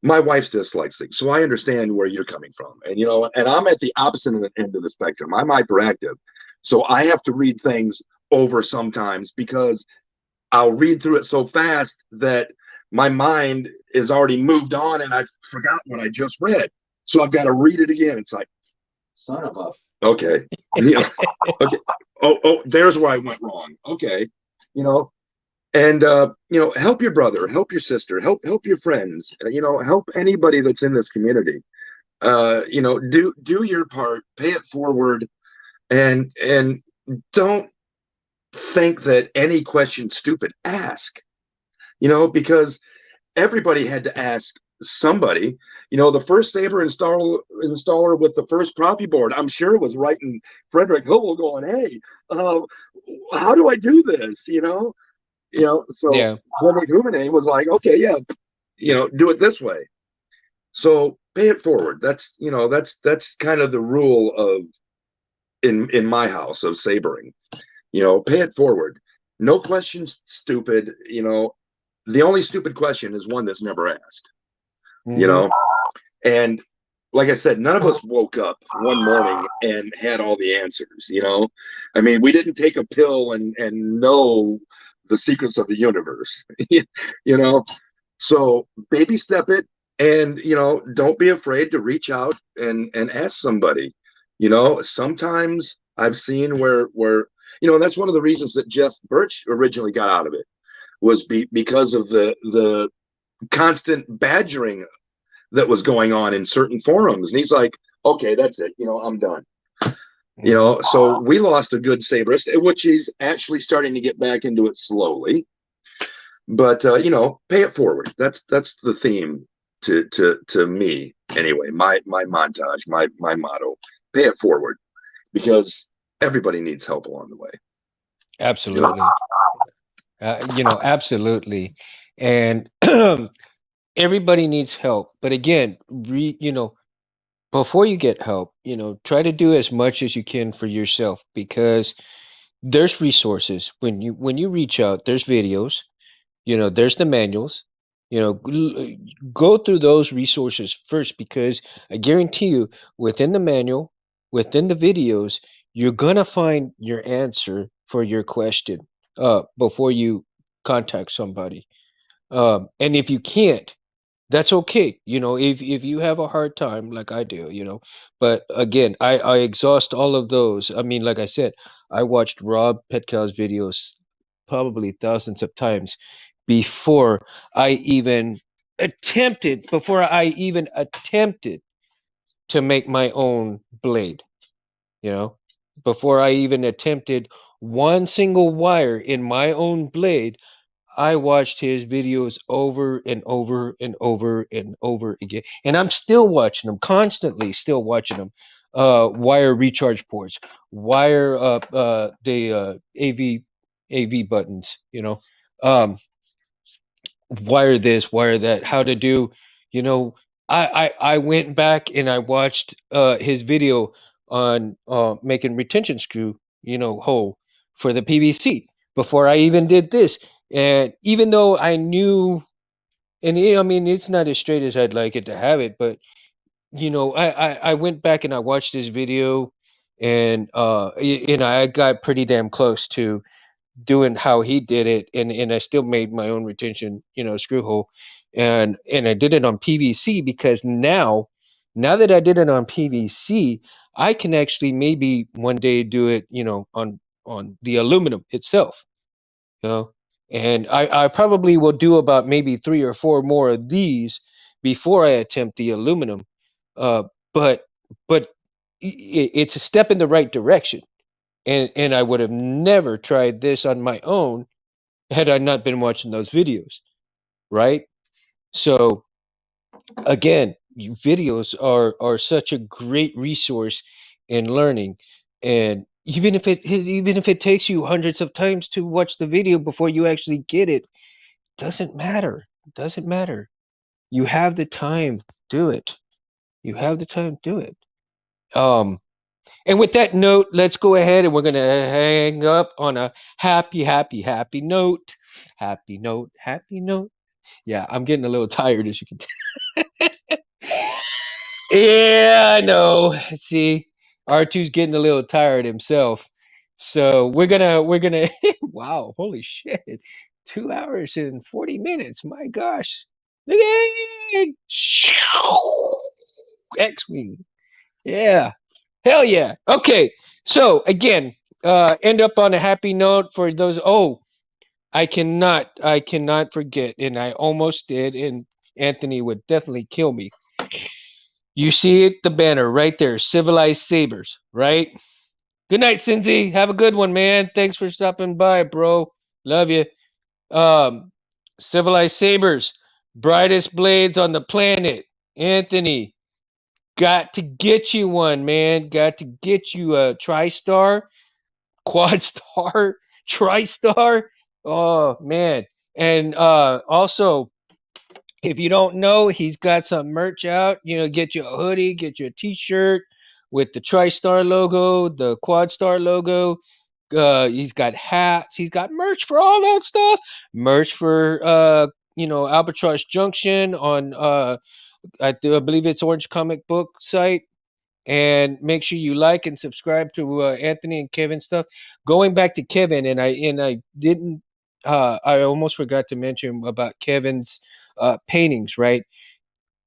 my wife's dyslexic, so I understand where you're coming from. And I'm at the opposite end of the spectrum. I'm hyperactive. So I have to read things over sometimes because I'll read through it so fast that my mind is already moved on and I forgot what I just read. So I've got to read it again. It's like, son of a. Okay. Okay. Oh, there's where I went wrong. Okay. You know, and help your brother, help your sister, help your friends, help anybody that's in this community. Do your part, pay it forward, and don't think that any question's stupid. Ask, because everybody had to ask somebody. The first Saber installer with the first Profi board, I'm sure, was writing Frederick Hubble going, hey, uh, how do I do this? So Yeah, Frederick Hubble was like, okay, yeah, do it this way. So pay it forward. That's kind of the rule of in my house of sabering. Pay it forward. No questions stupid. The only stupid question is one that's never asked. you hmm know and like I said, none of us woke up one morning and had all the answers. I mean, we didn't take a pill and know the secrets of the universe. you know so baby step it, and don't be afraid to reach out and ask somebody. Sometimes I've seen where and that's one of the reasons that Jeff Birch originally got out of it, was because of the constant badgering that was going on in certain forums. And he's like, okay, that's it. I'm done. hmm So we lost a good saberist, which he's actually starting to get back into it slowly. But pay it forward. That's the theme to me anyway. My montage, my motto: pay it forward, because everybody needs help along the way. You know? absolutely. Absolutely. And everybody needs help. But again, before you get help, try to do as much as you can for yourself, because there's resources when you reach out. There's videos, there's the manuals. Go through those resources first, because I guarantee you, within the manual, within the videos, you're gonna find your answer for your question before you contact somebody. And if you can't, that's okay. If you have a hard time like I do, but again, I exhaust all of those. I mean, like I said, I watched Rob Petkow's videos probably thousands of times before I even attempted to make my own blade, you know, before I even attempted one single wire in my own blade. I watched his videos over and over and over and over again, and I'm still watching them, constantly still watching them. Wire recharge ports, wire the AV buttons, wire this, wire that, how to do, you know. I went back and I watched his video on making retention screw, hole for the PVC before I even did this. And even though I knew, and I mean, it's not as straight as I'd like it to have it, but I went back and I watched this video, and I got pretty damn close to doing how he did it, and I still made my own retention, screw hole, and I did it on PVC, because now that I did it on PVC, I can actually maybe one day do it, on the aluminum itself, you know. And I probably will do about maybe 3 or 4 more of these before I attempt the aluminum. Uh, but but it's a step in the right direction, and I would have never tried this on my own had I not been watching those videos, right? So again, videos are such a great resource in learning, and even if it takes you hundreds of times to watch the video before you actually get it, doesn't matter. Doesn't matter. You have the time, do it. You have the time, do it. Um, and with that note, let's go ahead and we're gonna hang up on a happy note. Happy note, happy note. Yeah, I'm getting a little tired as you can Yeah, I know. See, R2's getting a little tired himself. So we're gonna wow, holy shit. 2 hours and 40 minutes. My gosh. Look at it. X-Wing. Yeah. Hell yeah. Okay. So again, end up on a happy note for those. Oh, I cannot forget, and I almost did, and Anthony would definitely kill me. You see it, the banner right there, Civilized Sabers, right? Good night, Cincy. Have a good one, man. Thanks for stopping by, bro. Love you. Um, Civilized Sabers, brightest blades on the planet. Anthony, got to get you one, man. Got to get you a TriStar, Quad Star, TriStar. Oh man, and also if you don't know, he's got some merch out. You know, get you a hoodie, get you a T-shirt with the TriStar logo, the Quad Star logo. He's got hats. He's got merch for all that stuff. Merch for Albatross Junction on I believe it's Orange Comic Book site. And make sure you like and subscribe to Anthony and Kevin stuff. Going back to Kevin, and I didn't. I almost forgot to mention about Kevin's paintings. Right,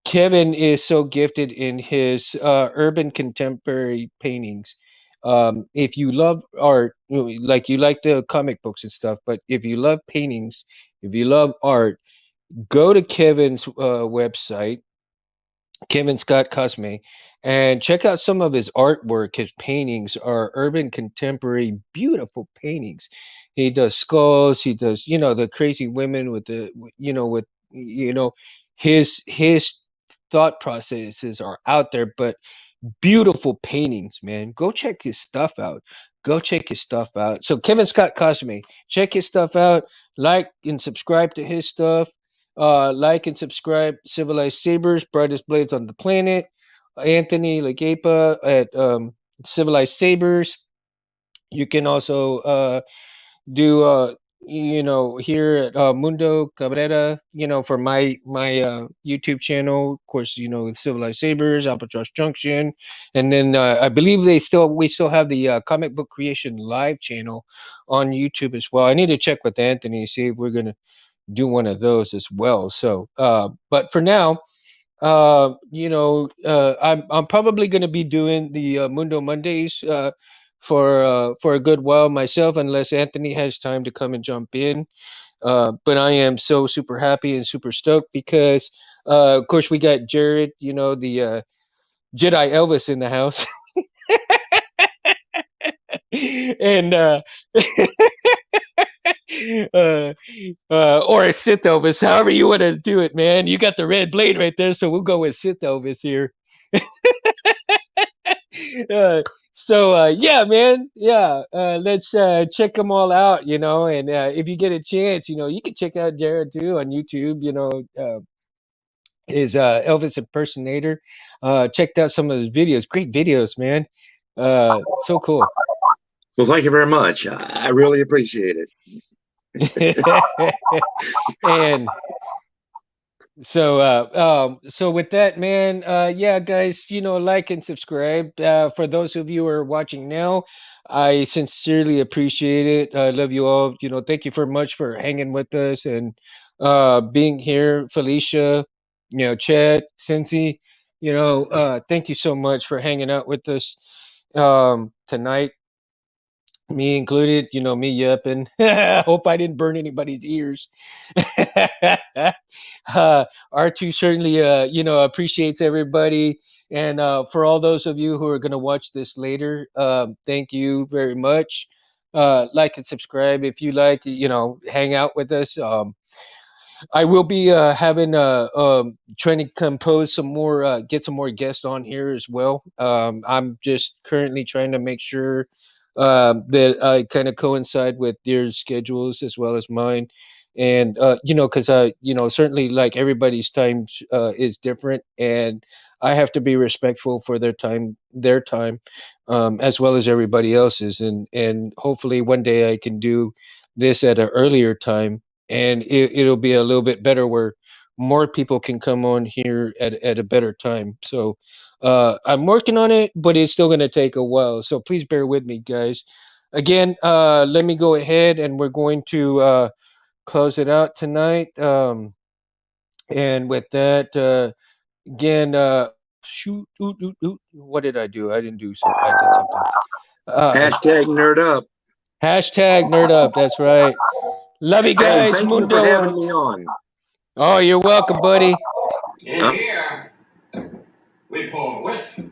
Kevin is so gifted in his urban contemporary paintings. If you love art, like you like the comic books and stuff, but if you love paintings, if you love art, go to Kevin's website, Kevin Scott Cosme, and check out some of his artwork. His paintings are urban contemporary, beautiful paintings. He does skulls. He does, the crazy women with with you know, his thought processes are out there, but beautiful paintings, man. Go check his stuff out. Go check his stuff out. So Kevin Scott Cosme, check his stuff out. Like and subscribe to his stuff. Like and subscribe. Civilized Sabers, brightest blades on the planet. Anthony Legapa at Civilized Sabers. You can also do here at Mundo Cabrera, for my YouTube channel. Of course, Civilized Sabers, Albatross Junction, and then I believe we still have the Comic Book Creation Live channel on YouTube as well. I need to check with Anthony, see if we're gonna do one of those as well. So, but for now, I'm probably going to be doing the Mundo Mondays for a good while myself, unless Anthony has time to come and jump in. But I am so super happy and super stoked because, of course, we got Jared, the Jedi Elvis in the house, and uh, or a Sith Elvis, however you want to do it, man. You got the red blade right there, so we'll go with Sith Elvis here. uh, yeah, man, yeah. Let's check them all out, and if you get a chance, you can check out Jared too on YouTube. His Elvis impersonator. Checked out some of his videos. Great videos, man. So cool. Well, thank you very much. I really appreciate it. And so with that, man, yeah, guys, like and subscribe. For those of you who are watching now, I sincerely appreciate it. I love you all. Thank you very much for hanging with us and being here, Felicia, Chad, Cincy. Thank you so much for hanging out with us tonight. Me included, me yapping. Hope I didn't burn anybody's ears. R2 certainly, appreciates everybody. And for all those of you who are going to watch this later, thank you very much. Like and subscribe if you like, hang out with us. I will be having trying to compose some more, get some more guests on here as well. I'm just currently trying to make sure that I kind of coincide with their schedules as well as mine, and because certainly like everybody's time is different, and I have to be respectful for their time, as well as everybody else's, and hopefully one day I can do this at an earlier time and it'll be a little bit better where more people can come on here at a better time. So I'm working on it, but it's still going to take a while. So please bear with me, guys. Again, let me go ahead and we're going to close it out tonight. And with that, again, shoot, what did I do? I didn't do so. I did something. Uh, Hashtag nerd up. Hashtag nerd up. That's right. Love you Hey, guys. thank you for Mundo having out. me on. Oh, you're welcome, buddy. In here, we pour whiskey.